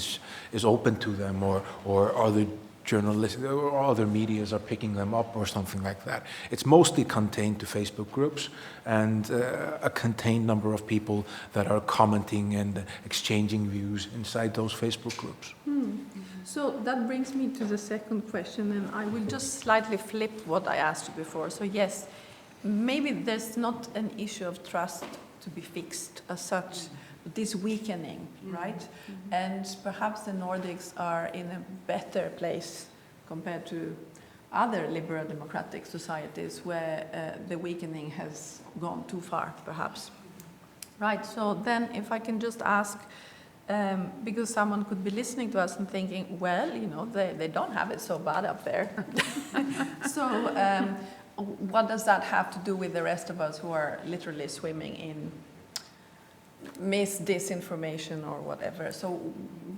is open to them, or other journalists or other medias are picking them up or something like that. It's mostly contained to Facebook groups and a contained number of people that are commenting and exchanging views inside those Facebook groups. So that brings me to the second question, and I will just slightly flip what I asked you before. So yes, maybe there's not an issue of trust to be fixed as such, this weakening, right? And perhaps the Nordics are in a better place compared to other liberal democratic societies where the weakening has gone too far, perhaps. Right, so then if I can just ask, Because someone could be listening to us and thinking, well, you know, they don't have it so bad up there. So what does that have to do with the rest of us who are literally swimming in disinformation or whatever? So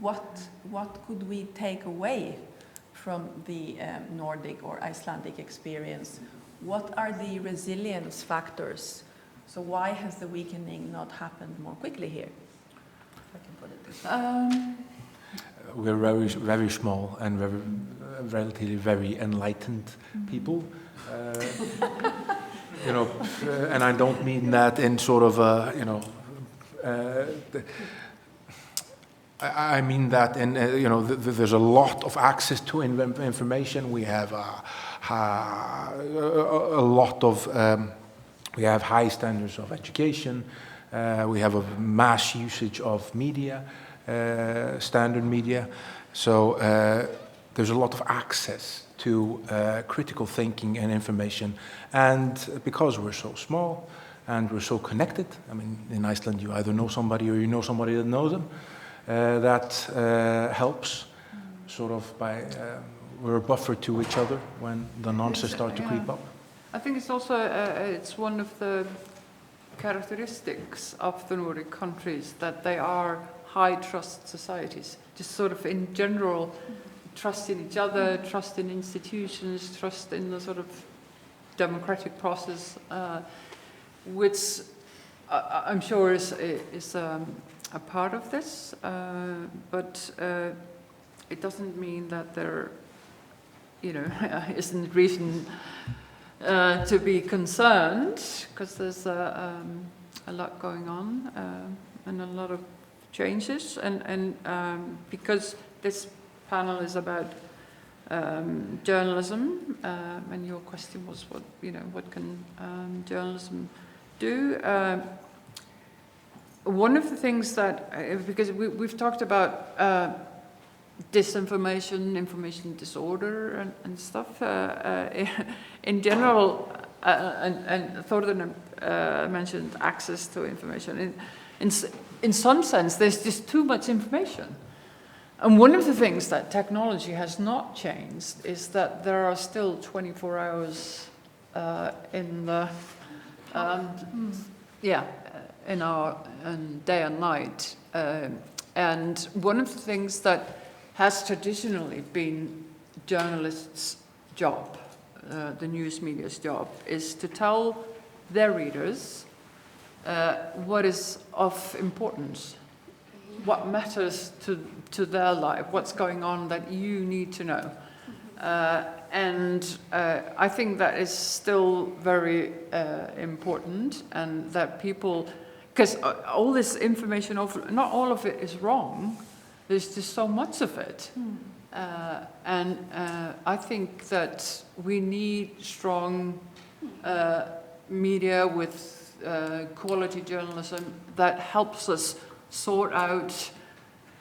what could we take away from the Nordic or Icelandic experience? What are the resilience factors? So why has the weakening not happened more quickly here? If I can put it this way. We're very small and relatively very enlightened people. You know, and I don't mean that in sort of a, you know, I mean that in, you know, there's a lot of access to information. We have a lot of, we have high standards of education. We have a mass usage of media, standard media. So there's a lot of access to critical thinking and information. And because we're so small and we're so connected, I mean, in Iceland you either know somebody or you know somebody that knows them, that helps sort of by, we're a buffer to each other when the nonsense start to creep up. I think it's also, it's one of the characteristics of the Nordic countries that they are high trust societies, just sort of in general, trust in each other, trust in institutions, trust in the sort of democratic process, which I'm sure is a part of this, but it doesn't mean that there, you know, isn't reason to be concerned, because there's a lot going on and a lot of changes, and because this panel is about journalism, and your question was what can journalism do? One of the things that, because we've talked about disinformation, information disorder, and stuff. In general, and Thorður mentioned access to information. In some sense, there's just too much information. And one of the things that technology has not changed is that there are still 24 hours in the in our day and night. And one of the things that has traditionally been journalists' job, the news media's job, is to tell their readers what is of importance, what matters to their life, what's going on that you need to know. And I think that is still very important, and that people, because all this information, not all of it is wrong, there's just so much of it. And I think that we need strong media with quality journalism that helps us sort out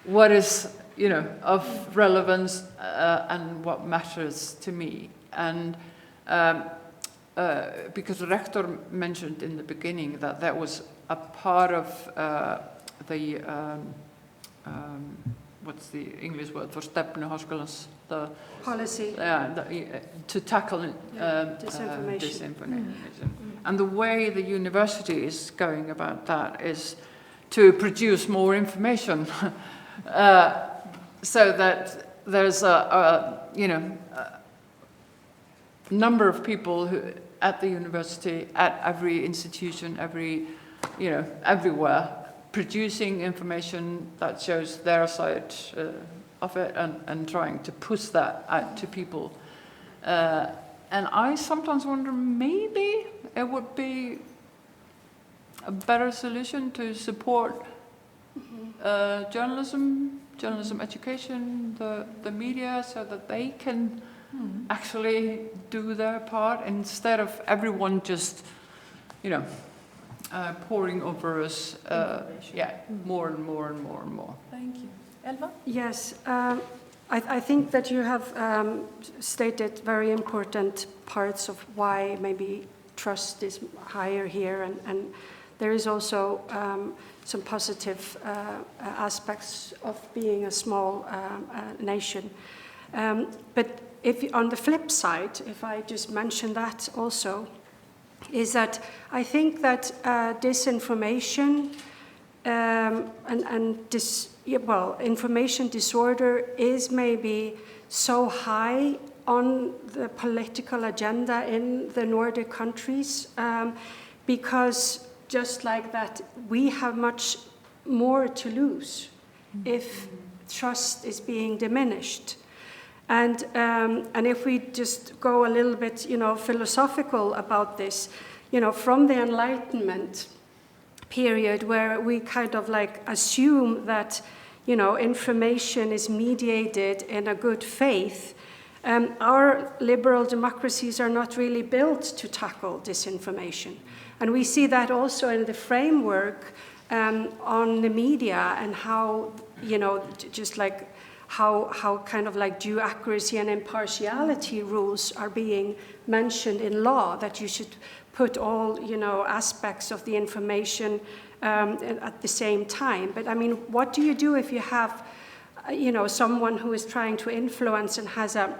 what is, of relevance and what matters to me. And because Rector mentioned in the beginning that was a part of the what's the English word for stefnuháskólans? The policy. To tackle disinformation. And the way the university is going about that is to produce more information, so that there's a number of people who, at the university, at every institution, everywhere, producing information that shows their side of it, and trying to push that out to people. And I sometimes wonder, maybe it would be a better solution to support journalism education, the media, so that they can actually do their part, instead of everyone just, pouring over us, more and more and more and more. Thank you. Elva? Yes, I think that you have stated very important parts of why maybe trust is higher here, and there is also some positive aspects of being a small nation. But on the flip side, if I just mention that also, is that I think that disinformation information disorder is maybe so high on the political agenda in the Nordic countries because just like that, we have much more to lose if trust is being diminished. And if we just go a little bit, philosophical about this, from the Enlightenment period where we kind of like assume that, information is mediated in a good faith, our liberal democracies are not really built to tackle disinformation. And we see that also in the framework on the media and how, just like how kind of like due accuracy and impartiality rules are being mentioned in law, that you should put all, aspects of the information at the same time. But I mean, what do you do if you have, someone who is trying to influence and has a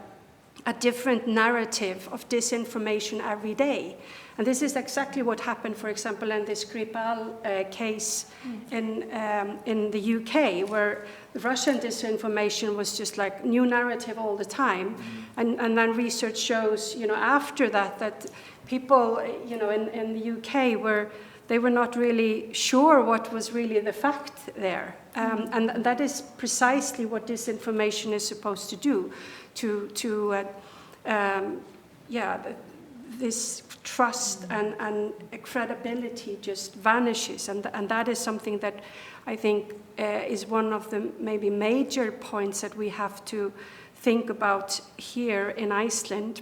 different narrative of disinformation every day? And this is exactly what happened, for example, in the Skripal case in the UK, where the Russian disinformation was just like new narrative all the time. And then research shows, after that people, in the UK they were not really sure what was really the fact there. And that is precisely what disinformation is supposed to do, this trust and credibility just vanishes. And that is something that I think is one of the maybe major points that we have to think about here in Iceland,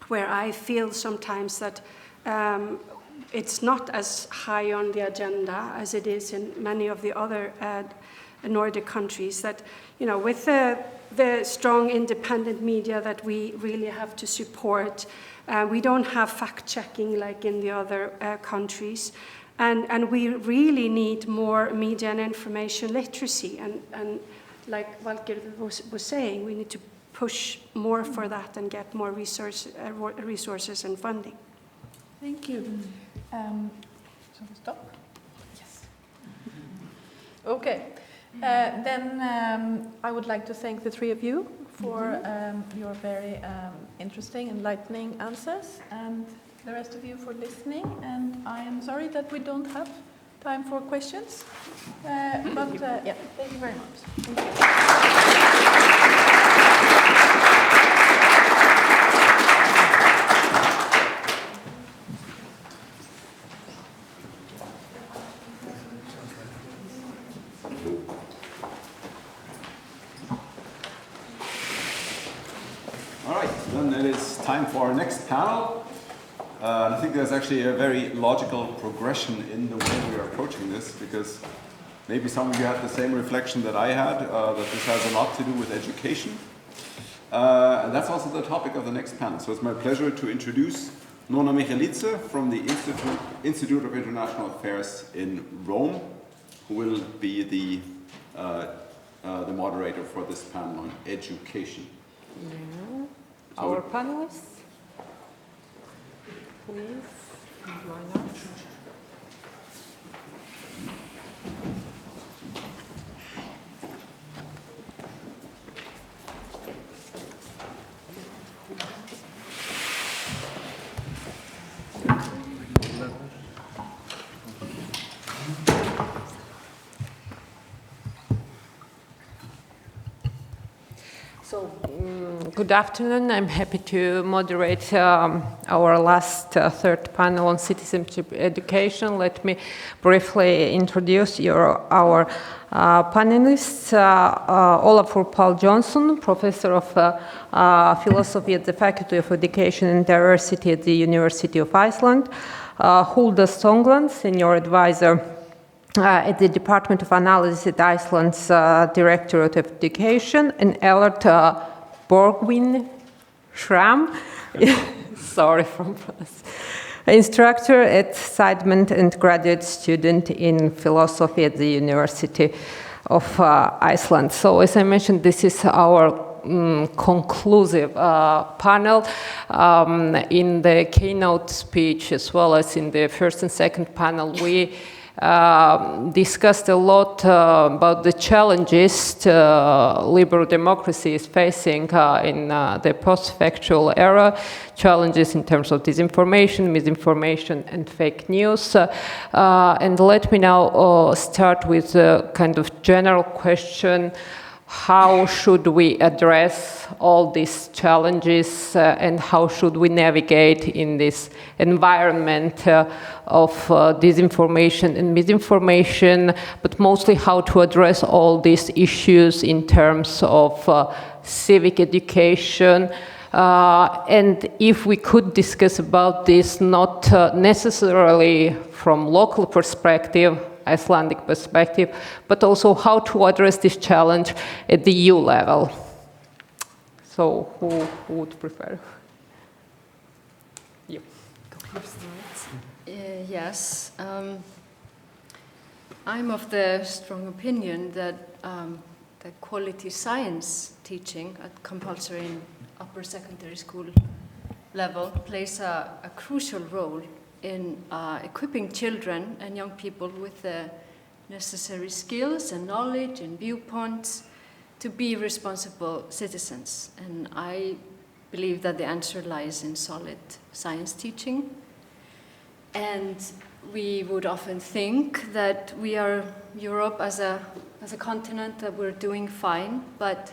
where I feel sometimes that it's not as high on the agenda as it is in many of the other Nordic countries, that, with the strong independent media that we really have to support, we don't have fact-checking like in the other countries. And we really need more media and information literacy. And like Valgeir was saying, we need to push more for that and get more resources and funding. Thank you. Shall we stop? Yes. Okay. Then I would like to thank the three of you for your very interesting, enlightening answers, and the rest of you for listening. And I am sorry that we don't have time for questions, but yeah, thank you very much. Thank you. Time for our next panel. I think there's actually a very logical progression in the way we are approaching this, because maybe some of you had the same reflection that I had, that this has a lot to do with education. And that's also the topic of the next panel. So it's my pleasure to introduce Nona Michelice from the Institute of International Affairs in Rome, who will be the moderator for this panel on education. Yeah. Our panelists, please, line up. Good afternoon. I'm happy to moderate our last third panel on citizenship education. Let me briefly introduce our panelists. Olafur Pál Johnson, professor of philosophy at the Faculty of Education and Diversity at the University of Iceland. Hulda Stongland, senior advisor at the Department of Analysis at Iceland's Directorate of Education, and Ellert Borgwin Schram, sorry from instructor at Sidement and graduate student in philosophy at the University of Iceland. So as I mentioned, this is our conclusive panel. In the keynote speech, as well as in the first and second panel, we discussed a lot about the challenges liberal democracy is facing in the post-factual era, challenges in terms of disinformation, misinformation, and fake news. And let me now start with a kind of general question. How should we address all these challenges and how should we navigate in this environment of disinformation and misinformation, but mostly how to address all these issues in terms of civic education. And if we could discuss about this, not necessarily from local perspective, Icelandic perspective, but also how to address this challenge at the EU level. So who would prefer? You. Yes. I'm of the strong opinion that the quality science teaching at compulsory and upper secondary school level plays a crucial role in equipping children and young people with the necessary skills and knowledge and viewpoints to be responsible citizens. And I believe that the answer lies in solid science teaching. And we would often think that we are Europe as a continent, that we're doing fine, but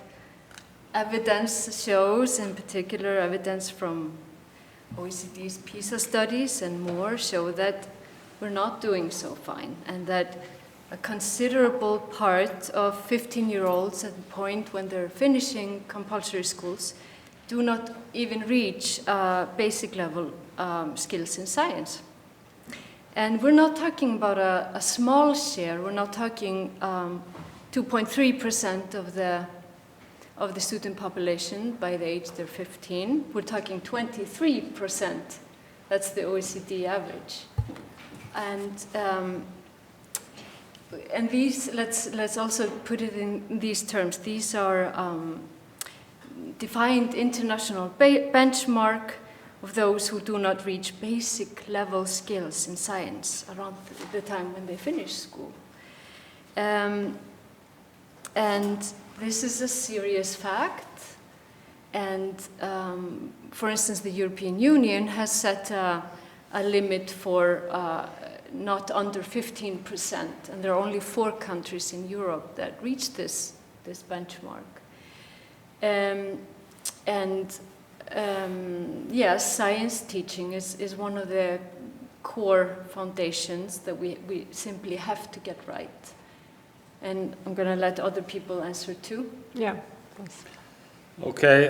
evidence shows, in particular evidence from OECD's PISA studies and more, show that we're not doing so fine, and that a considerable part of 15-year-olds at the point when they're finishing compulsory schools do not even reach basic level skills in science. And we're not talking about a small share. We're not talking 2.3% of the student population by the age they're 15. We're talking 23%. That's the OECD average. And these, let's also put it in these terms. These are defined international benchmark of those who do not reach basic level skills in science around the time when they finish school. And this is a serious fact, and for instance, the European Union has set a limit for not under 15%, and there are only 4 countries in Europe that reach this benchmark. Yes, science teaching is one of the core foundations that we simply have to get right. And I'm going to let other people answer too. Yeah, please. Okay.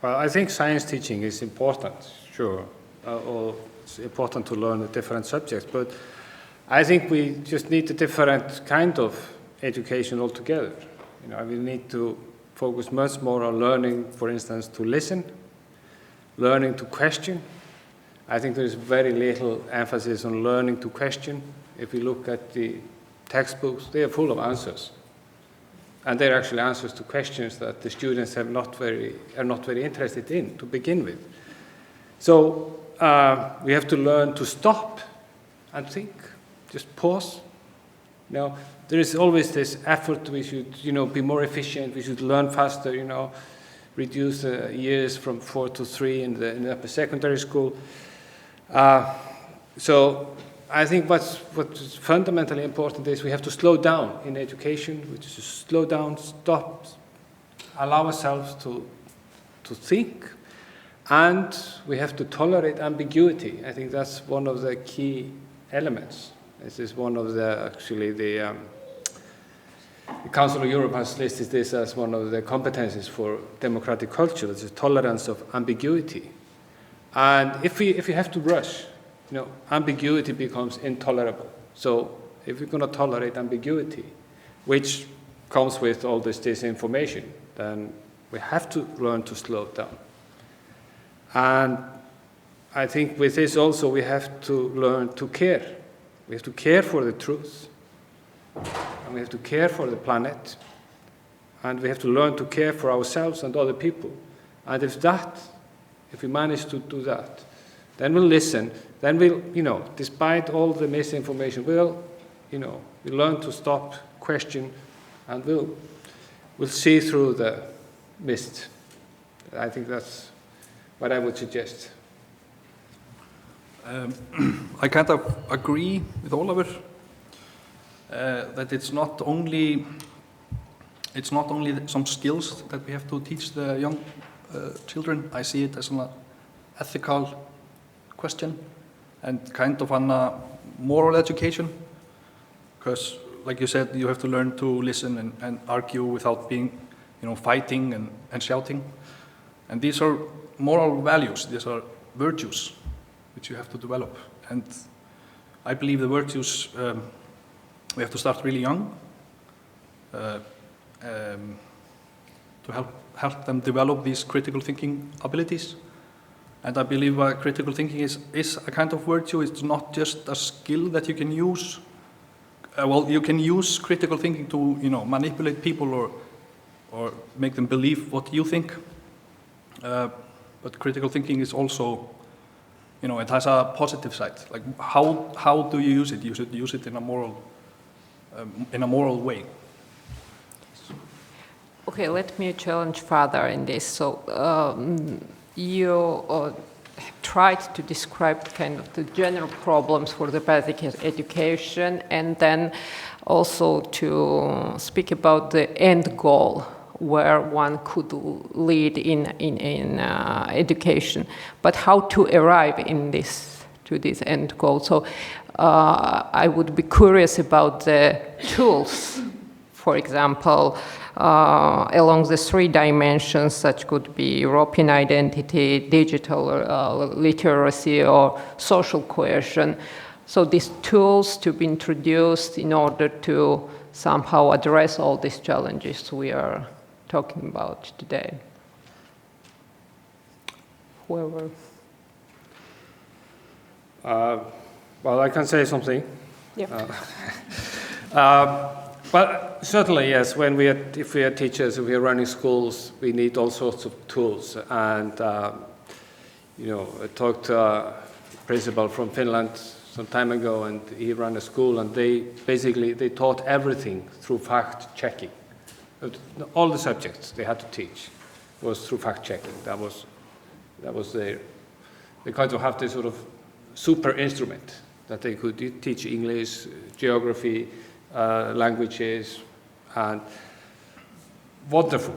Well, I think science teaching is important, sure. It's important to learn the different subjects, but I think we just need a different kind of education altogether. We need to focus much more on learning, for instance, to listen, learning to question. I think there is very little emphasis on learning to question. If you look at the textbooks, they are full of answers. And they're actually answers to questions that the students are not very interested in to begin with. So we have to learn to stop and think, just pause. There is always this effort, we should be more efficient, we should learn faster, reduce years from 4 to 3 in the upper secondary school. So I think what's fundamentally important is we have to slow down in education, which is to slow down, stop, allow ourselves to think, and we have to tolerate ambiguity. I think that's one of the key elements. This is one of the Council of Europe has listed this as one of the competencies for democratic culture. It's a tolerance of ambiguity. And if you have to rush, ambiguity becomes intolerable. So if we're going to tolerate ambiguity, which comes with all this disinformation, then we have to learn to slow down. And I think with this also we have to learn to care. We have to care for the truth, and we have to care for the planet, and we have to learn to care for ourselves and other people. And if we manage to do that, then we'll listen, then we'll, despite all the misinformation, we'll learn to stop, question, and we'll see through the mist. I think that's what I would suggest. I kind of agree with Ólafur that it's not only some skills that we have to teach the young children. I see it as an ethical question and kind of a moral education, because, like you said, you have to learn to listen and argue without being, fighting and shouting. And these are moral values. These are virtues which you have to develop. And I believe the virtues, we have to start really young to help them develop these critical thinking abilities. And I believe critical thinking is a kind of virtue. It's not just a skill that you can use. You can use critical thinking to, manipulate people or make them believe what you think. But critical thinking is also, it has a positive side. Like, how do you use it? You should use it in a moral way. Okay, let me challenge further in this. So you tried to describe kind of the general problems for the basic education, and then also to speak about the end goal where one could lead in education, but how to arrive to this end goal. So I would be curious about the tools, for example, along the three dimensions, such could be European identity, digital literacy, or social cohesion. So these tools to be introduced in order to somehow address all these challenges we are talking about today. Whoever. Well, I can say something. Yeah. But certainly, yes, if we are teachers, if we are running schools, we need all sorts of tools. And, I talked to a principal from Finland some time ago, and he ran a school, and they taught everything through fact-checking. All the subjects they had to teach was through fact-checking. That was they kind of have this sort of super instrument that they could teach English, geography, languages, and wonderful.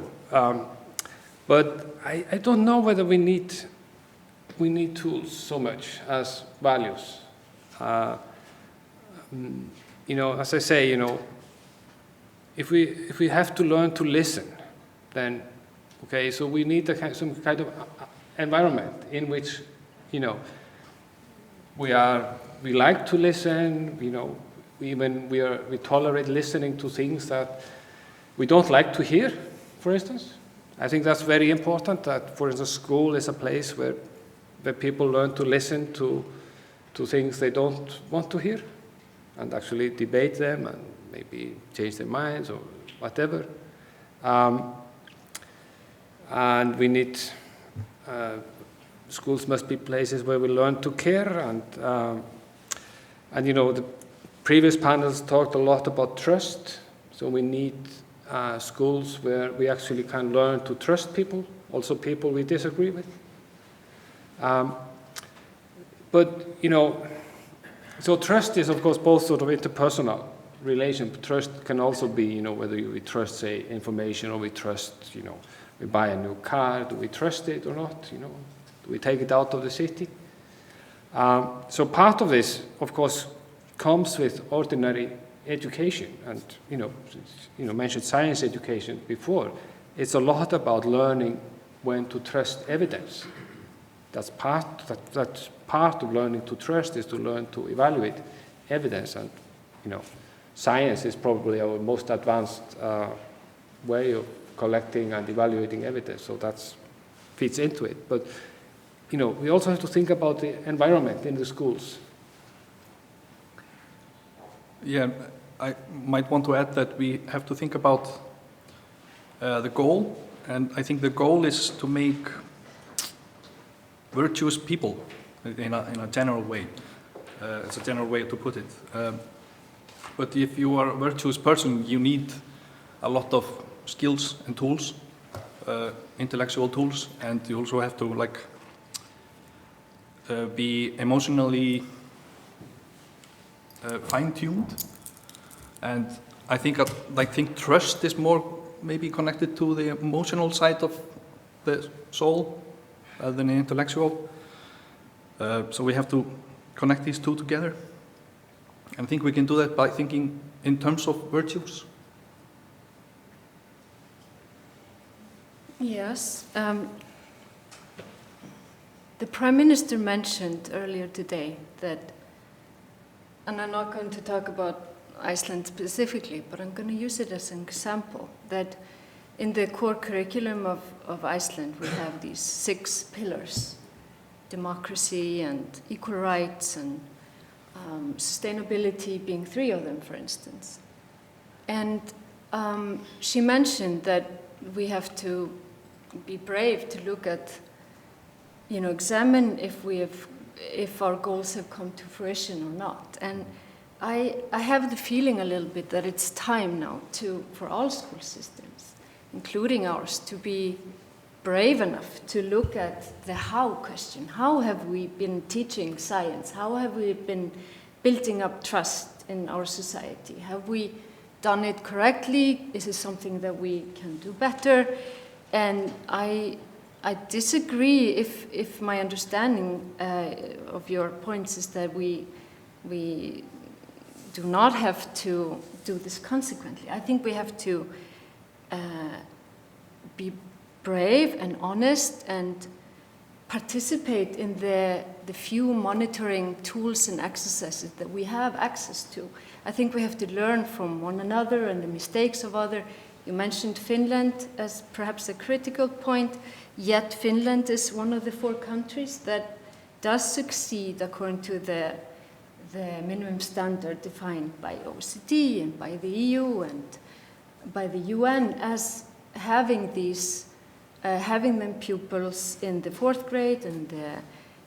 But I don't know whether we need tools so much as values. As I say, if we have to learn to listen, then okay, so we need some kind of environment in which we like to listen. We tolerate listening to things that we don't like to hear, for instance. I think that's very important, that, for instance, school is a place where people learn to listen to things they don't want to hear and actually debate them and maybe change their minds or whatever. And we need, schools must be places where we learn to care, and the previous panels talked a lot about trust, so we need schools where we actually can learn to trust people, also people we disagree with. So trust is, of course, both sort of interpersonal relation. Trust can also be, whether we trust, say, information, or we trust, we buy a new car, do we trust it or not? Do we take it out of the city? So part of this, of course, comes with ordinary education, and mentioned science education before. It's a lot about learning when to trust evidence. That's part of learning to trust, is to learn to evaluate evidence, and science is probably our most advanced way of collecting and evaluating evidence. So that feeds into it. But we also have to think about the environment in the schools. Yeah, I might want to add that we have to think about the goal, and I think the goal is to make virtuous people in a general way. It's a general way to put it. But if you are a virtuous person, you need a lot of skills and tools, intellectual tools, and you also have to be emotionally fine-tuned. And I think trust is more maybe connected to the emotional side of the soul rather than the intellectual. So we have to connect these two together. And I think we can do that by thinking in terms of virtues. Yes. The Prime Minister mentioned earlier today that, and I'm not going to talk about Iceland specifically, but I'm going to use it as an example, that in the core curriculum of Iceland we have these 6 pillars: democracy and equal rights and sustainability being 3 of them, for instance. And she mentioned that we have to be brave to look at, examine if our goals have come to fruition or not. And I have the feeling a little bit that it's time now for all school systems, including ours, to be brave enough to look at the how question. How have we been teaching science? How have we been building up trust in our society? Have we done it correctly? Is it something that we can do better? And I disagree if my understanding of your points is that we do not have to do this consequently. I think we have to be brave and honest and participate in the few monitoring tools and exercises that we have access to. I think we have to learn from one another and the mistakes of others. You mentioned Finland as perhaps a critical point, yet Finland is one of the 4 countries that does succeed according to the minimum standard defined by OECD and by the EU and by the UN as having these, having them pupils in the 4th grade and the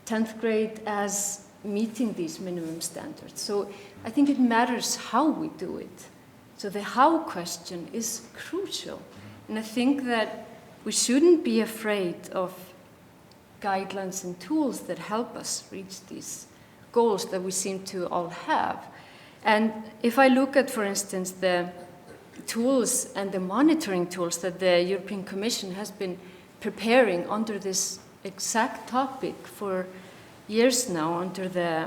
10th grade as meeting these minimum standards. So I think it matters how we do it. So the how question is crucial. And I think that we shouldn't be afraid of guidelines and tools that help us reach these goals that we seem to all have. And if I look at, for instance, the tools and the monitoring tools that the European Commission has been preparing under this exact topic for years now, under the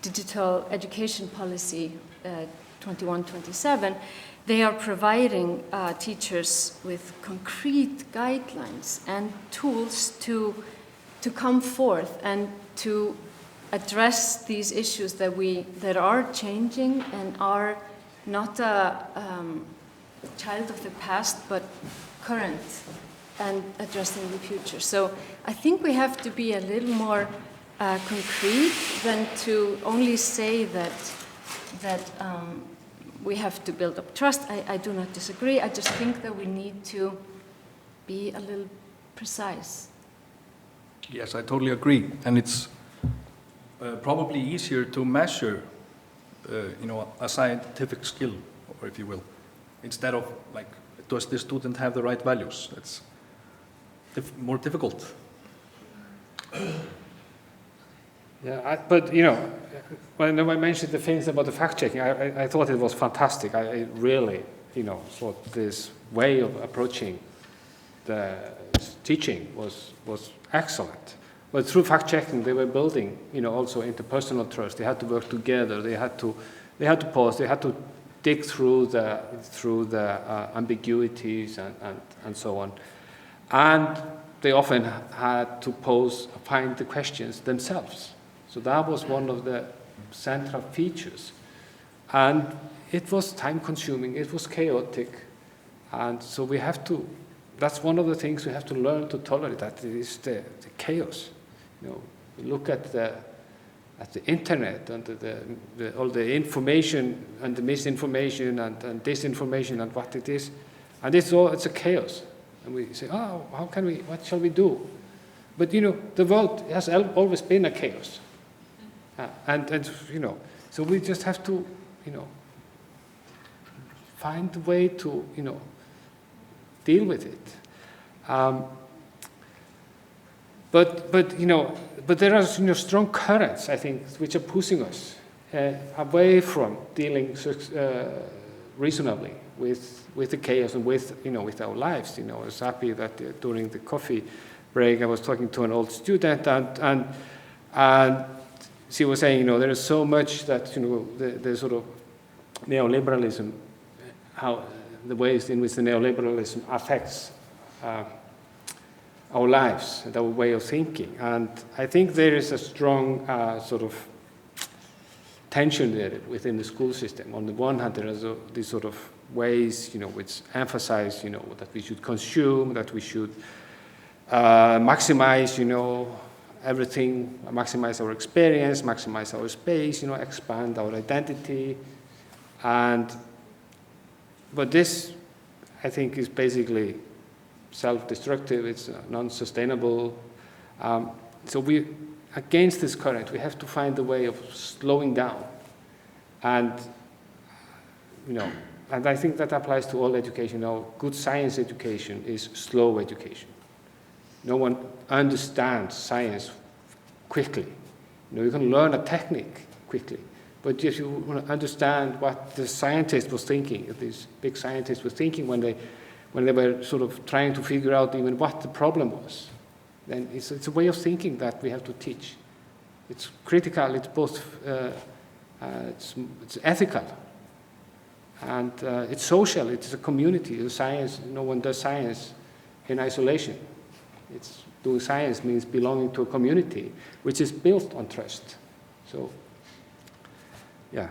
Digital Education Policy 21-27, they are providing teachers with concrete guidelines and tools to come forth and to address these issues that are changing and are not a child of the past, but current and addressing the future. So I think we have to be a little more concrete than to only say that we have to build up trust. I do not disagree. I just think that we need to be a little precise. Yes, I totally agree. And it's probably easier to measure, a scientific skill, or if you will, instead of does the student have the right values? It's more difficult. Yeah, but when I mentioned the things about the fact-checking, I thought it was fantastic. I really, thought this way of approaching the teaching was excellent. But through fact-checking, they were building, also interpersonal trust. They had to work together. They had to pause. They had to dig through the ambiguities and so on. And they often had to find the questions themselves. So that was one of the central features. And it was time-consuming. It was chaotic. And so we have to that's one of the things we have to learn to tolerate. That is the chaos. Look at the internet and all the information and the misinformation and disinformation and what it is, and it's a chaos. And we say, oh, what shall we do? But the world has always been a chaos, and so we just have to find a way to deal with it. But there are strong currents, I think, which are pushing us away from dealing reasonably with the chaos and with our lives. I was happy that during the coffee break I was talking to an old student, and she was saying, there is so much that the sort of neoliberalism, how the ways in which the neoliberalism affects our lives and our way of thinking. And I think there is a strong sort of tension there within the school system. On the one hand, there are these sort of ways, which emphasize, that we should consume, that we should maximize, everything, maximize our experience, maximize our space, expand our identity. But this, I think, is basically self-destructive, it's non-sustainable. So against this current, we have to find a way of slowing down. And I think that applies to all education. Good science education is slow education. No one understands science quickly. You can learn a technique quickly, but if you want to understand what the scientist was thinking, these big scientists were thinking when they were sort of trying to figure out even what the problem was, then it's a way of thinking that we have to teach. It's critical, it's both, it's ethical, and it's social, it's a community. Science, no one does science in isolation. Doing science means belonging to a community, which is built on trust. So, yeah.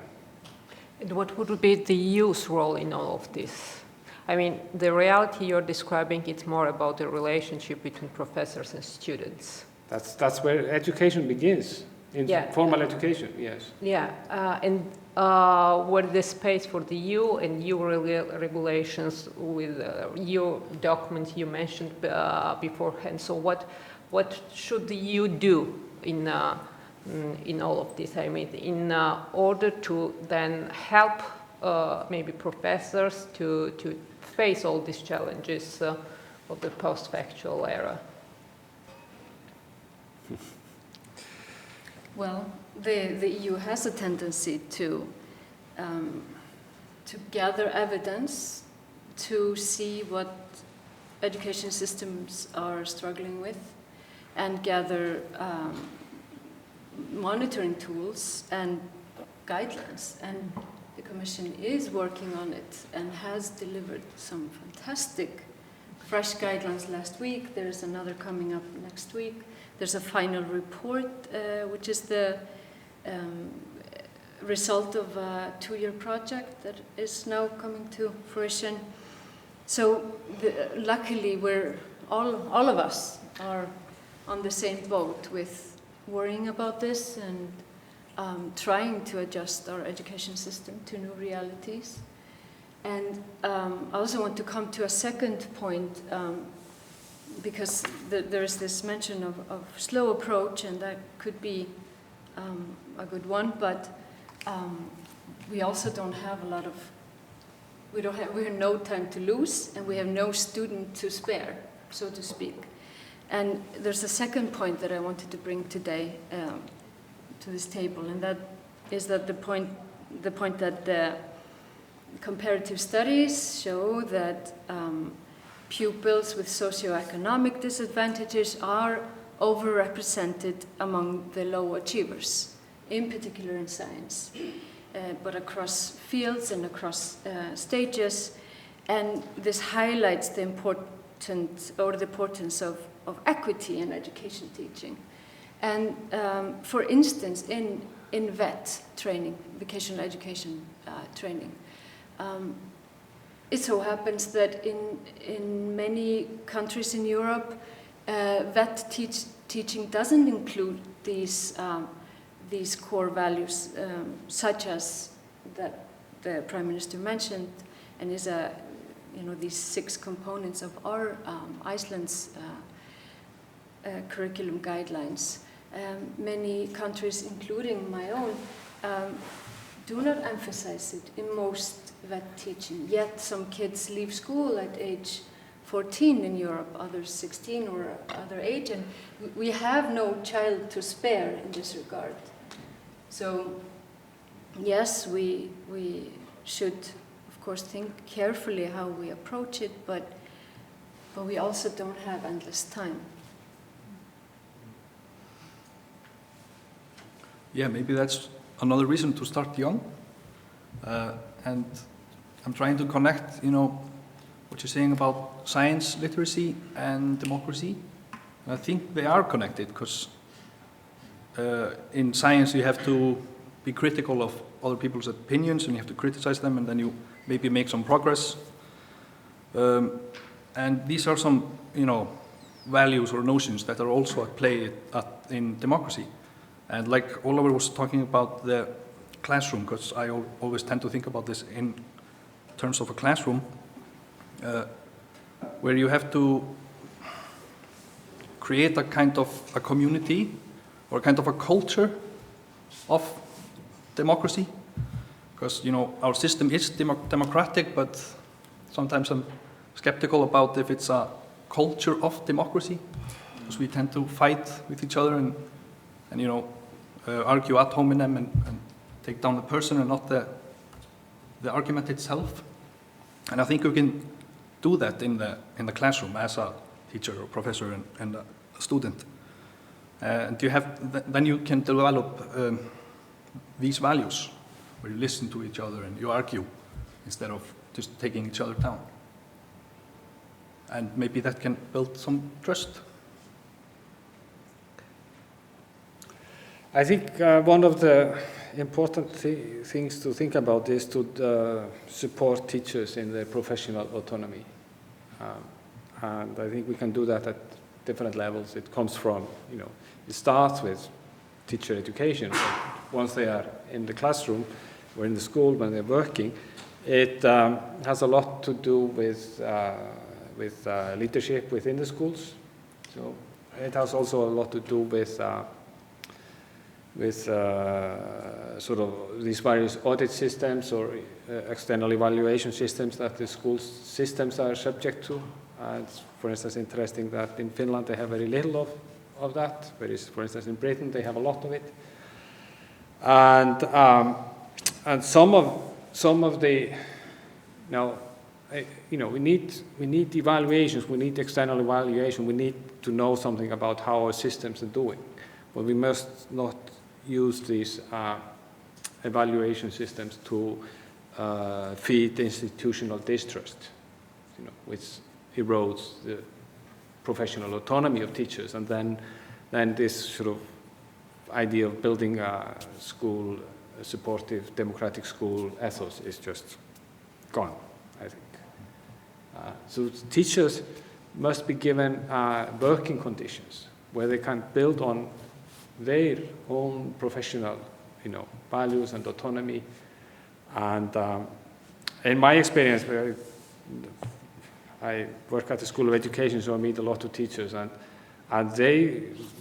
And what would be the EU's role in all of this? I mean, the reality you're describing, it's more about the relationship between professors and students. That's where education begins, in formal education, yes. Yeah, and where the space for the EU and EU regulations with EU document you mentioned beforehand. So what should the EU do in all of this? I mean, in order to then help maybe professors to face all these challenges of the post-factual era? Well, the EU has a tendency to gather evidence, to see what education systems are struggling with, and gather monitoring tools and guidelines. And the Commission is working on it and has delivered some fantastic fresh guidelines last week. There's another coming up next week. There's a final report, which is the result of a 2-year project that is now coming to fruition. So luckily, all of us are on the same boat with worrying about this and trying to adjust our education system to new realities. And I also want to come to a second point, because there is this mention of slow approach, and that could be a good one, but we also don't have we have no time to lose, and we have no student to spare, so to speak. And there's a second point that I wanted to bring today to this table, and that is that the point that the comparative studies show that pupils with socioeconomic disadvantages are overrepresented among the low achievers, in particular in science, but across fields and across stages. And this highlights the importance of equity in education teaching. And for instance, in VET training, vocational education training, it so happens that in many countries in Europe, vet teaching doesn't include these core values, such as that the Prime Minister mentioned, and is these 6 components of our Iceland's curriculum guidelines. Many countries, including my own, do not emphasize it in most vet teaching. Yet some kids leave school at age 14 in Europe, others 16 or other age, and we have no child to spare in this regard. So yes, we should, of course, think carefully how we approach it, but we also don't have endless time. Yeah, maybe that's another reason to start young. And I'm trying to connect, what you're saying about science literacy and democracy. And I think they are connected, because in science you have to be critical of other people's opinions, and you have to criticize them, and then you maybe make some progress. And these are some, values or notions that are also at play in democracy. And like Oliver was talking about the classroom, because I always tend to think about this in terms of a classroom, where you have to create a kind of a community or a kind of a culture of democracy. Because, our system is democratic, but sometimes I'm skeptical about if it's a culture of democracy, because we tend to fight with each other and argue ad hominem and take down the person and not the argument itself. And I think we can do that in the classroom as a teacher or professor and a student. And then you can develop these values, where you listen to each other and you argue instead of just taking each other down. And maybe that can build some trust. I think one of the important things to think about is to support teachers in their professional autonomy. And I think we can do that at different levels. It comes from, it starts with teacher education. Once they are in the classroom or in the school, when they're working, it has a lot to do with leadership within the schools. So it has also a lot to do with sort of these various audit systems or external evaluation systems that the school systems are subject to. It's, for instance, interesting that in Finland they have very little of that, whereas, for instance, in Britain they have a lot of it. And some of the we need evaluations, we need external evaluation, we need to know something about how our systems are doing, but we must not use these evaluation systems to feed institutional distrust, which erodes the professional autonomy of teachers, and then this sort of idea of building a school, a supportive, democratic school ethos is just gone, I think. So teachers must be given working conditions where they can build on their own professional, values and autonomy. And in my experience, I work at the School of Education, so I meet a lot of teachers, and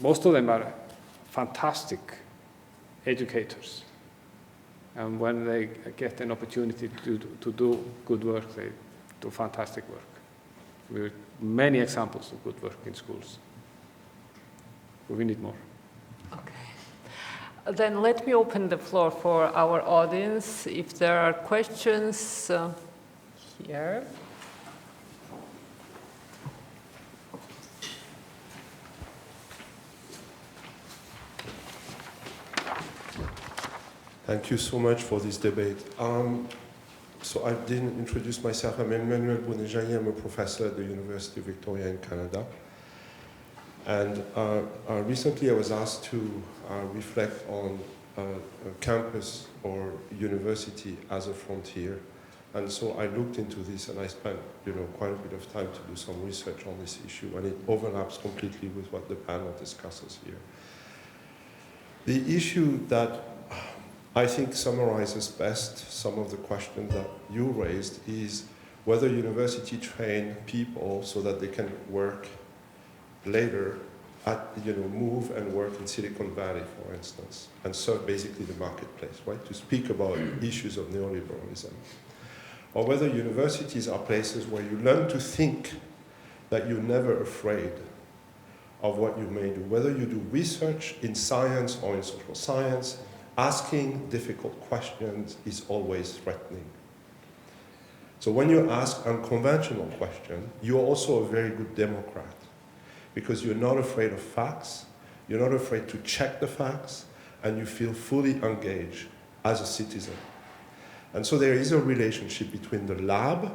most of them are fantastic educators. And when they get an opportunity to do good work, they do fantastic work. We have many examples of good work in schools. But we need more. Okay. Then let me open the floor for our audience. If there are questions here. Thank you so much for this debate. So I didn't introduce myself. I'm Emmanuel Bonejayi. I'm a professor at the University of Victoria in Canada. And recently I was asked to reflect on a campus or university as a frontier And so I looked into this, and I spent, quite a bit of time to do some research on this issue, and it overlaps completely with what the panel discusses here. The issue that I think summarizes best some of the questions that you raised is whether university train people so that they can work later move and work in Silicon Valley, for instance, and serve basically the marketplace, right? To speak about issues of neoliberalism. Or whether universities are places where you learn to think that you're never afraid of what you may do. Whether you do research in science or in social science, asking difficult questions is always threatening. So when you ask unconventional questions, you're also a very good democrat, because you're not afraid of facts, you're not afraid to check the facts, and you feel fully engaged as a citizen. And so there is a relationship between the lab,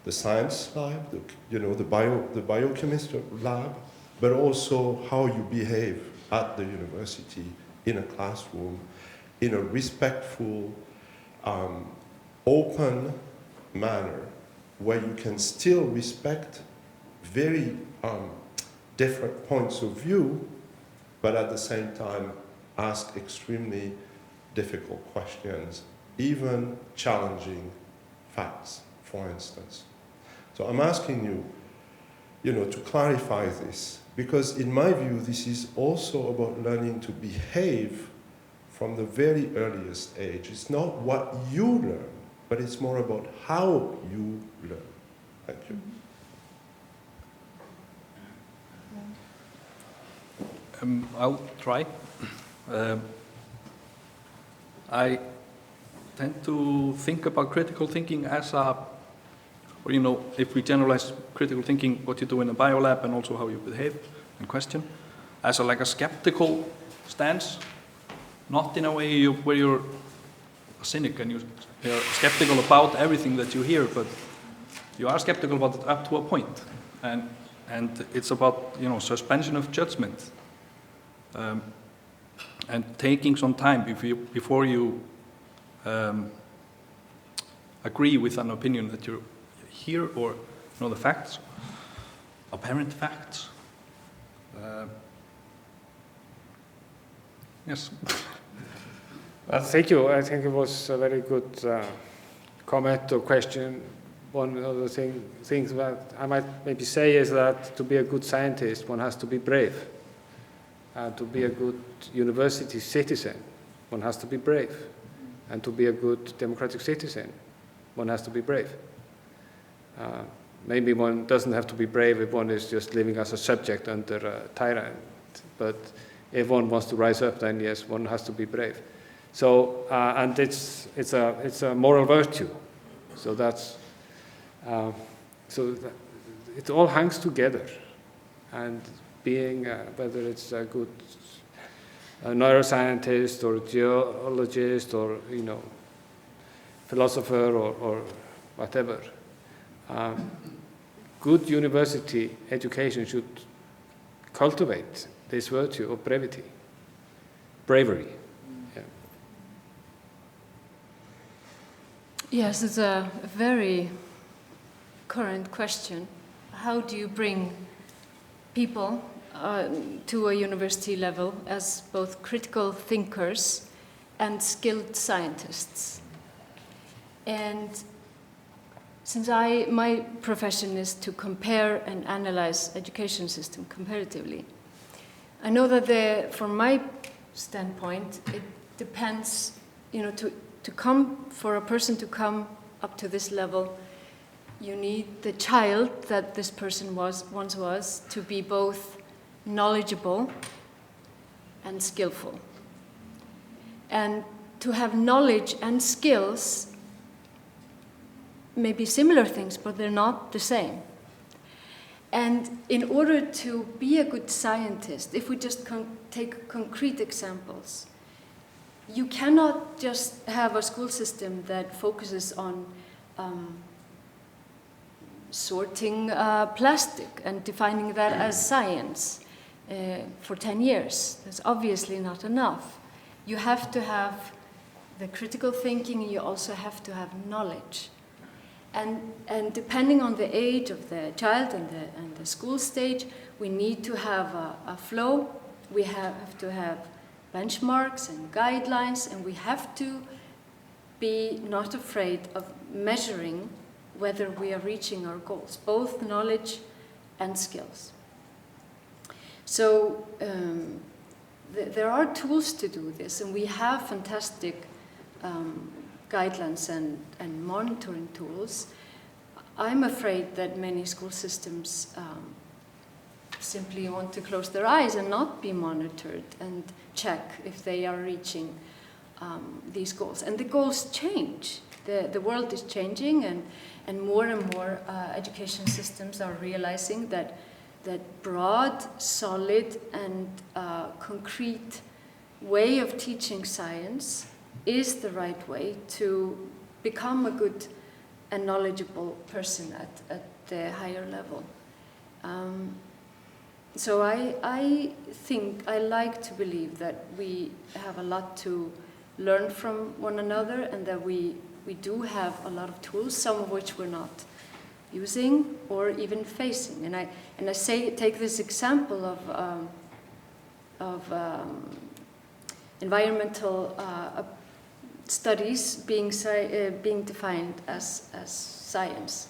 the science lab, the biochemistry lab, but also how you behave at the university, in a classroom, in a respectful, open manner, where you can still respect very different points of view, but at the same time ask extremely difficult questions, even challenging facts, for instance. So I'm asking you, to clarify this, because in my view, this is also about learning to behave from the very earliest age. It's not what you learn, but it's more about how you learn. Thank you. I'll try. I tend to think about critical thinking as if we generalize critical thinking, what you do in a biolab and also how you behave and question, as like a skeptical stance, not in a way where you're a cynic and you're skeptical about everything that you hear, but you are skeptical about it up to a point. And it's about, suspension of judgment. And taking some time before you agree with an opinion that you hear or know the facts, apparent facts. Yes. Thank you. I think it was a very good comment or question. One of the things that I might maybe say is that to be a good scientist, one has to be brave. And to be a good university citizen, one has to be brave. And to be a good democratic citizen, one has to be brave. Maybe one doesn't have to be brave if one is just living as a subject under a tyrant. But if one wants to rise up, then yes, one has to be brave. So, and it's a moral virtue. So that's, it all hangs together. And being, whether it's a good neuroscientist or geologist or, philosopher or whatever, good university education should cultivate this virtue of bravery. Yeah. Yes, it's a very current question. How do you bring people to a university level as both critical thinkers and skilled scientists? And since my profession is to compare and analyze education system comparatively, I know that from my standpoint, it depends, for a person to come up to this level, you need the child that this person once was to be both knowledgeable and skillful. And to have knowledge and skills may be similar things, but they're not the same. And in order to be a good scientist, if we just take concrete examples, you cannot just have a school system that focuses on sorting plastic and defining that as science for 10 years. That's obviously not enough. You have to have the critical thinking, you also have to have knowledge. And depending on the age of the child and the school stage, we need to have a flow. We have to have benchmarks and guidelines, and we have to be not afraid of measuring whether we are reaching our goals, both knowledge and skills. So there are tools to do this, and we have fantastic guidelines and monitoring tools. I'm afraid that many school systems simply want to close their eyes and not be monitored and check if they are reaching these goals. And the goals change. The world is changing, and more education systems are realizing that broad, solid, and concrete way of teaching science is the right way to become a good and knowledgeable person at the higher level. So I think, I like to believe that we have a lot to learn from one another, and that we do have a lot of tools, some of which we're not using or even facing. And I take this example of environmental studies being defined as science.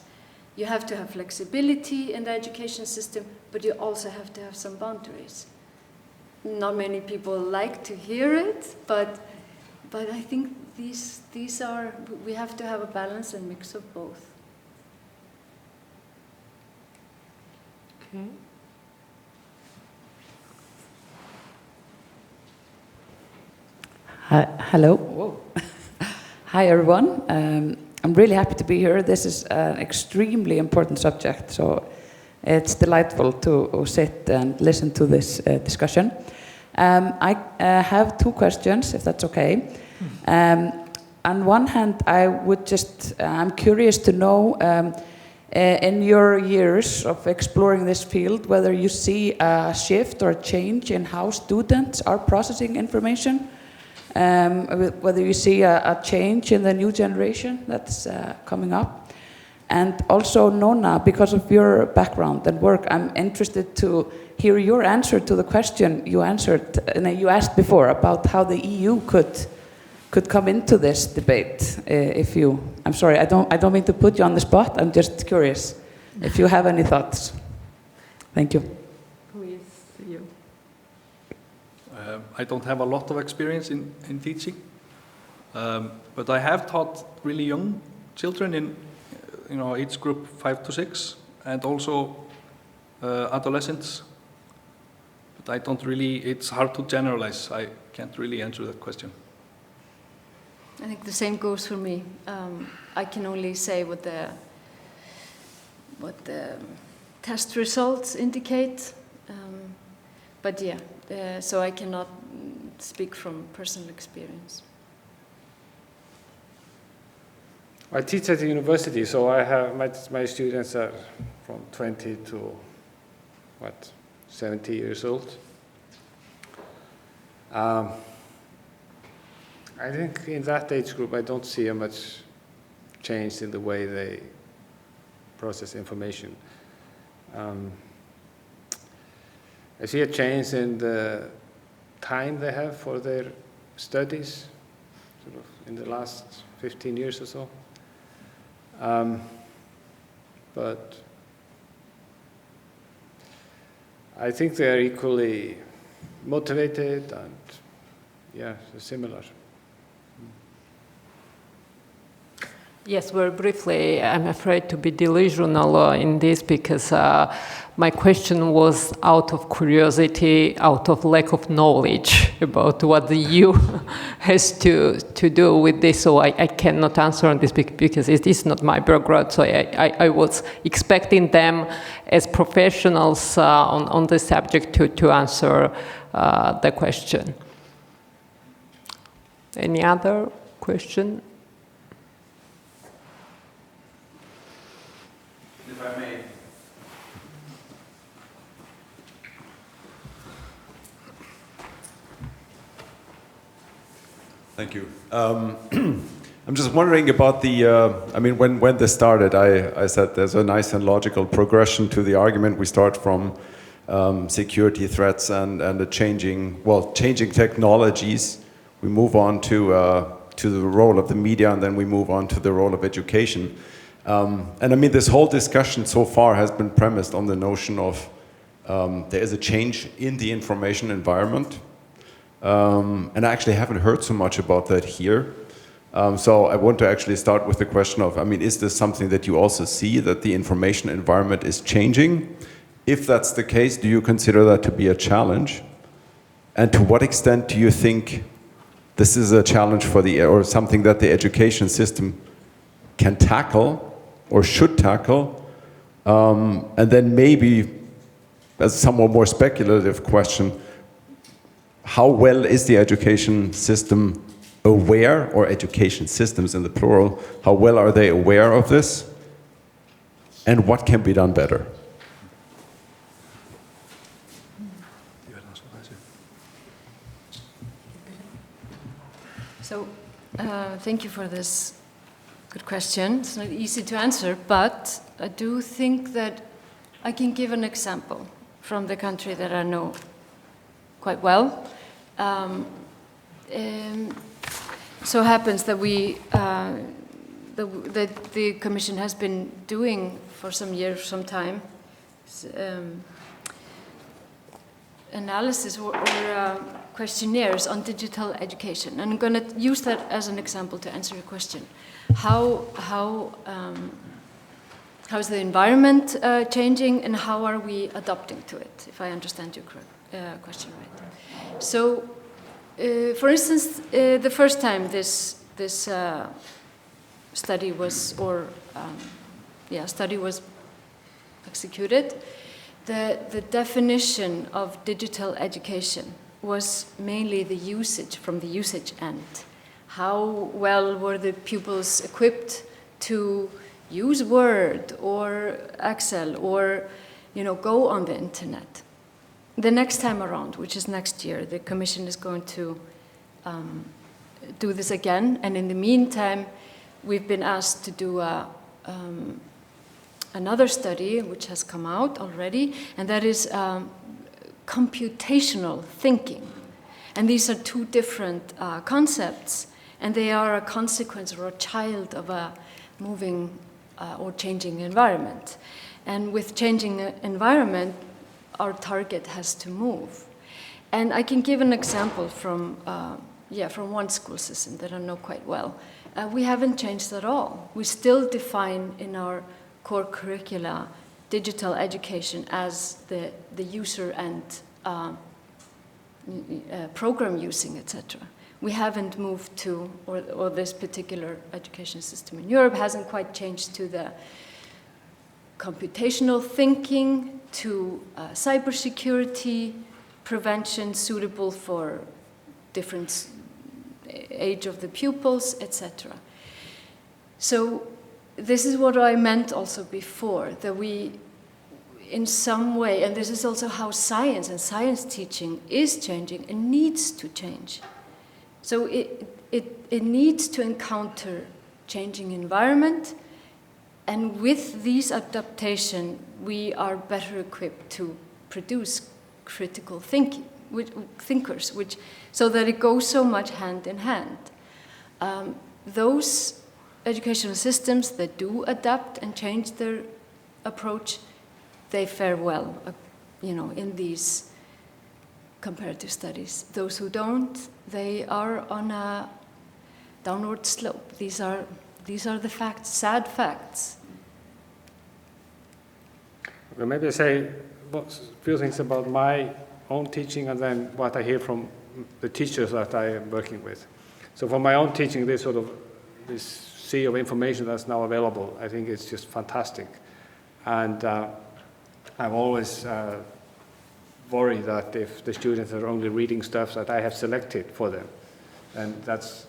You have to have flexibility in the education system, but you also have to have some boundaries. Not many people like to hear it, but I think these are, we have to have a balance and mix of both. Okay. Hello. Whoa. Hi, everyone. I'm really happy to be here. This is an extremely important subject, so it's delightful to sit and listen to this discussion. I have two questions, if that's okay. On one hand, I'm curious to know, in your years of exploring this field, whether you see a shift or a change in how students are processing information. Whether you see a change in the new generation that's coming up. And also, Nona, because of your background and work, I'm interested to hear your answer to the question you asked before about how the EU could come into this debate. I'm sorry, I don't mean to put you on the spot. I'm just curious if you have any thoughts. Thank you. Who is you? I don't have a lot of experience in teaching, but I have taught really young children in age group 5 to 6, and also adolescents. But I don't really, it's hard to generalize. I can't really answer that question. I think the same goes for me. I can only say what the test results indicate, but yeah, so I cannot speak from personal experience. I teach at the university, so I have my students are from 20 to 70 years old. I think in that age group, I don't see much change in the way they process information. I see a change in the time they have for their studies, sort of in the last 15 years or so. But I think they are equally motivated and, yeah, similar. Yes, very briefly, I'm afraid to be delusional in this because my question was out of curiosity, out of lack of knowledge about what the EU has to do with this. So I cannot answer on this because it is not my background. So I was expecting them as professionals on the subject to answer the question. Any other question? If I may. Thank you. I'm just wondering about the, I mean, when this started, I said there's a nice and logical progression to the argument. We start from security threats and the changing technologies. We move on to the role of the media, and then we move on to the role of education. And I mean, this whole discussion so far has been premised on the notion of there is a change in the information environment. And I actually haven't heard so much about that here. So I want to actually start with the question of, I mean, is this something that you also see, that the information environment is changing? If that's the case, do you consider that to be a challenge? And to what extent do you think this is a challenge for or something that the education system can tackle or should tackle? And then maybe, as a somewhat more speculative question, how well is the education system aware, or education systems in the plural, how well are they aware of this? And what can be done better? So, thank you for this good question. It's not easy to answer, but I do think that I can give an example from the country that I know quite well. So happens that the Commission has been doing for some years, some time, analysis or questionnaires on digital education. And I'm going to use that as an example to answer your question. How is the environment changing, and how are we adapting to it, if I understand your question right? So, for instance, the first time this study was, study was executed, the definition of digital education was mainly the usage, from the usage end. How well were the pupils equipped to use Word or Excel or, go on the internet? The next time around, which is next year, the Commission is going to do this again. And in the meantime, we've been asked to do another study, which has come out already, and that is computational thinking. And these are two different concepts, and they are a consequence or a child of a moving or changing environment. And with changing environment, our target has to move. And I can give an example from one school system that I know quite well. We haven't changed at all. We still define in our core curricula digital education as the user and program using, etc. We haven't moved to, or this particular education system in Europe hasn't quite changed to the computational thinking, to cybersecurity, prevention suitable for different age of the pupils, etc. So this is what I meant also before, that we, in some way, and this is also how science and science teaching is changing and needs to change. So it needs to encounter changing environment, and with these adaptation, we are better equipped to produce critical thinkers, so that it goes so much hand in hand. Those educational systems that do adapt and change their approach, they fare well, in these comparative studies. Those who don't, they are on a downward slope. These are the facts, sad facts. Well, maybe I say a few things about my own teaching and then what I hear from the teachers that I am working with. So for my own teaching, this sea of information that's now available, I think it's just fantastic. And I'm always worried that if the students are only reading stuff that I have selected for them, and that's,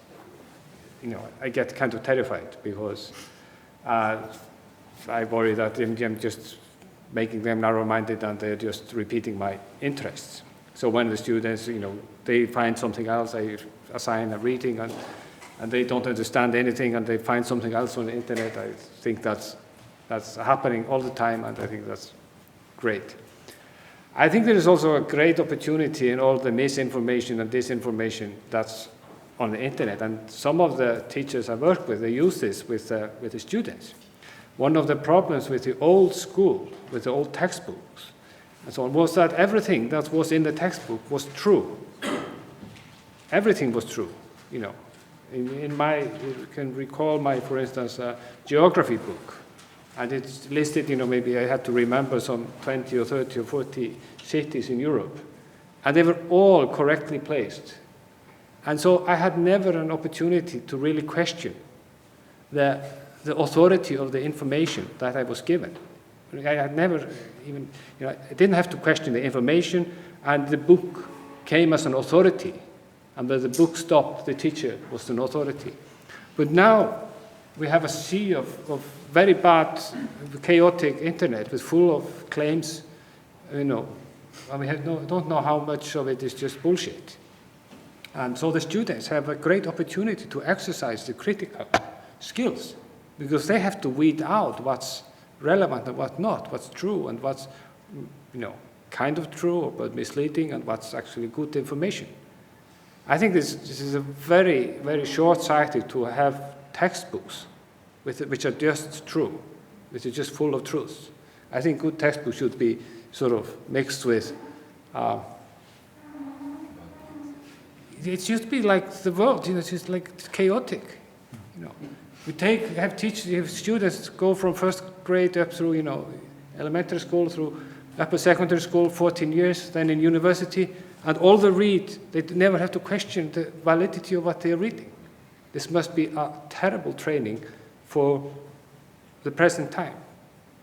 I get kind of terrified, because I worry that I'm just making them narrow-minded and they're just repeating my interests. So when the students, they find something else, I assign a reading and they don't understand anything and they find something else on the internet. I think that's happening all the time, and I think that's great. I think there is also a great opportunity in all the misinformation and disinformation that's on the internet, and some of the teachers I work with, they use this with the students. One of the problems with the old school, with the old textbooks, and so on, was that everything that was in the textbook was true. Everything was true, you know. You can recall my, for instance, geography book, and it's listed, you know, maybe I had to remember some 20 or 30 or 40 cities in Europe, and they were all correctly placed. And so I had never an opportunity to really question the authority of the information that I was given. I had never even, you know, I didn't have to question the information, and the book came as an authority. And where the book stopped, the teacher was an authority. But now we have a sea of very bad, chaotic internet with full of claims, you know, and we don't know how much of it is just bullshit. And so the students have a great opportunity to exercise the critical skills, because they have to weed out what's relevant and what's not, what's true and what's, you know, kind of true but misleading, and what's actually good information. I think this is a very, very short-sighted to have textbooks which are just true, which are just full of truths. I think good textbooks should be sort of mixed with, it should be like the world, you know, it's just like chaotic, you know. We have students go from first grade up through, you know, elementary school, through upper secondary school, 14 years, then in university, and all they read, they never have to question the validity of what they're reading. This must be a terrible training for the present time.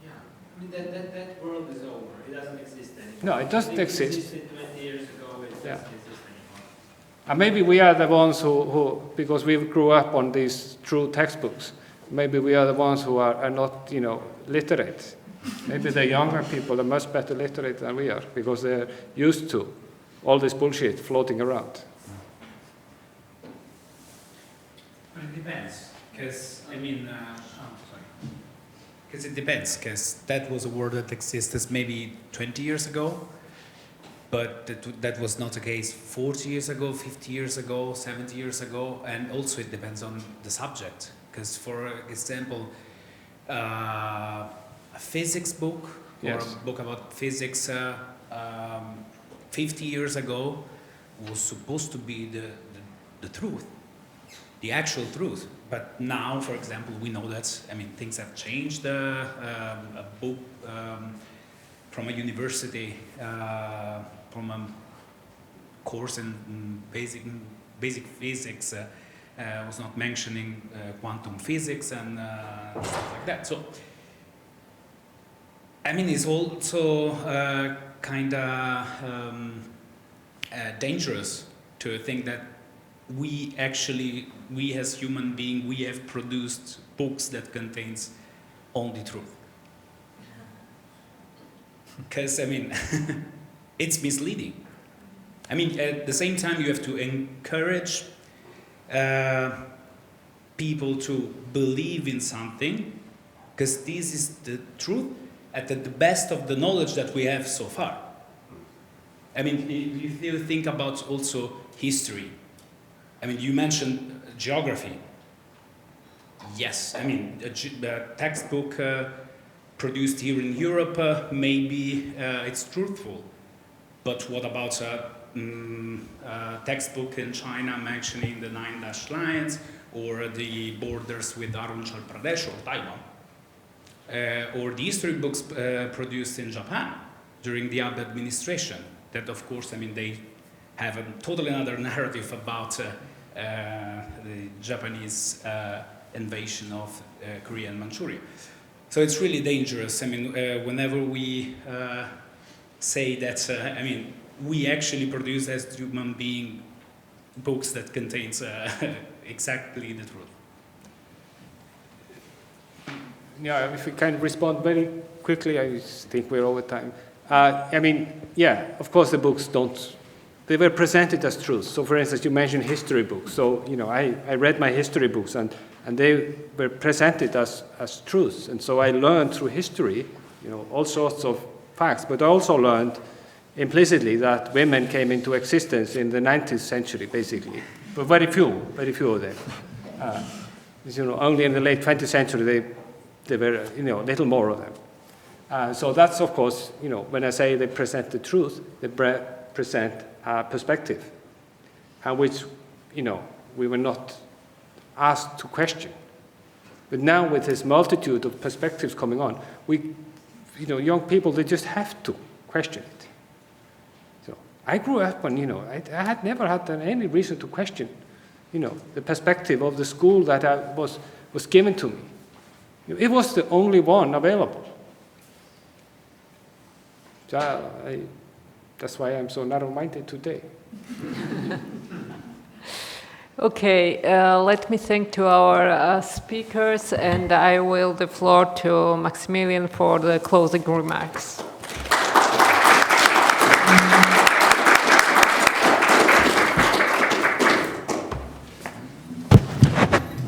Yeah, I mean, that world is over. It doesn't exist anymore. No, it doesn't exist. It existed 20 years ago, it doesn't exist anymore. And maybe we are the ones who, because we grew up on these true textbooks, maybe we are the ones who are not, you know, literate. Maybe the younger people are much better literate than we are, because they're used to all this bullshit floating around. It depends, because, I mean, because it depends, because that was a word that existed maybe 20 years ago, but that was not the case 40 years ago, 50 years ago, 70 years ago, and also it depends on the subject, because for example, a physics book, or a book about physics 50 years ago was supposed to be the truth, the actual truth. But now, for example, we know that, I mean, things have changed. A book from a university, from a course in basic physics was not mentioning quantum physics and stuff like that. So, I mean, it's also kind of dangerous to think that we as human beings, we have produced books that contains only truth. Because, I mean, it's misleading. I mean, at the same time, you have to encourage people to believe in something, because this is the truth at the best of the knowledge that we have so far. I mean, if you think about also history, I mean, you mentioned geography. Yes, I mean, a textbook produced here in Europe, maybe it's truthful. But what about a textbook in China mentioning the 9 dashed lines, or the borders with Arunachal Pradesh or Taiwan? Or the history books produced in Japan during the Abe administration, that of course, I mean, they have a totally another narrative about the Japanese invasion of Korea and Manchuria. So it's really dangerous. I mean, whenever we say that, I mean, we actually produce as human being books that contains exactly the truth. Yeah, if we can respond very quickly, I think we're over time. I mean, yeah, of course the books don't they were presented as truths. So for instance, you mentioned history books. So, I read my history books and they were presented as truths. And so I learned through history, all sorts of facts, but I also learned implicitly that women came into existence in the 19th century, basically, but very few of them. Only in the late 20th century there were, little more of them. So that's, of course, when I say they present the truth, they present a perspective, and which, we were not asked to question. But now with this multitude of perspectives coming on, young people, they just have to question it. So I grew up and, I had never had any reason to question, the perspective of the school that was given to me. It was the only one available. So that's why I'm so narrow-minded today. Okay, let me thank to our speakers, and I will the floor to Maximilian for the closing remarks.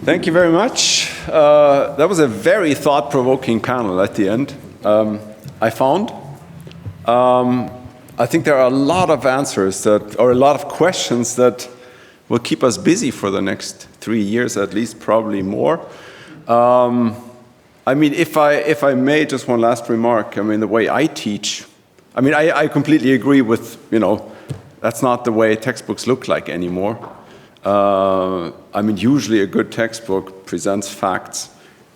Thank you very much. That was a very thought-provoking panel at the end. I found. I think there are a lot of answers or a lot of questions that will keep us busy for the next 3 years, at least, probably more. If I may, just one last remark. The way I teach, I completely agree with, that's not the way textbooks look like anymore. Usually a good textbook presents facts,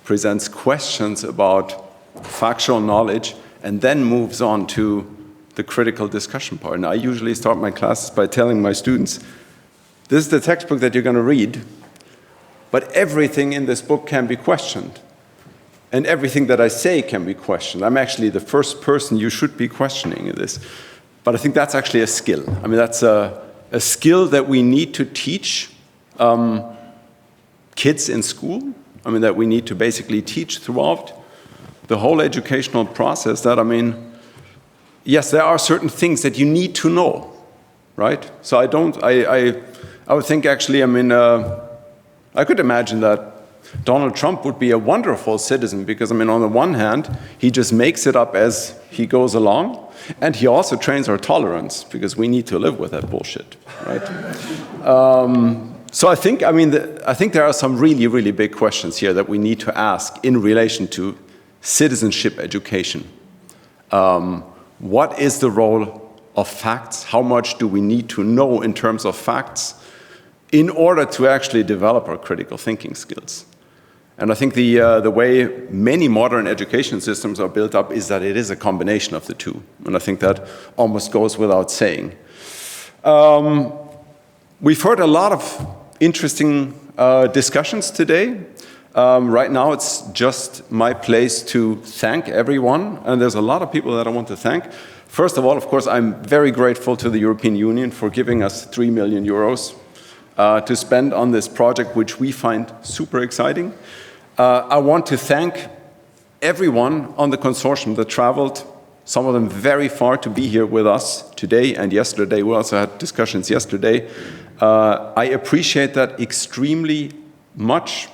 presents questions about factual knowledge, and then moves on to the critical discussion part. And I usually start my classes by telling my students, this is the textbook that you're going to read, but everything in this book can be questioned. And everything that I say can be questioned. I'm actually the first person you should be questioning in this. But I think that's actually a skill. That's a skill that we need to teach kids in school. That we need to basically teach throughout the whole educational process. That, yes, there are certain things that you need to know, right? So I would think actually, I could imagine that Donald Trump would be a wonderful citizen because, on the one hand, he just makes it up as he goes along, and he also trains our tolerance because we need to live with that bullshit, right? So I think there are some really, really big questions here that we need to ask in relation to citizenship education. What is the role of facts? How much do we need to know in terms of facts in order to actually develop our critical thinking skills? And I think the way many modern education systems are built up is that it is a combination of the two. And I think that almost goes without saying. We've heard a lot of interesting discussions today. Right now, it's just my place to thank everyone. And there's a lot of people that I want to thank. First of all, of course, I'm very grateful to the European Union for giving us 3 million euros to spend on this project, which we find super exciting. I want to thank everyone on the consortium that traveled, some of them very far, to be here with us today and yesterday. We also had discussions yesterday. I appreciate that extremely much.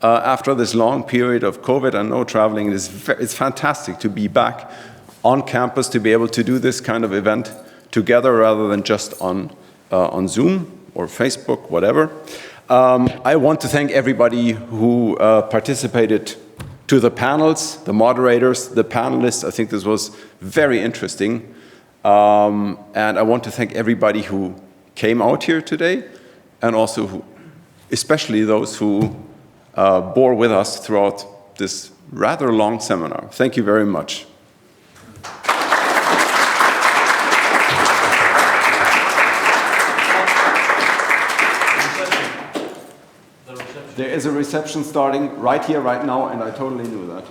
After this long period of COVID and no traveling, it's fantastic to be back on campus, to be able to do this kind of event together rather than just on Zoom or Facebook, whatever. I want to thank everybody who participated to the panels, the moderators, the panelists. I think this was very interesting. And I want to thank everybody who came out here today, and also especially those who bore with us throughout this rather long seminar. Thank you very much. There is a reception starting right here, right now, and I totally knew that.